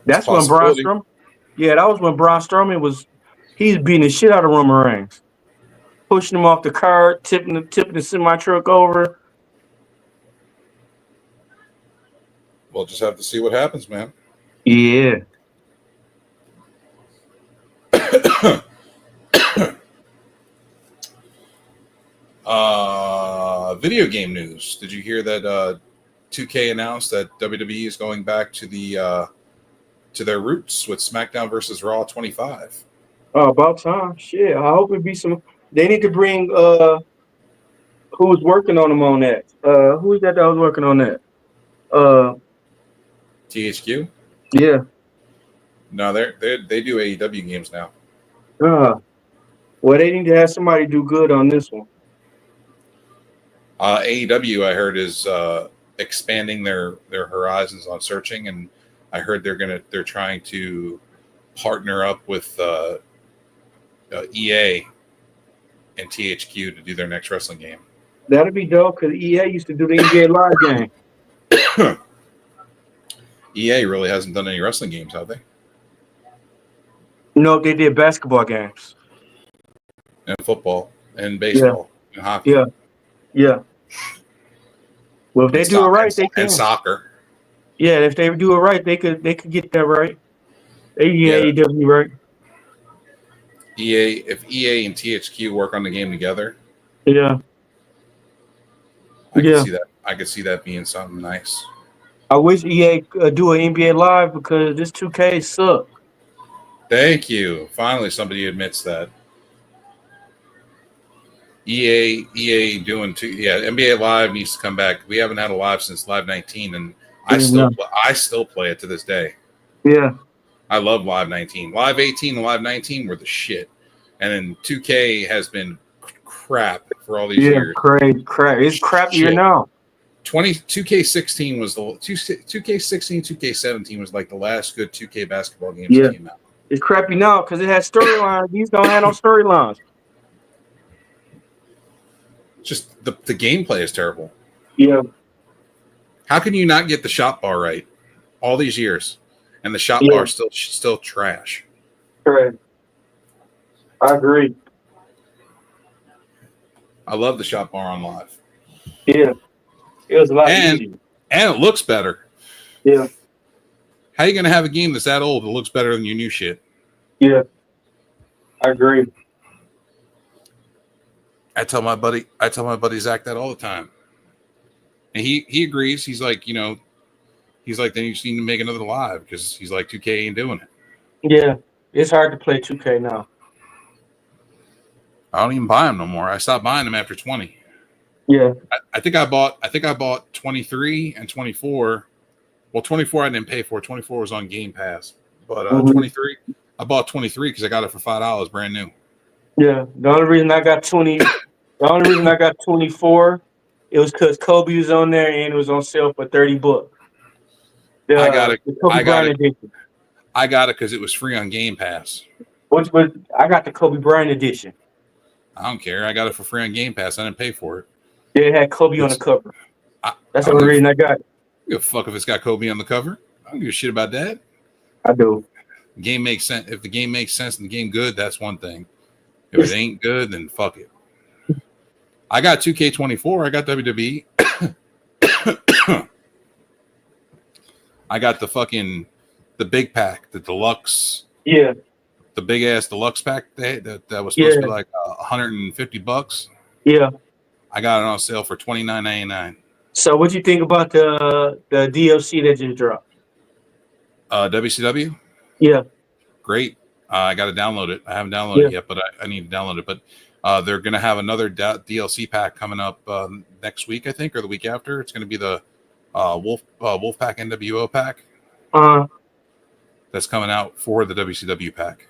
That's when Braun Strowman. Yeah, that was when Braun Strowman he's beating the shit out of Roman Reigns, pushing him off the car, tipping the semi truck over. We'll just have to see what happens, man. Yeah. Video game news. Did you hear that 2K announced that WWE is going back to their roots with Smackdown versus Raw 25? Oh, about time. Shit. I hope it be some. They need to bring who's working on them on that. Who is that was working on that? THQ? Yeah. No, they do AEW games now. Well, they need to have somebody do good on this one. AEW, I heard, is expanding their horizons on searching, and I heard they're trying to partner up with EA and THQ to do their next wrestling game. That'd be dope because EA used to do the NBA Live game. EA really hasn't done any wrestling games, have they? No, they did basketball games. And football and baseball and hockey. Yeah. Well, if they do it right, they can. And soccer. Yeah, if they do it right, they could get that right. AEW right. If EA and THQ work on the game together. Yeah. I can see that. I could see that being something nice. I wish EA could do an NBA Live because this 2K sucks. Thank you. Finally, somebody admits that. EA doing NBA Live needs to come back. We haven't had a live since Live 19, and I still play it to this day. Yeah. I love Live 19. Live 18 and Live 19 were the shit. And then 2K has been crap for all these years. Crap. It's crappier now. 2K16 was the 2K16, 2K17 was like the last good 2K basketball games that came out. It's crappy now because it has storylines. These don't have no storylines. Just the gameplay is terrible. Yeah. How can you not get the shot bar right all these years, and the shot bar still trash? Correct. I agree. I love the shot bar on Live. Yeah. It was a lot easier. And it looks better. Yeah. How are you going to have a game that's that old that looks better than your new shit? Yeah. I agree. I tell my buddy Zach that all the time. And he agrees. He's like, then you just need to make another Live because he's like 2K ain't doing it. Yeah. It's hard to play 2K now. I don't even buy them no more. I stopped buying them after 20. Yeah. I think I bought 23 and 24 Well, 24 I didn't pay for. 24 was on Game Pass, but Mhm. 23 I bought 23 because I got it for $5, brand new. Yeah, the only reason I got 24, it was because Kobe was on there and it was on sale for $30. I got it. The Kobe I got Bryant it. edition. I got it because it was free on Game Pass. Which was I got the Kobe Bryant edition. I don't care. I got it for free on Game Pass. I didn't pay for it. Yeah, it had Kobe on the It's- cover. I That's the don't only reason I got it. give a fuck if it's got Kobe on the cover. I don't give a shit about that. I do. The game makes sense. If the game makes sense and the game good, that's one thing. If it ain't good, then fuck it. I got 2K24. I got WWE. I got the big pack, the deluxe, Yeah, the big ass deluxe pack that was supposed to be like $150. yeah. I got it on sale for $29.99. So what you think about the DLC that just dropped? WCW, Yeah, great. I got to download it. I haven't downloaded it yet, but I need to download it. But they're going to have another DLC pack coming up next week, I think, or the week after. It's going to be the Wolfpack NWO pack that's coming out for the WCW pack.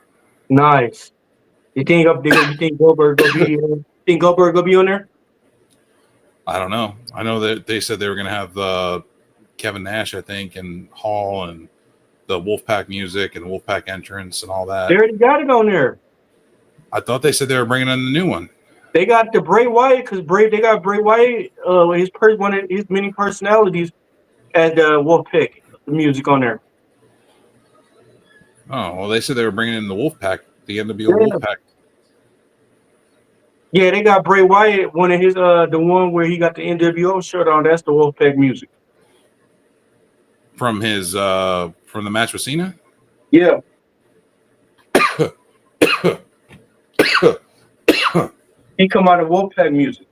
nice. You think Goldberg gonna be? Think Goldberg gonna be on there? I don't know. I know that they said they were going to have Kevin Nash, I think, and Hall and the Wolfpack music and Wolfpack entrance and all that. They already got it on there. I thought they said they were bringing in the new one. They got the Bray Wyatt because they got Bray Wyatt, one of his many personalities at Wolfpack music on there. Oh, well, they said they were bringing in the Wolfpack, the NWO Wolfpack. Yeah, they got Bray Wyatt, one of his the one where he got the NWO shirt on. That's the Wolfpack music. From his from the match with Cena? Yeah. He come out of Wolfpack music.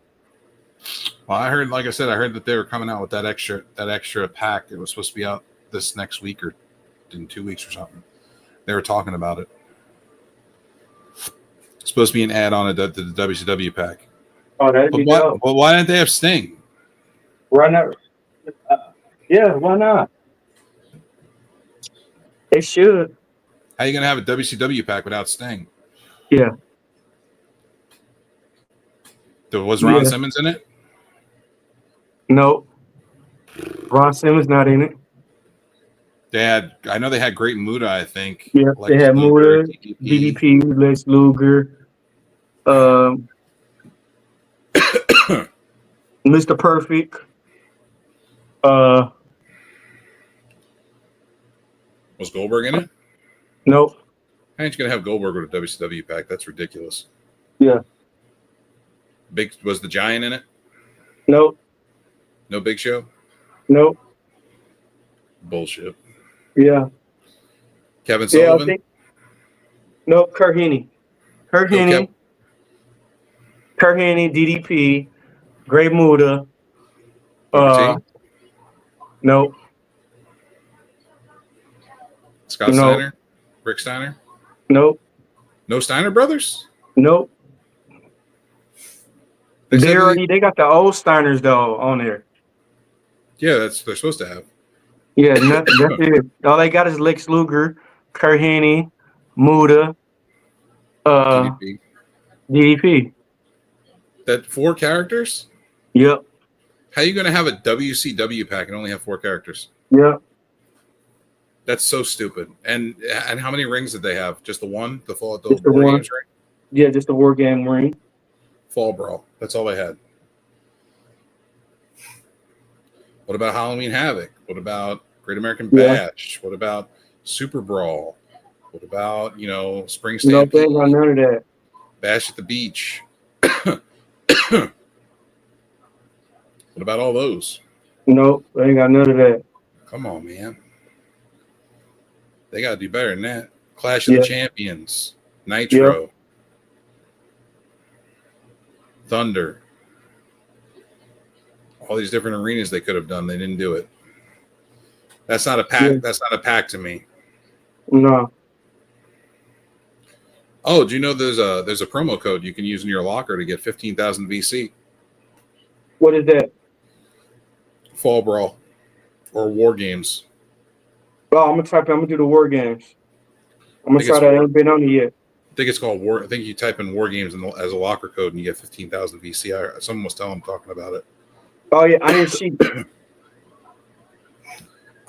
Well, I heard, like I said, I heard that they were coming out with that extra pack. It was supposed to be out this next week or in 2 weeks or something. They were talking about it. It's supposed to be an add-on to the WCW pack. Oh, that'd be dope. But why didn't they have Sting? Why not? Yeah, why not? They should. How are you going to have a WCW pack without Sting? Yeah. Was Ron Simmons in it? No. Ron Simmons not in it. I know they had Great Muda, I think. Yeah, Lex they had Luger, Muda, DDP, Lex Luger, Mr. Perfect. Was Goldberg in it? Nope. How ain't you gonna have Goldberg with a WCW pack? That's ridiculous. Yeah. Was the Giant in it? Nope. No Big Show? Nope. Bullshit. Yeah. Kevin Sullivan? Nope. Kurt Hennig. Kurt Hennig, DDP, Great Muda. Nope. Scott Steiner? Rick Steiner? Nope. No Steiner brothers? Nope. They They got the old Steiners though on there. Yeah, they're supposed to have. Yeah, that's it. All they got is Lex Luger, Kurt Hennig, Muda, DDP. That 4 characters? Yep. How are you going to have a WCW pack and only have 4 characters? Yep. That's so stupid. And how many rings did they have? Just the one? The War one. Games ring? Yeah, just the War Game ring. Fall Brawl. That's all they had. What about Halloween Havoc? What about Great American Bash? What about Super Brawl? What about, Spring Stampede? No, they got none of that. Bash at the Beach. What about all those? Nope, they ain't got none of that. Come on, man. They got to do better than that. Clash of the Champions. Nitro. Thunder. All these different arenas they could have done. They didn't do it. That's not a pack. Yeah. That's not a pack to me. No. Oh, do you know there's a promo code you can use in your locker to get 15,000 VC? What is that? Fall Brawl or War Games. Oh, I'm gonna type in. I'm gonna do the war games. I'm gonna think try it's that. I haven't been on it yet. I think it's called War. I think you type in War Games as a locker code and you get 15,000 VC. Someone was telling him talking about it. Oh yeah, Iron Sheik.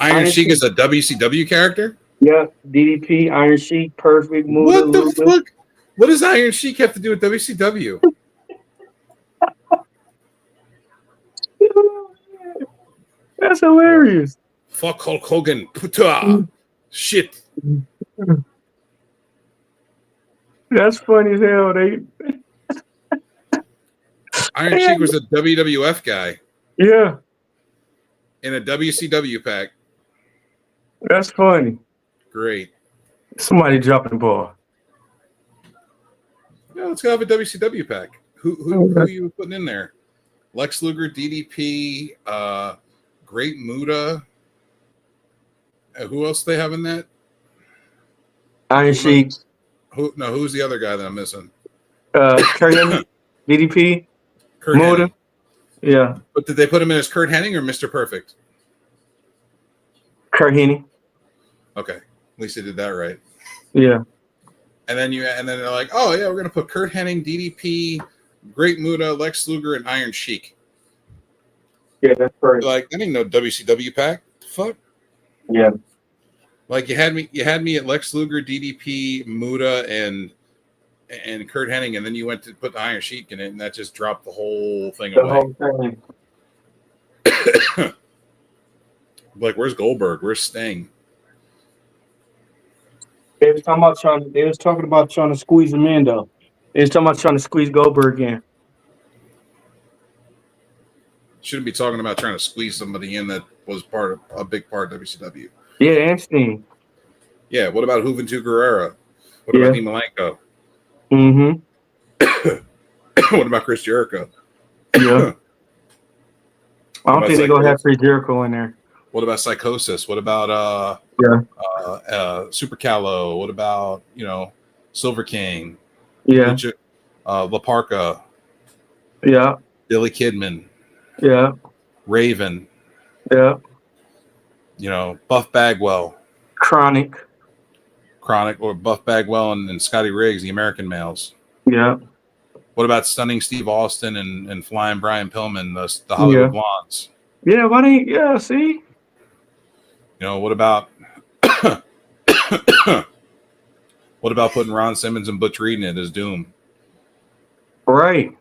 Iron Sheik is a WCW character? Yeah, DDP, Iron Sheik, Perfect, Muda, What the Luda. fuck? What does Iron Sheik have to do with WCW? That's hilarious. Fuck Hulk Hogan. Puta. Shit. That's funny as hell. Iron Sheik was a WWF guy Yeah, in a WCW pack. that's funny. Great. Somebody dropping the ball. Yeah, let's go have a WCW pack. Who are you putting in there? Lex Luger, DDP, Great Muda. Who else do they have in that? Iron Sheik, Who's the other guy that I'm missing? Kurt Hennig, DDP, Kurt Muda. Hennig. Yeah, But did they put him in as Kurt Hennig or Mr. Perfect? Kurt Hennig. Okay, at least they did that right. Yeah, And then they're like, oh yeah, we're gonna put Kurt Hennig, DDP, Great Muda, Lex Luger, and Iron Sheik. yeah, that's correct. Like, that ain't no WCW pack. Fuck. Yeah, Like you had me at Lex Luger, DDP, Muda, and Kurt Hennig, and then you went to put the Iron Sheik in it, and that just dropped the whole thing the away. whole thing. Like, where's Goldberg? Where's Sting? They was talking about trying to squeeze him in though. They was talking about trying to squeeze Goldberg in. Shouldn't be talking about trying to squeeze somebody in that was a big part of WCW. Yeah, and Sting. Yeah, what about Juventud Guerrera? What about Dean Malenko? Mm-hmm. What about Chris Jericho? Yeah. I don't think they're gonna have Psychosis? Chris Jericho in there. What about Psychosis? What about Super Callow? What about Silver King? Yeah. La Parka, Yeah. Billy Kidman, Yeah. Raven, Yeah. Buff Bagwell, Chronic. or Buff Bagwell and Scotty Riggs, the American males. Yeah. What about Stunning Steve Austin and Flying Brian Pillman, the Hollywood Blondes? Yeah, why didn't see? What about what about putting Ron Simmons and Butch Reed in it as Doom? Right.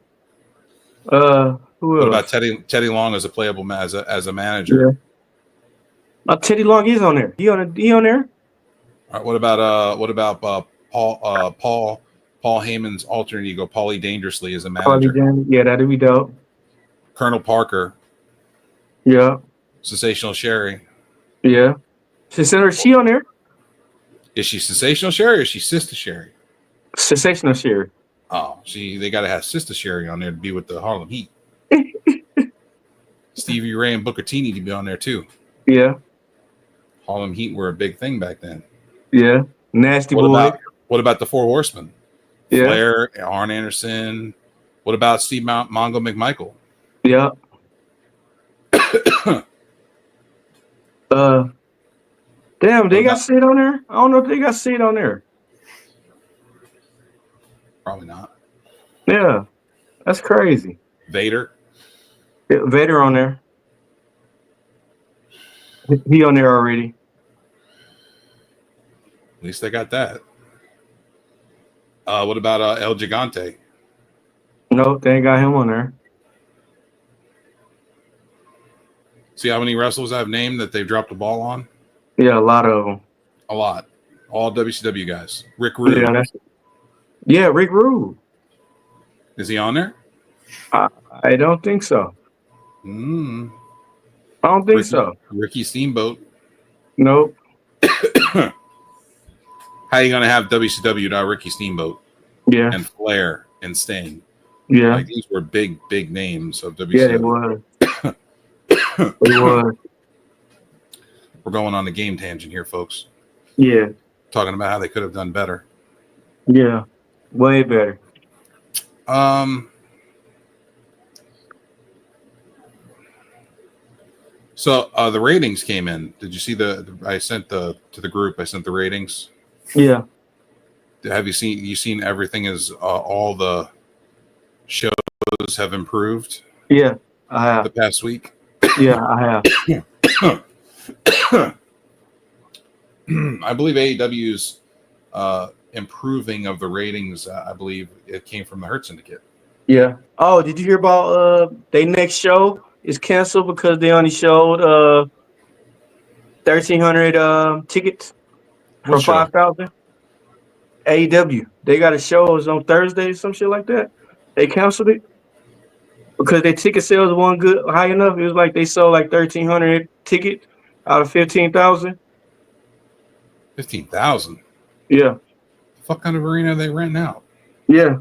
Who else? What about Teddy Long as a playable as a manager? Yeah. Teddy Long is on there. He on there? All right, what about Paul Heyman's alternate ego, Paulie Dangerously, as a manager? Yeah, that'd be dope. Colonel Parker, Yeah. Sensational Sherry. Yeah. Is she on there? Is she Sensational Sherry or is she Sister Sherry? Sensational Sherry. Oh, they got to have Sister Sherry on there to be with the Harlem Heat. Stevie Ray and Booker T need to be on there too. Yeah. Harlem Heat were a big thing back then. Yeah. Nasty Boy. What about the Four Horsemen? Yeah. Flair, Arn Anderson. What about Steve Mongo McMichael? Yeah. Damn, they got Sid on there? I don't know if they got Sid on there. Probably not. Yeah. That's crazy. Vader. Yeah, Vader on there. He on there already. At least they got that. What about El Gigante? No, they ain't got him on there. See how many wrestlers I've named that they've dropped the ball on? Yeah, a lot of them. A lot. All WCW guys. Rick Rude. Yeah, Rick Rude. Is he on there? I don't think so. I don't think so. Ricky Steamboat. Nope. How you gonna have WCW without Ricky Steamboat? Yeah. And Flair and Sting? Yeah. Like, these were big names of WCW. Yeah, it was. It was. We're going on a game tangent here, folks. Yeah. Talking about how they could have done better. Yeah. Way better. So the ratings came in. Did you see I sent to the group? I sent the ratings. Yeah. Have you seen everything is all the shows have improved? Yeah, I have. The past week. Yeah, I have. I believe AEW's improving of the ratings. I believe it came from the Hurt Syndicate. Yeah. Oh, did you hear about their next show is canceled because they only showed 1,300 tickets for What show? 5,000? AEW. They got a show. It was on Thursday, some shit like that. They canceled it because their ticket sales weren't good high enough. It was like they sold like 1,300 tickets out of 15,000. 15,000. Yeah. What kind of arena are they renting out? Yeah.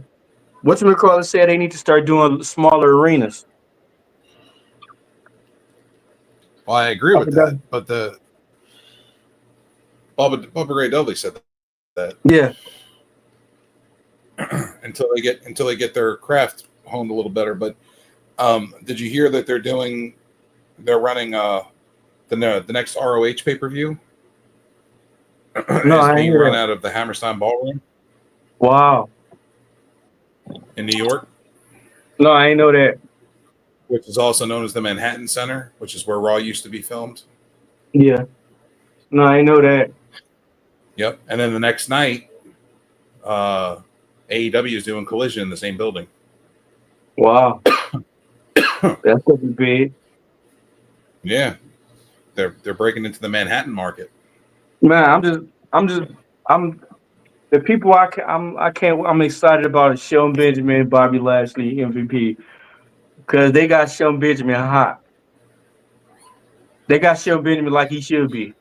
Whatchamacallit said they need to start doing smaller arenas. Well, I agree with that, but Bubba Ray Dudley said that. Yeah. until they get their craft honed a little better. But did you hear that they're running the next ROH pay-per-view? No, is I being hear run that. out of the Hammerstein Ballroom Wow. in New York, No, I ain't know that. which is also known as the Manhattan Center, which is where Raw used to be filmed. Yeah. No, I ain't know that. Yep. And then the next night, AEW is doing Collision in the same building. Wow. That's gonna be big. Yeah. They're breaking into the Manhattan market. Man, I'm the people I'm excited about is Shelton Benjamin, Bobby Lashley, MVP, because they got Shelton Benjamin hot. They got Shelton Benjamin like he should be.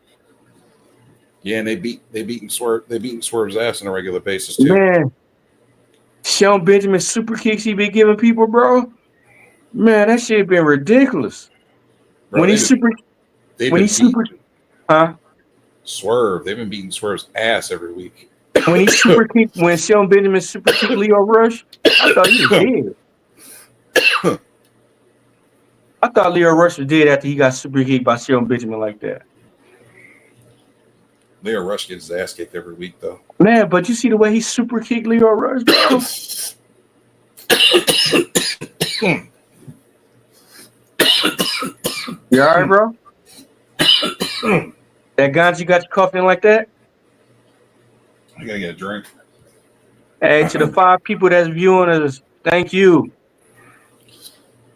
Yeah, and they beaten Swerve's ass on a regular basis too. Man, Shelton Benjamin super kicks he been giving people, bro. Man, that shit been ridiculous. Bro, When he's super, huh? Swerve, they've been beating Swerve's ass every week. When he super kick, when Shelton Benjamin super kick Leo Rush, I thought he was dead. I thought Leo Rush was dead after he got super kicked by Shelton Benjamin like that. Leo Rush gets his ass kicked every week, though. Man, but you see the way he super kicked Leo Rush, bro? You all right, bro? That ganja got you coughing like that? I gotta get a drink. Hey, to the 5 people that's viewing us, thank you.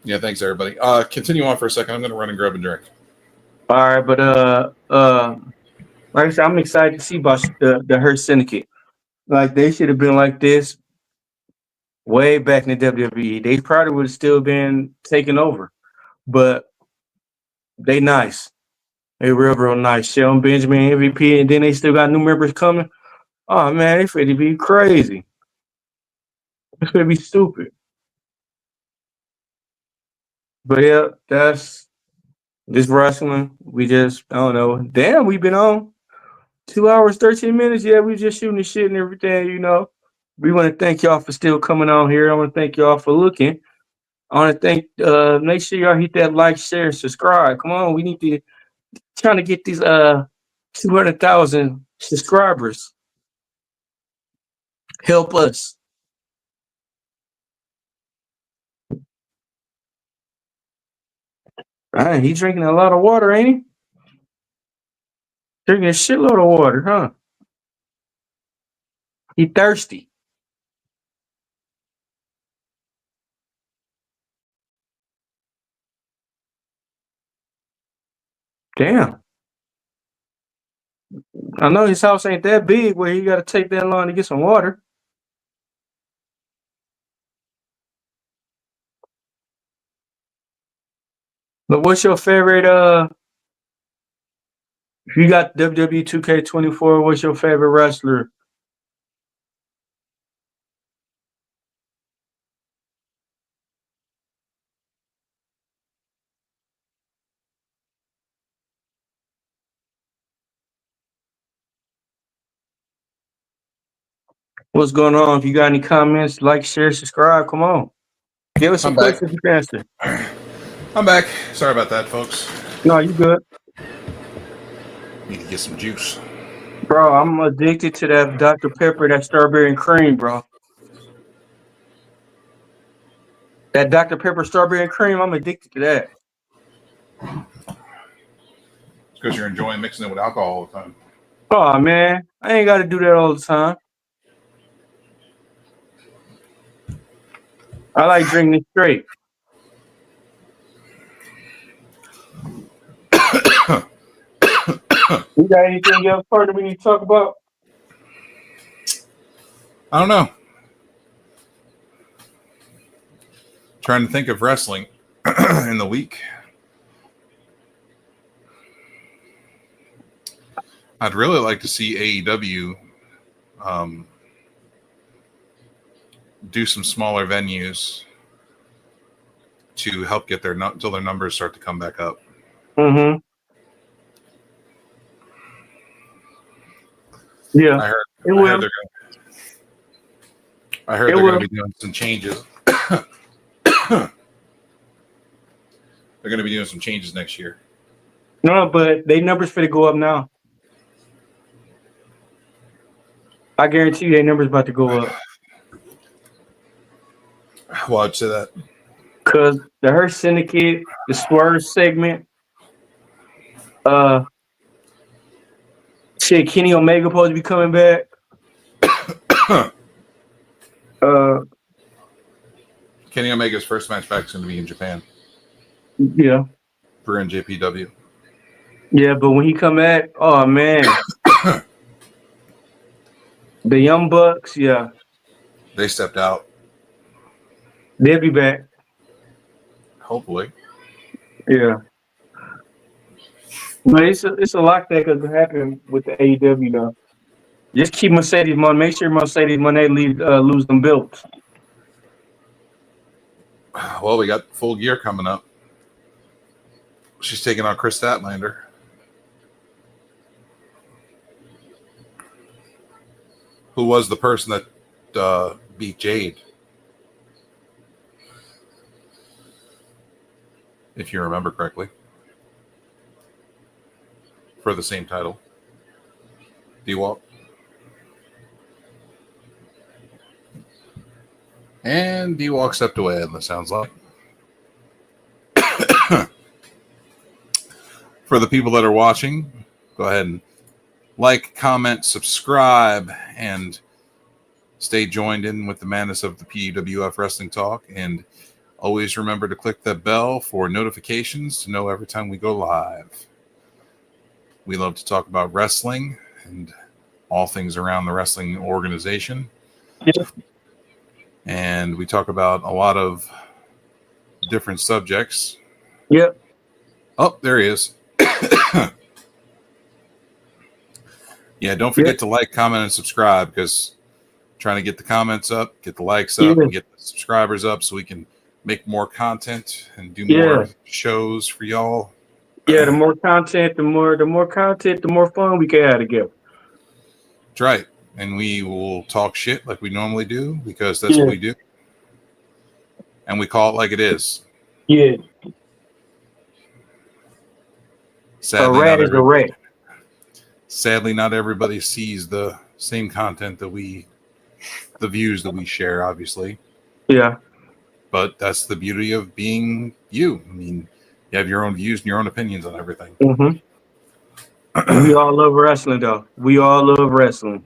Yeah, thanks everybody. Continue on for a second. I'm gonna run and grab a drink. All right, but like I said, I'm excited to see about the Hurt Syndicate. Like they should have been like this way back in the WWE. They probably would have still been taking over, but they nice. They real nice. Shelton Benjamin MVP, and then they still got new members coming. Oh man, they finna be crazy. It's gonna be stupid. But yeah, that's this wrestling. We just I don't know. Damn, we've been on 2 hours, 13 minutes. Yeah, we just shooting the shit and everything, you know. We want to thank y'all for still coming on here. I want to thank y'all for looking. I want to thank make sure y'all hit that like, share, and subscribe. Come on, we need to trying to get these 200,000 subscribers. Help us. Dang, he drinking a lot of water, ain't he? Drinking a shitload of water, huh? He thirsty. Damn. I know his house ain't that big where he got to take that long to get some water. But what's your favorite if you got WWE 2K24, what's your favorite wrestler? What's going on? If you got any comments, like, share, subscribe. Come on. Give us some I'm back. questions you can answer. I'm back. Sorry about that, folks. No, you good, Need to get some juice. bro. I'm addicted to that Dr. Pepper, that strawberry and cream, bro. That Dr. Pepper strawberry and cream, I'm addicted to that. It's because you're enjoying mixing it with alcohol all the time. Oh man, I ain't got to do that all the time. I like drinking it straight. You got anything else, Carter, we need to talk about? I don't know. Trying to think of wrestling in the week. I'd really like to see AEW do some smaller venues to help get until their numbers start to come back up. Mm-hmm. Yeah, I heard will. they're going to be doing some changes. They're going to be doing some changes next year. No, but they numbers for to go up now. I guarantee you, their numbers about to go up. Well, I'd say that. Cause the Hurt Syndicate, the Swerve segment, shit, Kenny Omega supposed to be coming back. Kenny Omega's first match back is going to be in Japan Yeah, for NJPW. yeah, but when he come back, oh man, the Young Bucks, yeah, They stepped out. they'll be back. Hopefully. Yeah, but it's a lot that could happen with the AEW though. Just keep Mercedes money. Make sure Mercedes money lose them belts. Well, we got Full Gear coming up. She's taking on Chris Statlander. Who was the person that beat Jade? If you remember correctly. For the same title. D-Walk. And D-Walk stepped away, and it sounds like. For the people that are watching, go ahead and like, comment, subscribe, and stay joined in with the madness of the PWF Wrestling Talk. And always remember to click that bell for notifications to know every time we go live. We love to talk about wrestling and all things around the wrestling organization. Yeah. And we talk about a lot of different subjects. Yep. Oh, there he is. Yeah, don't forget to like, comment, and subscribe, because trying to get the comments up, get the likes up, and get the subscribers up so we can make more content and do more shows for y'all. Yeah, the more content, the more fun we can have together. That's right. And we will talk shit like we normally do, because that's what we do. And we call it like it is. Yeah. Sadly, a rat is a rat. Sadly, not everybody sees the same content that the views that we share, obviously. Yeah. But that's the beauty of being you. I mean, you have your own views and your own opinions on everything. Mm-hmm. We all love wrestling, though. We all love wrestling.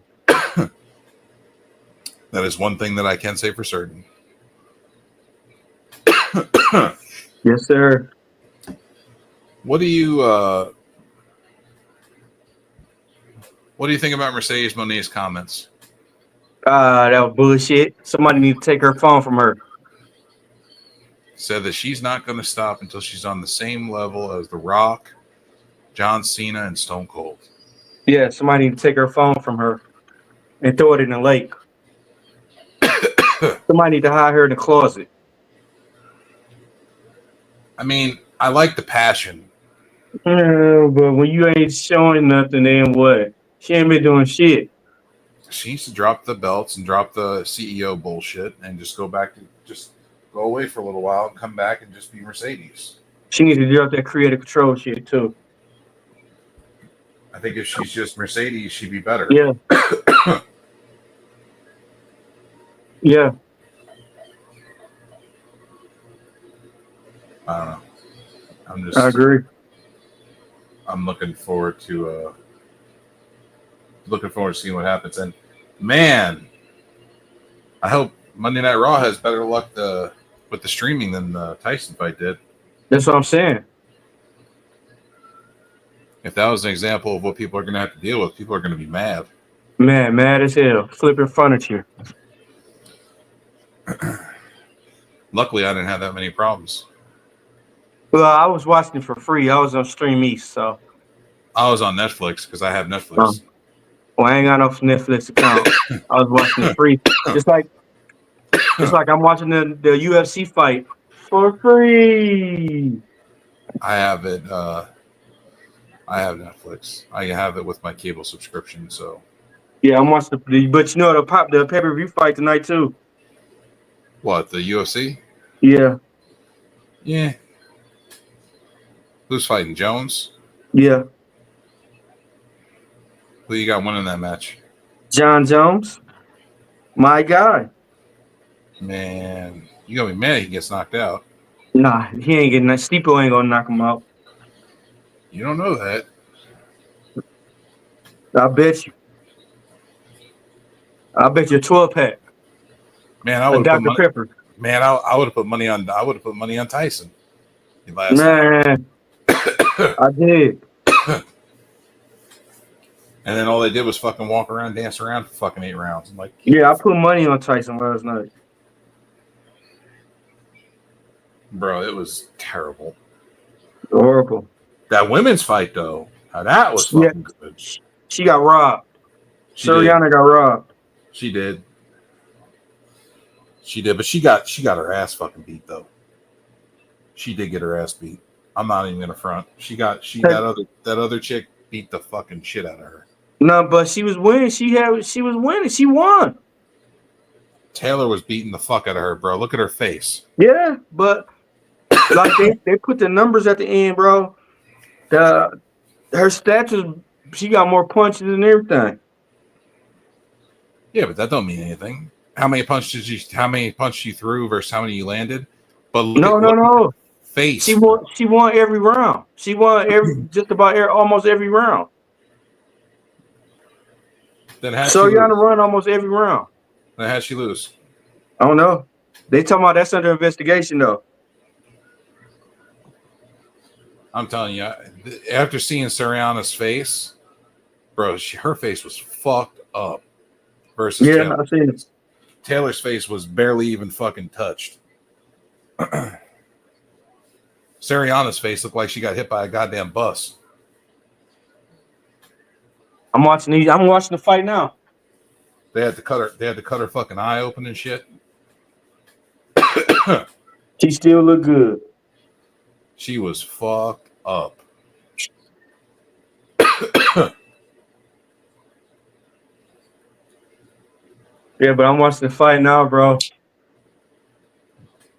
That is one thing that I can say for certain. Yes, sir. What do you think about Mercedes Moné's comments? That was bullshit. Somebody need to take her phone from her. Said that she's not going to stop until she's on the same level as The Rock, John Cena, and Stone Cold. Yeah, somebody need to take her phone from her and throw it in the lake. Somebody need to hide her in the closet. I mean, I like the passion. But when you ain't showing nothing, then what? She ain't been doing shit. She needs to drop the belts and drop the CEO bullshit and just go back to just go away for a little while and come back and just be Mercedes. She needs to drop that creative control shit too. I think if she's just Mercedes, she'd be better. Yeah. Yeah. I don't know. I agree. I'm looking forward to seeing what happens. And man, I hope Monday Night Raw has better luck with the streaming than the Tyson fight did. That's what I'm saying. If that was an example of what people are going to have to deal with, people are going to be mad. Man, mad as hell. Flipping furniture. Luckily, I didn't have that many problems. Well, I was watching it for free. I was on Stream East, so. I was on Netflix because I have Netflix. Well, I ain't got no Netflix account. I was watching it free. Just like I'm watching the UFC fight for free. I have it. I have Netflix. I have it with my cable subscription. So yeah, I'm watching but you know the pay-per-view fight tonight too. What, the UFC? Yeah. Yeah. Who's fighting? Jones? Yeah. Who you got winning that match? John Jones. My guy. Man, you gonna be mad he gets knocked out. Nah, he ain't getting that. Stipe ain't gonna knock him out. You don't know that. I bet you. I bet you a 12-pack. Man, I would Dr. Pepper. Man, I would have put money on. I would have put money on Tyson. Man, I did. And then all they did was fucking walk around, dance around for fucking 8 rounds. I'm like, yeah, I put money on Tyson last night. bro, it was terrible. Horrible. That women's fight though, now that was fucking good. She got robbed. Australiano got robbed. She did, but she got her ass fucking beat though. She did get her ass beat. I'm not even gonna front. That other chick beat the fucking shit out of her. No, but she was winning. She was winning. She won. Taylor was beating the fuck out of her, bro. Look at her face. Yeah, but like they put the numbers at the end, bro. Her stats was, she got more punches than everything. Yeah, but that don't mean anything. How many punches you threw versus how many you landed? But No. Face. She won every round. She won just about almost every round. Then Australiano run almost every round. Then how'd she lose? I don't know. They talking about that's under investigation though. I'm telling you, after seeing Soriano's face, bro, her face was fucked up. Versus yeah, I've seen it. Taylor's face was barely even fucking touched. Soriano's face looked like she got hit by a goddamn bus. I'm watching the fight now. They had to cut her fucking eye open and shit. She still look good. She was fucked up. Yeah, but I'm watching the fight now, bro.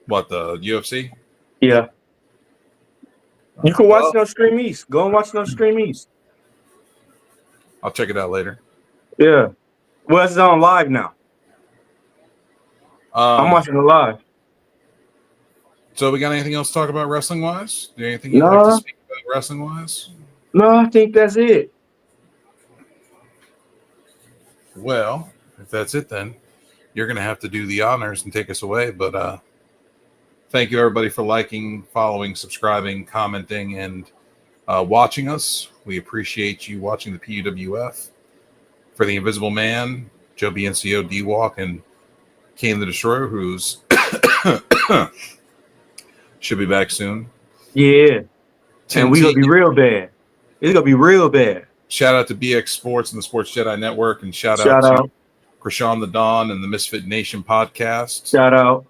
What, the UFC? Yeah. You can watch it on Stream East. Go and watch it on Stream East. I'll check it out later. Yeah. Well, it's on live now. I'm watching it live. So we got anything else to talk about wrestling wise? Do you anything you'd like to speak about wrestling wise? No, I think that's it. Well, if that's it, then you're going to have to do the honors and take us away. But thank you, everybody, for liking, following, subscribing, commenting, and watching us. We appreciate you watching the PUWF. For the Invisible Man, Joe BNCO, D-Walk, and Kane the Destroyer, who's should be back soon. Yeah. And we going to be real bad. It's going to be real bad. Shout out to BX Sports and the Sports Jedi Network, and shout out to Krishan the Dawn and the Misfit Nation podcast. Shout out.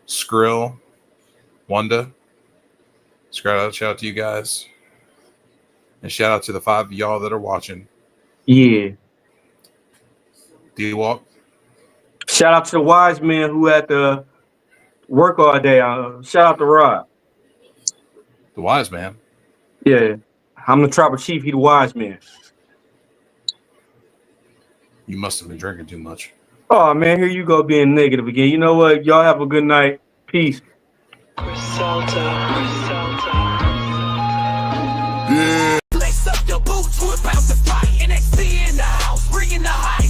Skrill, Wanda. Shout out to you guys. And shout out to the 5 of y'all that are watching. Yeah. D-Walk. Shout out to the wise men who had to work all day. Shout out to Rod. The wise man. Yeah. I'm the tribal chief. He the wise man. You must have been drinking too much. Oh, man, here you go being negative again. You know what? Y'all have a good night. Peace. Yeah. Lace up your boots, we're about to fight. NXT in the house, bringing the high.